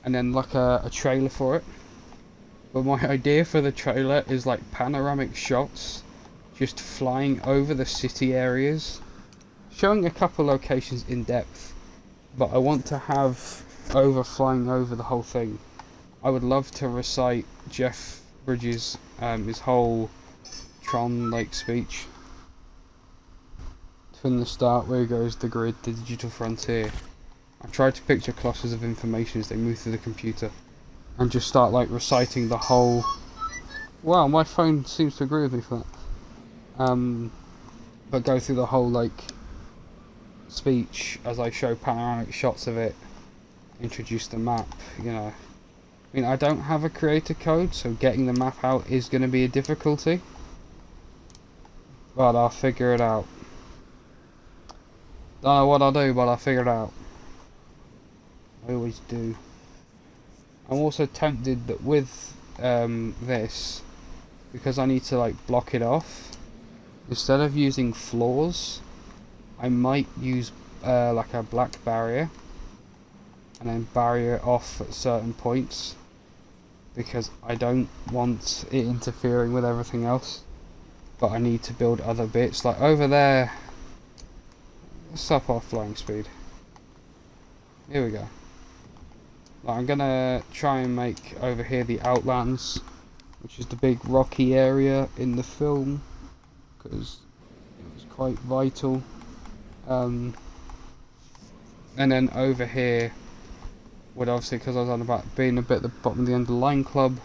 and then like a trailer for it. But my idea for the trailer is like panoramic shots, just flying over the city areas, showing a couple locations in depth, but I want to have flying over the whole thing. I would love to recite Jeff Bridges' his whole Tron like speech from the start, where he goes, the grid, the digital frontier. I tried to picture clusters of information as they move through the computer, and just start like reciting the whole. Wow, my phone seems to agree with me for that. But go through the whole like speech as I show panoramic shots of it, introduce the map, you know. I mean, I don't have a creator code, so getting the map out is going to be a difficulty, but I'll figure it out. Don't know what I'll do, but I'll figure it out. I always do. I'm also tempted that with this, because I need to like block it off, instead of using floors, I might use like a black barrier, and then barrier it off at certain points, because I don't want it interfering with everything else, but I need to build other bits. Like over there, let's stop our flying speed. Here we go. Like, I'm gonna try and make over here the Outlands, which is the big rocky area in the film, because it was quite vital. And then over here would obviously, because I was on about being a bit at the bottom of the underlying club,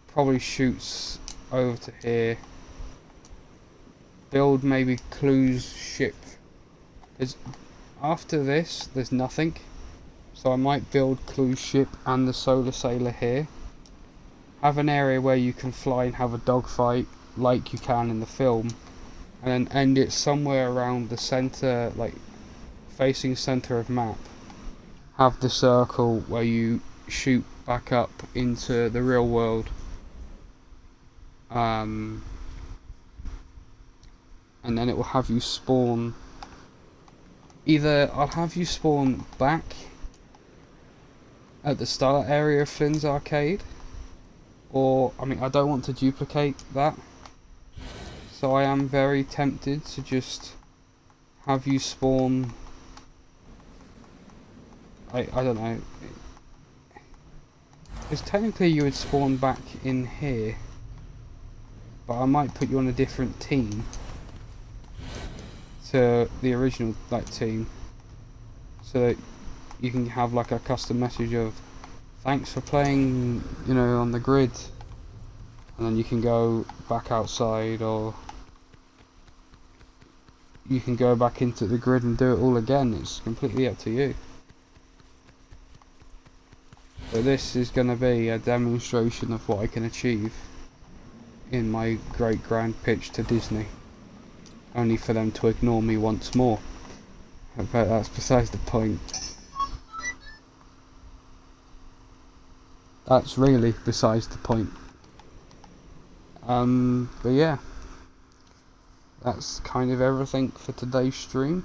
probably shoots over to here. Build maybe Clue's ship. After this, there's nothing, so I might build Clue's ship and the Solar Sailor here. Have an area where you can fly and have a dogfight like you can in the film, and then end it somewhere around the center, like facing center of map. Have the circle where you shoot back up into the real world, and then it will have you spawn. Either I'll have you spawn back at the start area of Flynn's arcade, or I mean, I don't want to duplicate that, so I am very tempted to just have you spawn. I don't know, because technically you would spawn back in here, but I might put you on a different team to the original like team, so that you can have like a custom message of thanks for playing, you know, on the grid, and then you can go back outside, or you can go back into the grid and do it all again. It's completely up to you. So this is going to be a demonstration of what I can achieve in my great grand pitch to Disney, only for them to ignore me once more. But that's besides the point. That's really besides the point. But yeah, that's kind of everything for today's stream.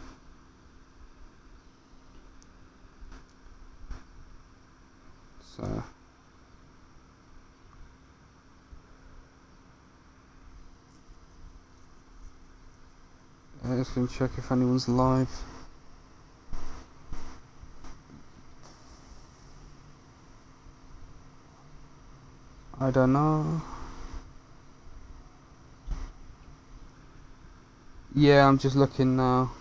So Just gonna check if anyone's live. I don't know. Yeah, I'm just looking now.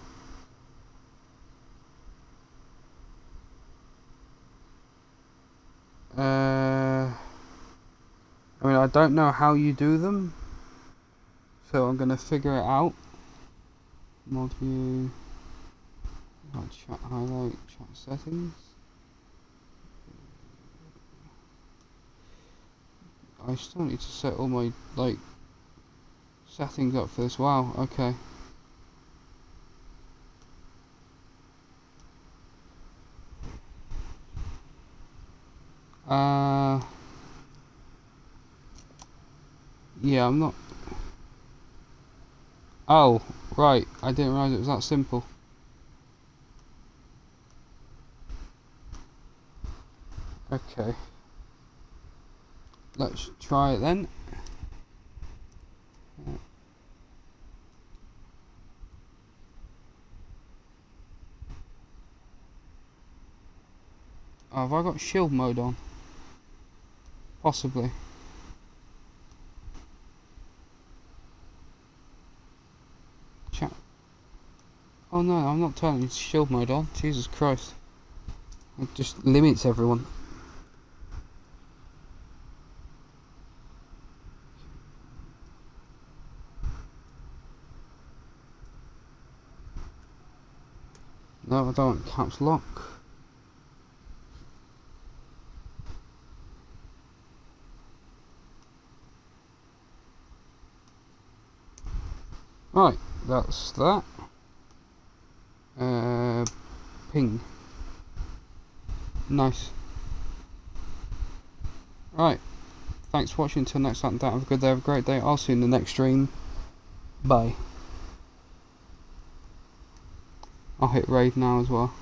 I mean, I don't know how you do them, so I'm gonna figure it out. Mod view, chat highlight, chat settings. I still need to set all my settings up for this. Wow. Okay. Yeah, I'm not. Oh, right. I didn't realise it was that simple. Okay. Let's try it then. Oh, have I got shield mode on? Possibly. Chat. Oh no, I'm not turning shield mode on. Jesus Christ. It just limits everyone. No, I don't want caps lock. Right, that's that. Ping. Nice. Right. Thanks for watching. Until next time, have a good day, have a great day. I'll see you in the next stream. Bye. I'll hit raid now as well.